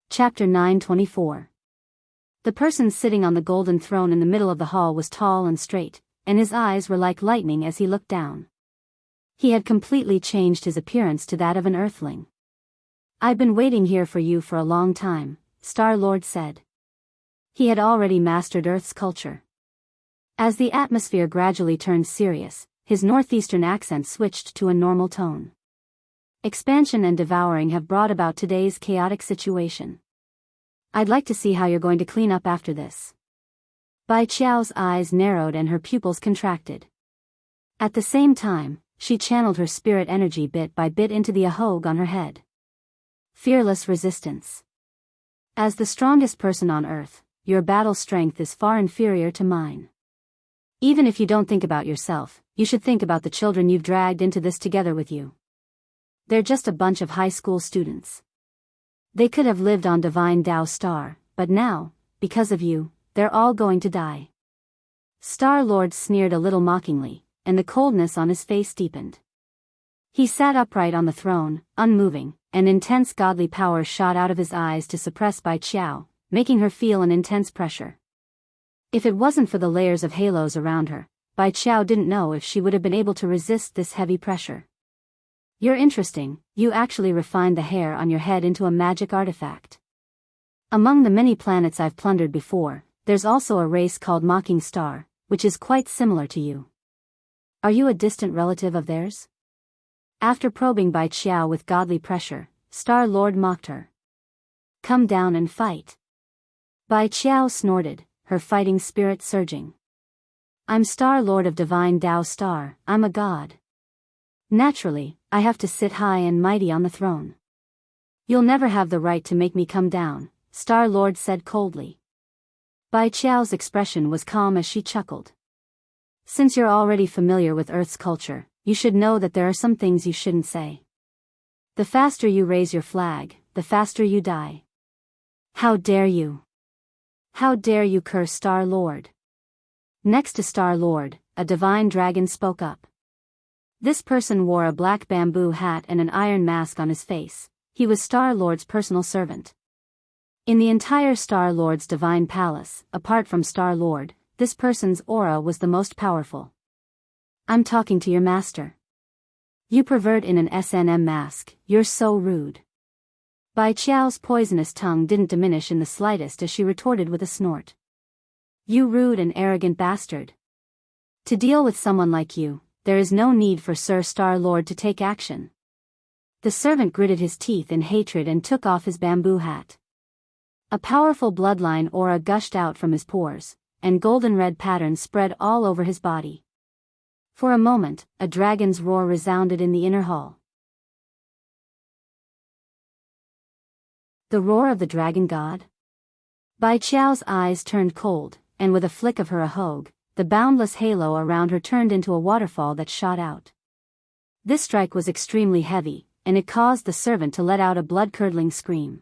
Chapter 924. The person sitting on the golden throne in the middle of the hall was tall and straight, and his eyes were like lightning as he looked down. He had completely changed his appearance to that of an earthling. I've been waiting here for you for a long time, Star-Lord said. He had already mastered Earth's culture. As the atmosphere gradually turned serious, his northeastern accent switched to a normal tone. Expansion and devouring have brought about today's chaotic situation. I'd like to see how you're going to clean up after this. Bai Qiao's eyes narrowed and her pupils contracted. At the same time, she channeled her spirit energy bit by bit into the ahogue on her head. Fearless resistance. As the strongest person on Earth, your battle strength is far inferior to mine. Even if you don't think about yourself, you should think about the children you've dragged into this together with you. They're just a bunch of high school students. They could have lived on Divine Dao Star, but now, because of you, they're all going to die. Star-Lord sneered a little mockingly, and the coldness on his face deepened. He sat upright on the throne, unmoving, and intense godly power shot out of his eyes to suppress Bai Qiao, making her feel an intense pressure. If it wasn't for the layers of halos around her, Bai Qiao didn't know if she would have been able to resist this heavy pressure. You're interesting, you actually refined the hair on your head into a magic artifact. Among the many planets I've plundered before, there's also a race called Mocking Star, which is quite similar to you. Are you a distant relative of theirs? After probing Bai Qiao with godly pressure, Star-Lord mocked her. Come down and fight. Bai Qiao snorted, her fighting spirit surging. I'm Star-Lord of Divine Dao Star, I'm a god. Naturally, I have to sit high and mighty on the throne. You'll never have the right to make me come down, Star-Lord said coldly. Bai Qiao's expression was calm as she chuckled. Since you're already familiar with Earth's culture, you should know that there are some things you shouldn't say. The faster you raise your flag, the faster you die. How dare you? How dare you curse Star-Lord? Next to Star-Lord, a divine dragon spoke up. This person wore a black bamboo hat and an iron mask on his face. He was Star-Lord's personal servant. In the entire Star-Lord's divine palace, apart from Star-Lord, this person's aura was the most powerful. I'm talking to your master. You pervert in an S&M mask, you're so rude. Bai Qiao's poisonous tongue didn't diminish in the slightest as she retorted with a snort. You rude and arrogant bastard. To deal with someone like you, there is no need for Sir Star-Lord to take action. The servant gritted his teeth in hatred and took off his bamboo hat. A powerful bloodline aura gushed out from his pores, and golden red patterns spread all over his body. For a moment, a dragon's roar resounded in the inner hall. The roar of the dragon god? Bai Qiao's eyes turned cold, and with a flick of her ahog, the boundless halo around her turned into a waterfall that shot out. This strike was extremely heavy, and it caused the servant to let out a blood-curdling scream.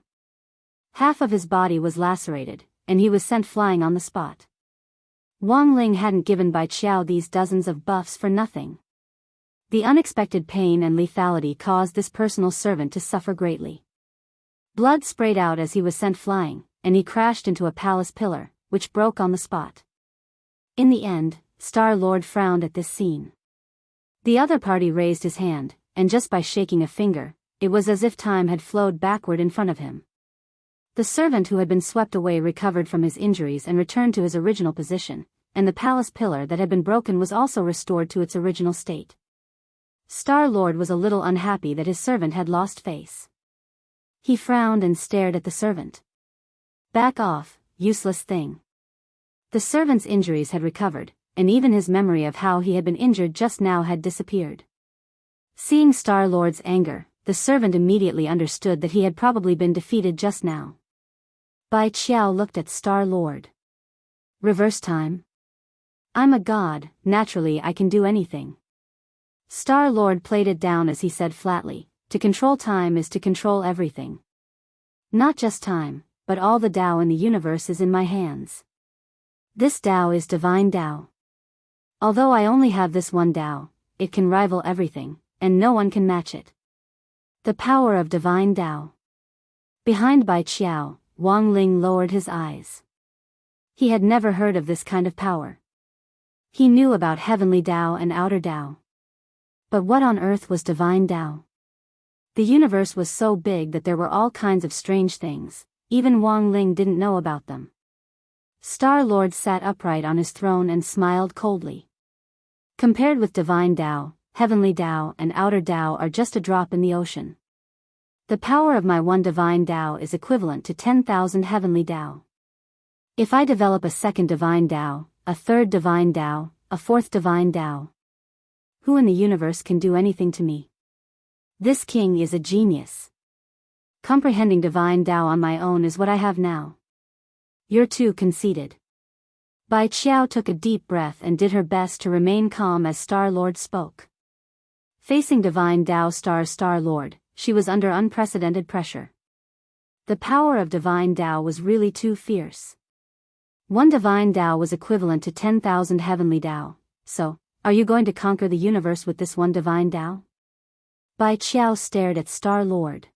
Half of his body was lacerated, and he was sent flying on the spot. Wang Ling hadn't given Bai Qiao these dozens of buffs for nothing. The unexpected pain and lethality caused this personal servant to suffer greatly. Blood sprayed out as he was sent flying, and he crashed into a palace pillar, which broke on the spot. In the end, Star-Lord frowned at this scene. The other party raised his hand, and just by shaking a finger, it was as if time had flowed backward in front of him. The servant who had been swept away recovered from his injuries and returned to his original position, and the palace pillar that had been broken was also restored to its original state. Star-Lord was a little unhappy that his servant had lost face. He frowned and stared at the servant. Back off, useless thing. The servant's injuries had recovered, and even his memory of how he had been injured just now had disappeared. Seeing Star-Lord's anger, the servant immediately understood that he had probably been defeated just now. Bai Qiao looked at Star-Lord. Reverse time? I'm a god, naturally I can do anything. Star-Lord played it down as he said flatly, to control time is to control everything. Not just time, but all the Tao in the universe is in my hands. This Tao is divine Tao. Although I only have this one Tao, it can rival everything, and no one can match it. The power of divine Tao. Behind Bai Qiao, Wang Ling lowered his eyes. He had never heard of this kind of power. He knew about heavenly Tao and outer Tao. But what on earth was divine Tao? The universe was so big that there were all kinds of strange things, even Wang Ling didn't know about them. Star-Lord sat upright on his throne and smiled coldly. Compared with divine Tao, heavenly Tao and outer Tao are just a drop in the ocean. The power of my one divine Tao is equivalent to 10,000 heavenly Tao. If I develop a second divine Tao, a third divine Tao, a fourth divine Tao, who in the universe can do anything to me? This king is a genius. Comprehending divine Tao on my own is what I have now. You're too conceited. Bai Qiao took a deep breath and did her best to remain calm as Star-Lord spoke. Facing divine Tao Star-Lord, she was under unprecedented pressure. The power of divine Tao was really too fierce. One divine Tao was equivalent to 10,000 heavenly Tao, so, are you going to conquer the universe with this one divine Tao? Bai Qiao stared at Star-Lord.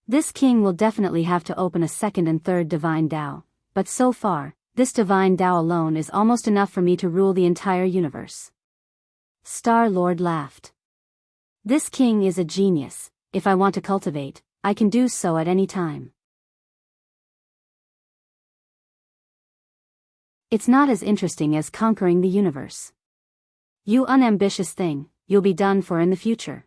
This king will definitely have to open a second and third divine Tao, but so far, this divine Tao alone is almost enough for me to rule the entire universe. Star-Lord laughed. This king is a genius. If I want to cultivate, I can do so at any time. It's not as interesting as conquering the universe. You unambitious thing, you'll be done for in the future.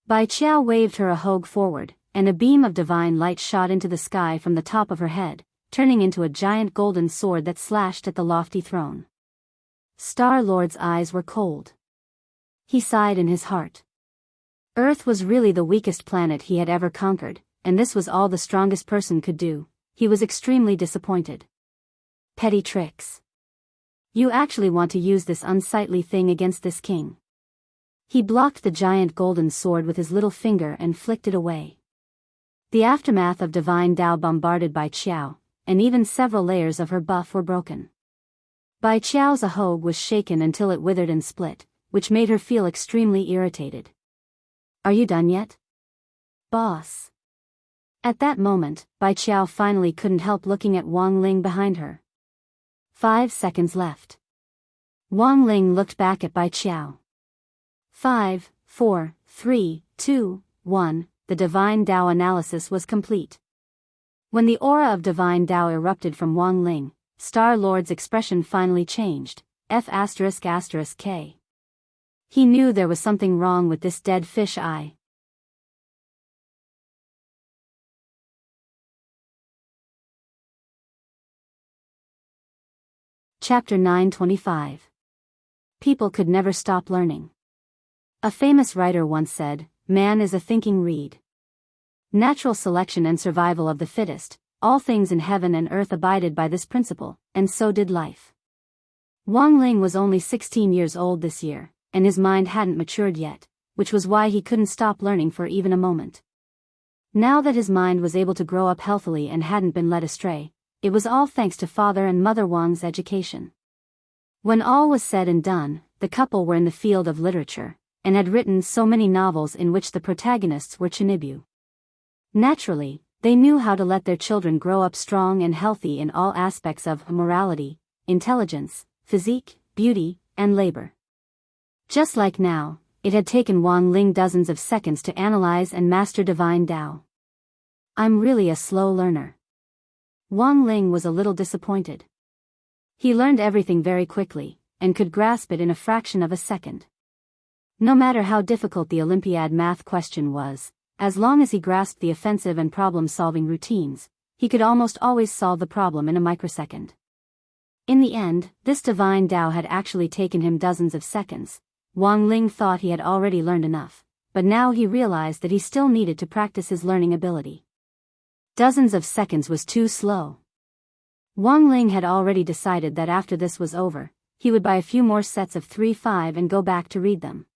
Bai Qiao waved her ahog forward, and a beam of divine light shot into the sky from the top of her head, turning into a giant golden sword that slashed at the lofty throne. Star-Lord's eyes were cold. He sighed in his heart. Earth was really the weakest planet he had ever conquered, and this was all the strongest person could do. He was extremely disappointed. Petty tricks. You actually want to use this unsightly thing against this king. He blocked the giant golden sword with his little finger and flicked it away. The aftermath of divine Tao bombarded Bai Qiao, and even several layers of her buff were broken. Bai Qiao's ahog was shaken until it withered and split, which made her feel extremely irritated. Are you done yet? Boss. At that moment, Bai Qiao finally couldn't help looking at Wang Ling behind her. 5 seconds left. Wang Ling looked back at Bai Qiao. 5, 4, 3, 2, 1, the Divine Tao analysis was complete. When the aura of Divine Tao erupted from Wang Ling, Star-Lord's expression finally changed, F***K. He knew there was something wrong with this dead fish eye. Chapter 925. People could never stop learning. A famous writer once said, "Man is a thinking reed. Natural selection and survival of the fittest, all things in heaven and earth abided by this principle, and so did life." Wang Ling was only 16 years old this year, and his mind hadn't matured yet, which was why he couldn't stop learning for even a moment. Now that his mind was able to grow up healthily and hadn't been led astray, it was all thanks to Father and Mother Wang's education. When all was said and done, the couple were in the field of literature, and had written so many novels in which the protagonists were Chinibu. Naturally, they knew how to let their children grow up strong and healthy in all aspects of morality, intelligence, physique, beauty, and labor. Just like now, it had taken Wang Ling dozens of seconds to analyze and master Divine Tao. "I'm really a slow learner." Wang Ling was a little disappointed. He learned everything very quickly, and could grasp it in a fraction of a second. No matter how difficult the Olympiad math question was, as long as he grasped the offensive and problem-solving routines, he could almost always solve the problem in a microsecond. In the end, this Divine Tao had actually taken him dozens of seconds. Wang Ling thought he had already learned enough, but now he realized that he still needed to practice his learning ability. Dozens of seconds was too slow. Wang Ling had already decided that after this was over, he would buy a few more sets of 3-5 and go back to read them.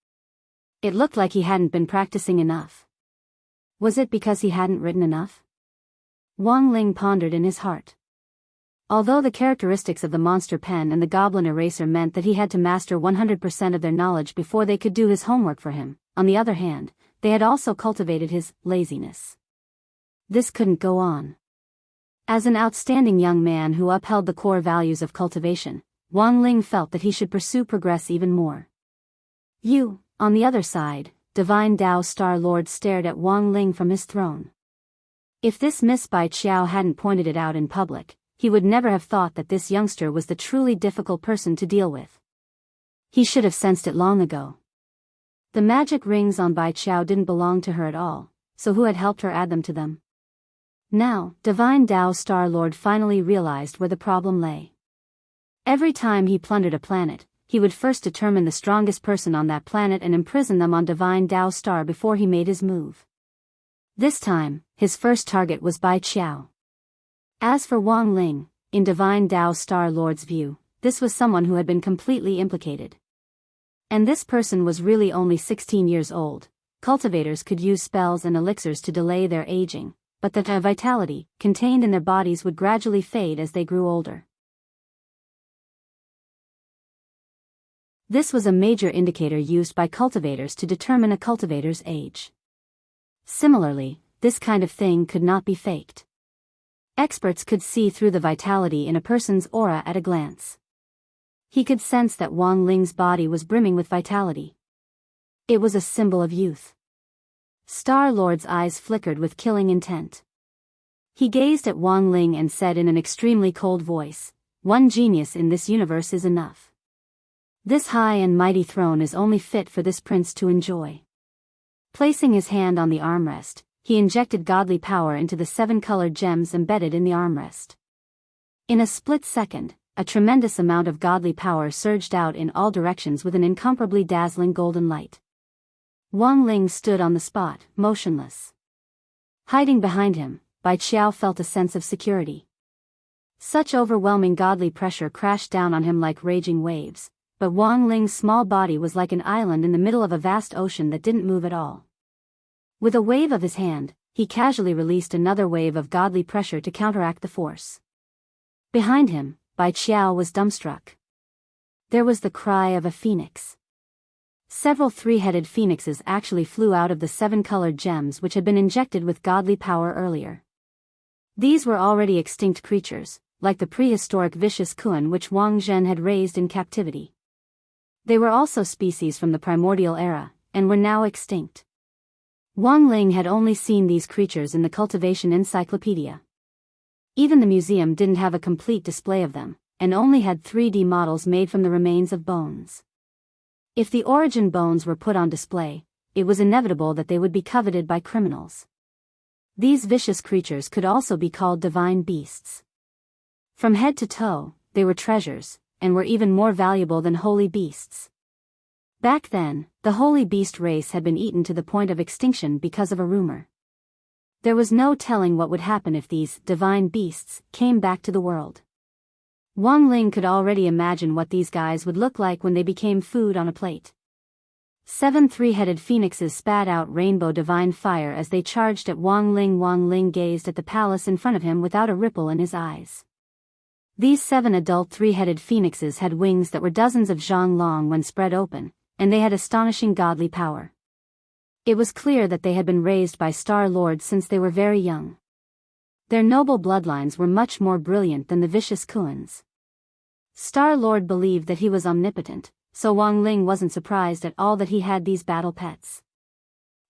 It looked like he hadn't been practicing enough. Was it because he hadn't written enough? Wang Ling pondered in his heart. Although the characteristics of the monster pen and the goblin eraser meant that he had to master 100% of their knowledge before they could do his homework for him, on the other hand, they had also cultivated his laziness. This couldn't go on. As an outstanding young man who upheld the core values of cultivation, Wang Ling felt that he should pursue progress even more. On the other side, Divine Tao Star-Lord stared at Wang Ling from his throne. If this Miss Bai Qiao hadn't pointed it out in public, he would never have thought that this youngster was the truly difficult person to deal with. He should have sensed it long ago. The magic rings on Bai Qiao didn't belong to her at all, so who had helped her add them to them? Now, Divine Tao Star-Lord finally realized where the problem lay. Every time he plundered a planet, he would first determine the strongest person on that planet and imprison them on Divine Tao Star before he made his move. This time, his first target was Bai Qiao. As for Wang Ling, in Divine Tao Star-Lord's view, this was someone who had been completely implicated. And this person was really only 16 years old. Cultivators could use spells and elixirs to delay their aging, but the vitality contained in their bodies would gradually fade as they grew older. This was a major indicator used by cultivators to determine a cultivator's age. Similarly, this kind of thing could not be faked. Experts could see through the vitality in a person's aura at a glance. He could sense that Wang Ling's body was brimming with vitality. It was a symbol of youth. Star-Lord's eyes flickered with killing intent. He gazed at Wang Ling and said in an extremely cold voice, "One genius in this universe is enough. This high and mighty throne is only fit for this prince to enjoy." Placing his hand on the armrest, he injected godly power into the 7-colored gems embedded in the armrest. In a split second, a tremendous amount of godly power surged out in all directions with an incomparably dazzling golden light. Wang Ling stood on the spot, motionless. Hiding behind him, Bai Qiao felt a sense of security. Such overwhelming godly pressure crashed down on him like raging waves, but Wang Ling's small body was like an island in the middle of a vast ocean that didn't move at all. With a wave of his hand, he casually released another wave of godly pressure to counteract the force. Behind him, Bai Qiao was dumbstruck. There was the cry of a phoenix. Several three-headed phoenixes actually flew out of the 7-colored gems which had been injected with godly power earlier. These were already extinct creatures, like the prehistoric vicious Kuan which Wang Zhen had raised in captivity. They were also species from the primordial era, and were now extinct. Wang Ling had only seen these creatures in the cultivation encyclopedia. Even the museum didn't have a complete display of them, and only had 3D models made from the remains of bones. If the origin bones were put on display, it was inevitable that they would be coveted by criminals. These vicious creatures could also be called divine beasts. From head to toe, they were treasures, and were even more valuable than holy beasts. Back then, the holy beast race had been eaten to the point of extinction because of a rumor. There was no telling what would happen if these divine beasts came back to the world. Wang Ling could already imagine what these guys would look like when they became food on a plate. 7 three-headed phoenixes spat out rainbow divine fire as they charged at Wang Ling. Wang Ling gazed at the palace in front of him without a ripple in his eyes. These 7 adult three-headed phoenixes had wings that were dozens of zhang long when spread open, and they had astonishing godly power. It was clear that they had been raised by Star Lords since they were very young. Their noble bloodlines were much more brilliant than the vicious Kuans. Star Lord believed that he was omnipotent, so Wang Ling wasn't surprised at all that he had these battle pets.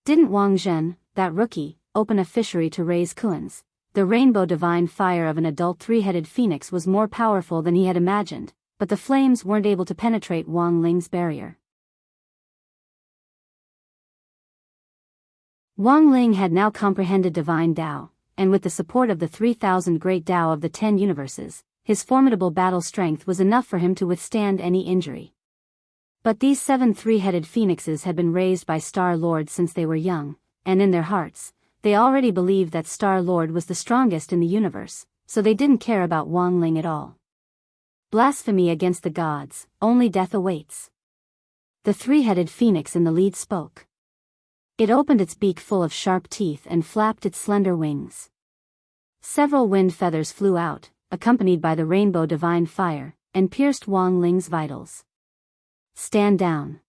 Didn't Wang Zhen, that rookie, open a fishery to raise Kuans? The rainbow divine fire of an adult three-headed phoenix was more powerful than he had imagined, but the flames weren't able to penetrate Wang Ling's barrier. Wang Ling had now comprehended divine Tao, and with the support of the 3,000 great Tao of the 10 universes, his formidable battle strength was enough for him to withstand any injury. But these 7 three-headed phoenixes had been raised by Star Lord since they were young, and in their hearts, they already believed that Star Lord was the strongest in the universe, so they didn't care about Wang Ling at all. Blasphemy against the gods, only death awaits. The three-headed phoenix in the lead spoke. It opened its beak full of sharp teeth and flapped its slender wings. Several wind feathers flew out, accompanied by the rainbow divine fire, and pierced Wang Ling's vitals. Stand down.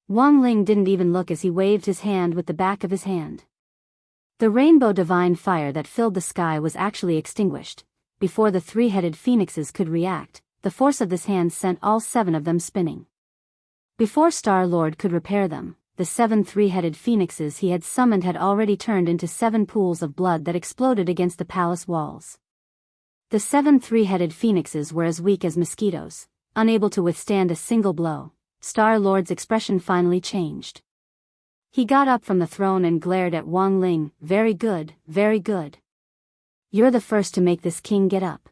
Wang Ling didn't even look as he waved his hand with the back of his hand. The rainbow divine fire that filled the sky was actually extinguished. Before the three-headed phoenixes could react, the force of this hand sent all 7 of them spinning. Before Star Lord could repair them, the 7 three-headed phoenixes he had summoned had already turned into 7 pools of blood that exploded against the palace walls. The 7 three-headed phoenixes were as weak as mosquitoes, unable to withstand a single blow. Star Lord's expression finally changed. He got up from the throne and glared at Wang Ling. Very good, very good. You're the first to make this king get up.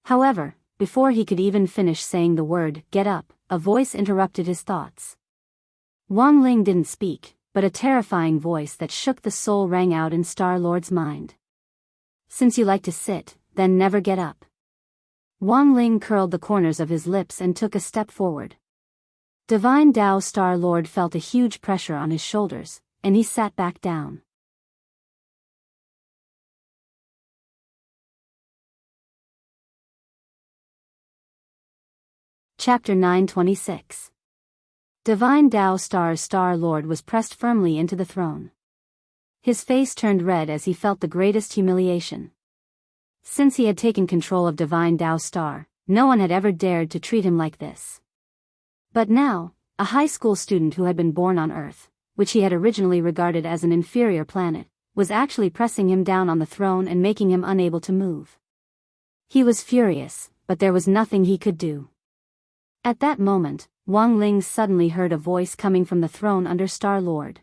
However, before he could even finish saying the word, get up, a voice interrupted his thoughts. Wang Ling didn't speak, but a terrifying voice that shook the soul rang out in Star Lord's mind. Since you like to sit, then never get up. Wang Ling curled the corners of his lips and took a step forward. Divine Tao Star Lord felt a huge pressure on his shoulders, and he sat back down. Chapter 926. Divine Tao Star Lord was pressed firmly into the throne. His face turned red as he felt the greatest humiliation. Since he had taken control of Divine Tao Star, no one had ever dared to treat him like this. But now, a high school student who had been born on Earth, which he had originally regarded as an inferior planet, was actually pressing him down on the throne and making him unable to move. He was furious, but there was nothing he could do. At that moment, Wang Ling suddenly heard a voice coming from the throne under Star Lord.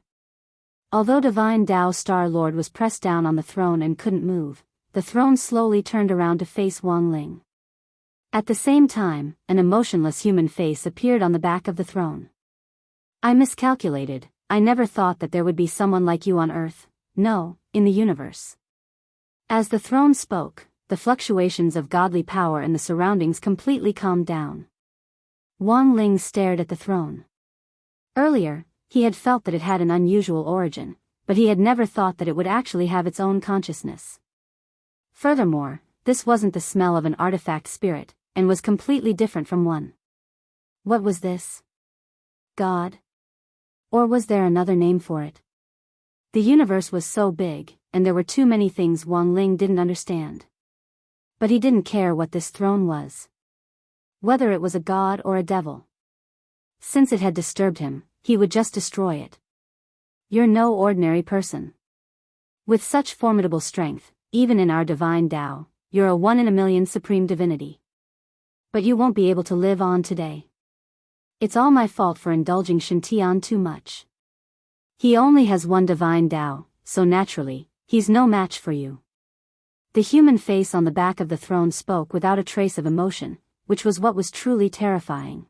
Although Divine Tao Star Lord was pressed down on the throne and couldn't move, the throne slowly turned around to face Wang Ling. At the same time, an emotionless human face appeared on the back of the throne. I miscalculated. I never thought that there would be someone like you on Earth, no, in the universe. As the throne spoke, the fluctuations of godly power in the surroundings completely calmed down. Wang Ling stared at the throne. Earlier, he had felt that it had an unusual origin, but he had never thought that it would actually have its own consciousness. Furthermore, this wasn't the smell of an artifact spirit, and was completely different from one. What was this? God? Or was there another name for it? The universe was so big, and there were too many things Wang Ling didn't understand. But he didn't care what this throne was. Whether it was a god or a devil. Since it had disturbed him, he would just destroy it. You're no ordinary person. With such formidable strength, even in our divine Tao, you're a 1 in a million supreme divinity. But you won't be able to live on today. It's all my fault for indulging Shintian too much. He only has one divine Tao, so naturally, he's no match for you. The human face on the back of the throne spoke without a trace of emotion, which was what was truly terrifying.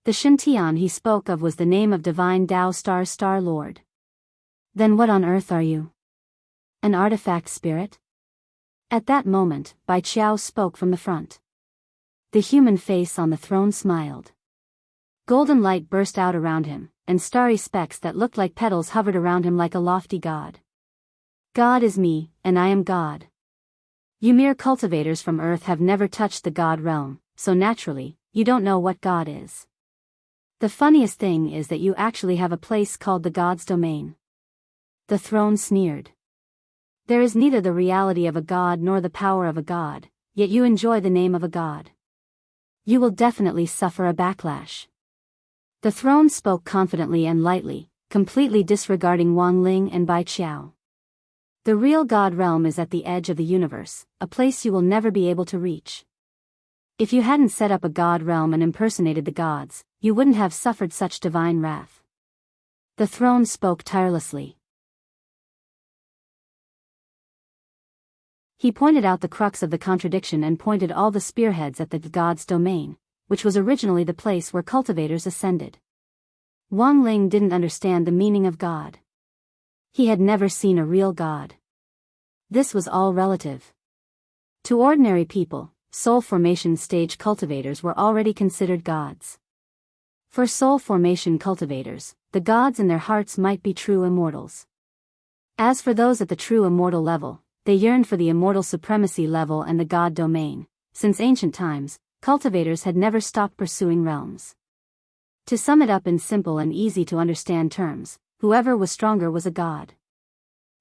The Shintian he spoke of was the name of divine Tao Star Lord. Then what on earth are you? An artifact spirit? At that moment, Bai Qiao spoke from the front. The human face on the throne smiled. Golden light burst out around him, and starry specks that looked like petals hovered around him like a lofty god. God is me, and I am God. You mere cultivators from Earth have never touched the God realm, so naturally, you don't know what God is. The funniest thing is that you actually have a place called the God's domain. The throne sneered. There is neither the reality of a god nor the power of a god, yet you enjoy the name of a god. You will definitely suffer a backlash. The throne spoke confidently and lightly, completely disregarding Wang Ling and Bai Qiao. The real God realm is at the edge of the universe, a place you will never be able to reach. If you hadn't set up a God realm and impersonated the gods, you wouldn't have suffered such divine wrath. The throne spoke tirelessly. He pointed out the crux of the contradiction and pointed all the spearheads at the God's domain, which was originally the place where cultivators ascended. Wang Ling didn't understand the meaning of God. He had never seen a real God. This was all relative. To ordinary people, soul formation stage cultivators were already considered gods. For soul formation cultivators, the gods in their hearts might be true immortals. As for those at the true immortal level, they yearned for the immortal supremacy level and the God domain. Since ancient times, cultivators had never stopped pursuing realms. To sum it up in simple and easy to understand terms, whoever was stronger was a god.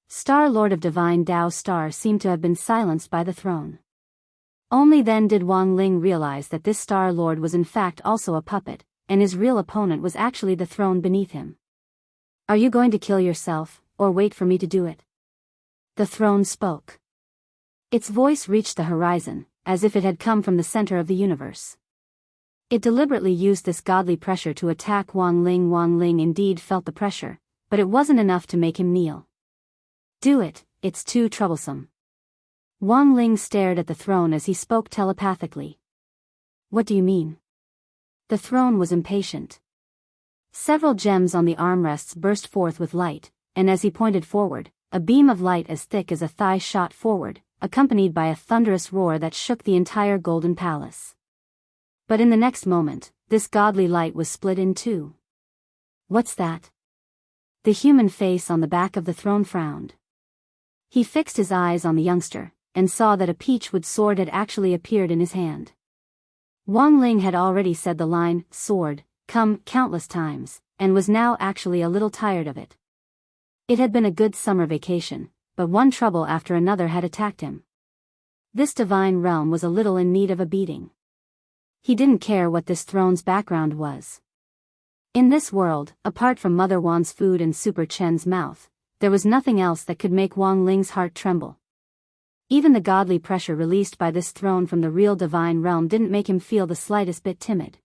Star Lord of Divine Tao Star seemed to have been silenced by the throne. Only then did Wang Ling realize that this Star Lord was in fact also a puppet, and his real opponent was actually the throne beneath him. Are you going to kill yourself, or wait for me to do it? The throne spoke. Its voice reached the horizon, as if it had come from the center of the universe. It deliberately used this godly pressure to attack Wang Ling. Wang Ling indeed felt the pressure, but it wasn't enough to make him kneel. Do it, it's too troublesome. Wang Ling stared at the throne as he spoke telepathically. What do you mean? The throne was impatient. Several gems on the armrests burst forth with light, and as he pointed forward, a beam of light as thick as a thigh shot forward, accompanied by a thunderous roar that shook the entire golden palace. But in the next moment, this godly light was split in two. What's that? The human face on the back of the throne frowned. He fixed his eyes on the youngster, and saw that a peach-wood sword had actually appeared in his hand. Wang Ling had already said the line, sword, come, countless times, and was now actually a little tired of it. It had been a good summer vacation, but one trouble after another had attacked him. This divine realm was a little in need of a beating. He didn't care what this throne's background was. In this world, apart from Mother Wan's food and Super Chen's mouth, there was nothing else that could make Wang Ling's heart tremble. Even the godly pressure released by this throne from the real divine realm didn't make him feel the slightest bit timid.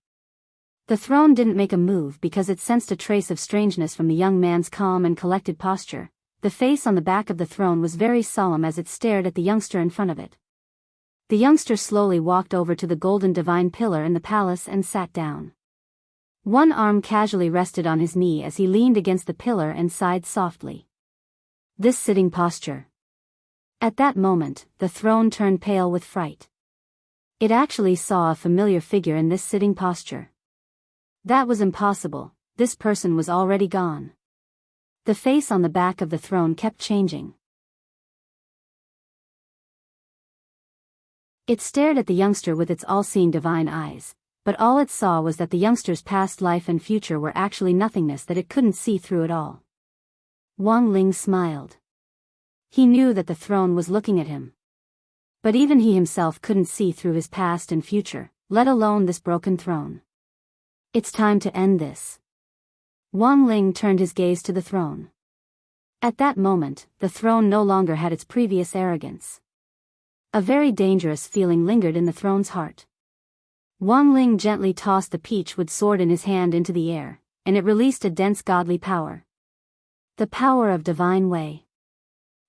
The throne didn't make a move because it sensed a trace of strangeness from the young man's calm and collected posture. The face on the back of the throne was very solemn as it stared at the youngster in front of it. The youngster slowly walked over to the golden divine pillar in the palace and sat down. One arm casually rested on his knee as he leaned against the pillar and sighed softly. This sitting posture. At that moment, the throne turned pale with fright. It actually saw a familiar figure in this sitting posture. That was impossible, this person was already gone. The face on the back of the throne kept changing. It stared at the youngster with its all-seeing divine eyes, but all it saw was that the youngster's past life and future were actually nothingness that it couldn't see through at all. Wang Ling smiled. He knew that the throne was looking at him. But even he himself couldn't see through his past and future, let alone this broken throne. It's time to end this. Wang Ling turned his gaze to the throne. At that moment, the throne no longer had its previous arrogance. A very dangerous feeling lingered in the throne's heart. Wang Ling gently tossed the peach-wood sword in his hand into the air, and it released a dense godly power. The power of divine way.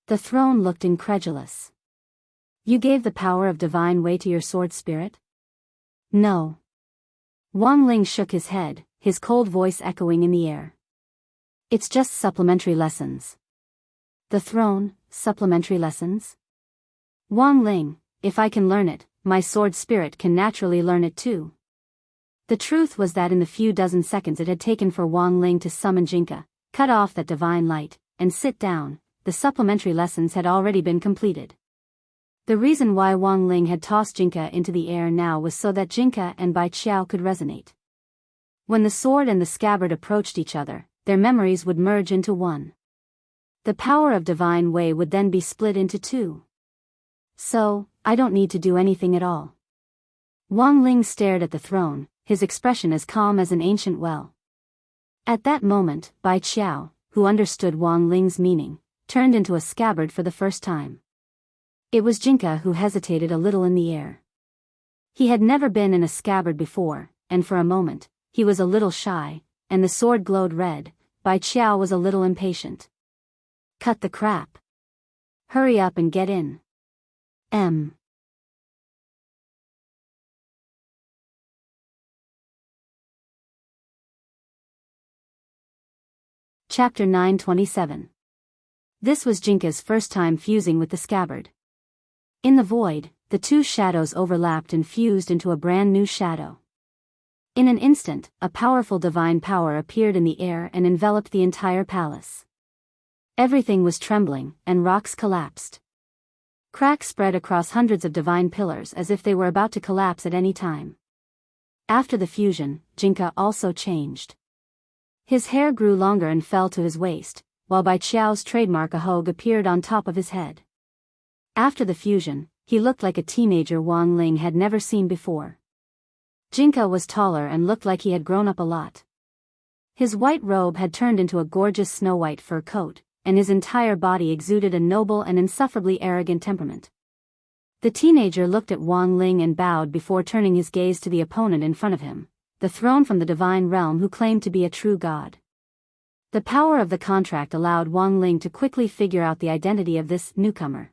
The throne looked incredulous. You gave the power of divine way to your sword spirit? No. Wang Ling shook his head, his cold voice echoing in the air. It's just supplementary lessons. The throne, supplementary lessons? Wang Ling, if I can learn it, my sword spirit can naturally learn it too. The truth was that in the few dozen seconds it had taken for Wang Ling to summon Jinka, cut off that divine light, and sit down, the supplementary lessons had already been completed. The reason why Wang Ling had tossed Jinka into the air now was so that Jinka and Bai Qiao could resonate. When the sword and the scabbard approached each other, their memories would merge into one. The power of divine way would then be split into two. So, I don't need to do anything at all. Wang Ling stared at the throne, his expression as calm as an ancient well. At that moment, Bai Qiao, who understood Wang Ling's meaning, turned into a scabbard for the first time. It was Jinka who hesitated a little in the air. He had never been in a scabbard before, and for a moment, he was a little shy, and the sword glowed red. Bai Qiao was a little impatient. Cut the crap. Hurry up and get in. Chapter 927. This was Jinka's first time fusing with the scabbard. In the void, the two shadows overlapped and fused into a brand new shadow. In an instant, a powerful divine power appeared in the air and enveloped the entire palace. Everything was trembling, and rocks collapsed. Cracks spread across hundreds of divine pillars as if they were about to collapse at any time. After the fusion, Jinka also changed. His hair grew longer and fell to his waist, while Bai Qiao's trademark ahogue appeared on top of his head. After the fusion, he looked like a teenager Wang Ling had never seen before. Jinka was taller and looked like he had grown up a lot. His white robe had turned into a gorgeous snow-white fur coat, and his entire body exuded a noble and insufferably arrogant temperament. The teenager looked at Wang Ling and bowed before turning his gaze to the opponent in front of him, the throne from the divine realm who claimed to be a true god. The power of the contract allowed Wang Ling to quickly figure out the identity of this newcomer.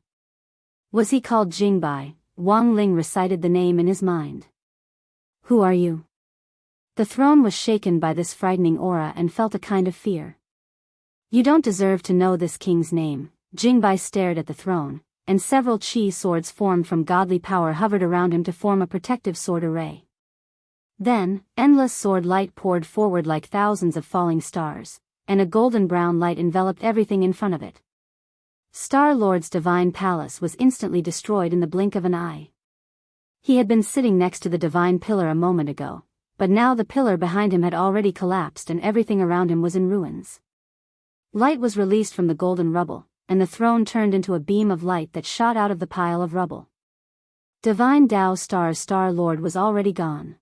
Was he called Jingbai? Wang Ling recited the name in his mind. Who are you? The throne was shaken by this frightening aura and felt a kind of fear. You don't deserve to know this king's name. Jingbai stared at the throne, and several chi swords formed from godly power hovered around him to form a protective sword array. Then, endless sword light poured forward like thousands of falling stars, and a golden-brown light enveloped everything in front of it. Star-Lord's divine palace was instantly destroyed in the blink of an eye. He had been sitting next to the divine pillar a moment ago, but now the pillar behind him had already collapsed and everything around him was in ruins. Light was released from the golden rubble, and the throne turned into a beam of light that shot out of the pile of rubble. Divine Tao Star's Star-Lord was already gone.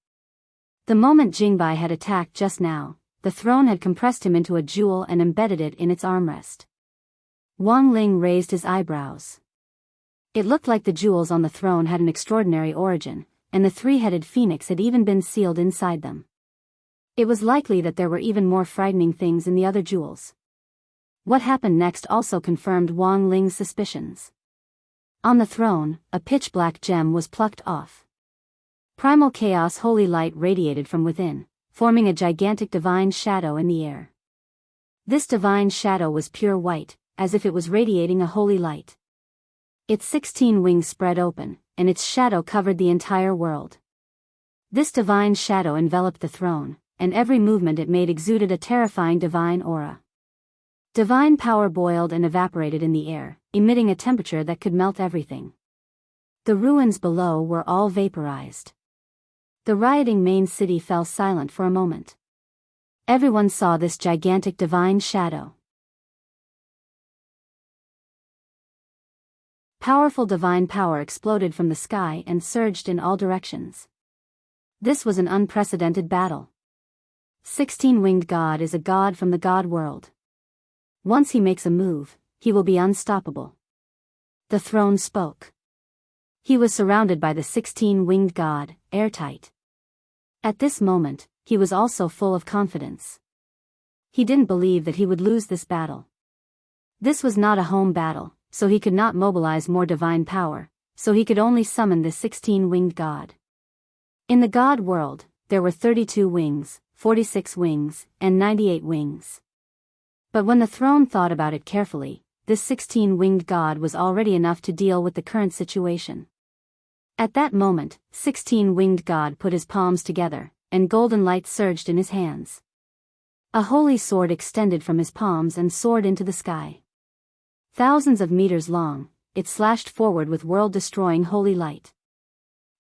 The moment Jingbai had attacked just now, the throne had compressed him into a jewel and embedded it in its armrest. Wang Ling raised his eyebrows. It looked like the jewels on the throne had an extraordinary origin, and the three-headed phoenix had even been sealed inside them. It was likely that there were even more frightening things in the other jewels. What happened next also confirmed Wang Ling's suspicions. On the throne, a pitch-black gem was plucked off. Primal chaos holy light radiated from within, forming a gigantic divine shadow in the air. This divine shadow was pure white, as if it was radiating a holy light. Its 16 wings spread open, and its shadow covered the entire world. This divine shadow enveloped the throne, and every movement it made exuded a terrifying divine aura. Divine power boiled and evaporated in the air, emitting a temperature that could melt everything. The ruins below were all vaporized. The rioting main city fell silent for a moment. Everyone saw this gigantic divine shadow. Powerful divine power exploded from the sky and surged in all directions. This was an unprecedented battle. 16-winged God is a god from the god world. Once he makes a move, he will be unstoppable. The throne spoke. He was surrounded by the 16-winged god, airtight. At this moment, he was also full of confidence. He didn't believe that he would lose this battle. This was not a home battle, so he could not mobilize more divine power, so he could only summon the 16-winged god. In the god world, there were 32 wings, 46 wings, and 98 wings. But when the throne thought about it carefully, this 16-winged god was already enough to deal with the current situation. At that moment, 16-winged god put his palms together, and golden light surged in his hands. A holy sword extended from his palms and soared into the sky. Thousands of meters long, it slashed forward with world-destroying holy light.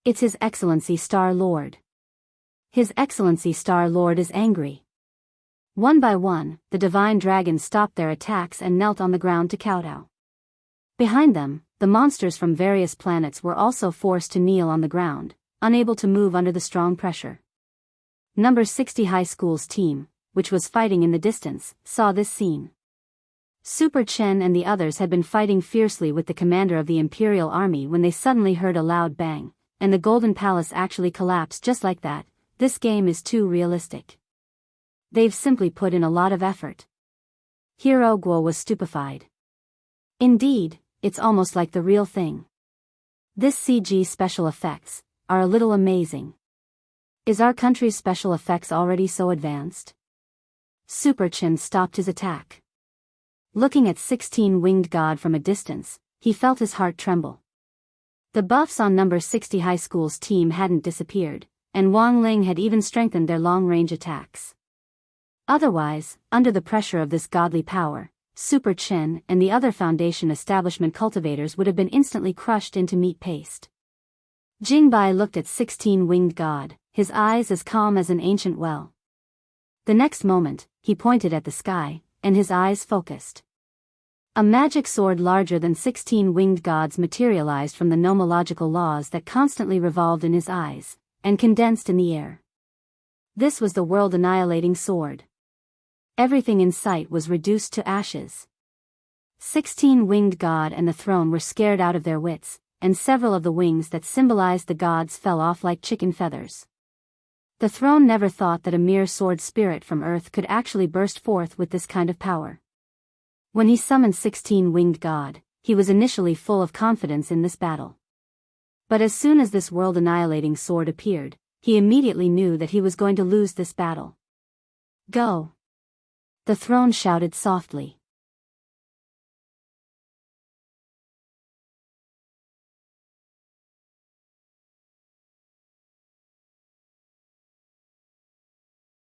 It's His Excellency Star Lord. His Excellency Star Lord is angry. One by one, the divine dragons stopped their attacks and knelt on the ground to kowtow. Behind them, the monsters from various planets were also forced to kneel on the ground, unable to move under the strong pressure. Number 60 High School's team, which was fighting in the distance, saw this scene. Super Chen and the others had been fighting fiercely with the commander of the Imperial Army when they suddenly heard a loud bang, and the Golden Palace actually collapsed just like that. This game is too realistic. They've simply put in a lot of effort. Hero Guo was stupefied. Indeed, it's almost like the real thing. This CG special effects are a little amazing. Is our country's special effects already so advanced? Super Chen stopped his attack. Looking at 16-winged god from a distance, he felt his heart tremble. The buffs on number 60 High School's team hadn't disappeared, and Wang Ling had even strengthened their long-range attacks. Otherwise, under the pressure of this godly power, Super Chen and the other Foundation establishment cultivators would have been instantly crushed into meat paste. Jingbai looked at 16-winged god, his eyes as calm as an ancient well. The next moment, he pointed at the sky, and his eyes focused. A magic sword larger than 16-winged gods materialized from the nomological laws that constantly revolved in his eyes, and condensed in the air. This was the world-annihilating sword. Everything in sight was reduced to ashes. 16-winged god and the throne were scared out of their wits, and several of the wings that symbolized the gods fell off like chicken feathers. The throne never thought that a mere sword spirit from Earth could actually burst forth with this kind of power. When he summoned 16-winged god, he was initially full of confidence in this battle. But as soon as this world-annihilating sword appeared, he immediately knew that he was going to lose this battle. Go! The throne shouted softly.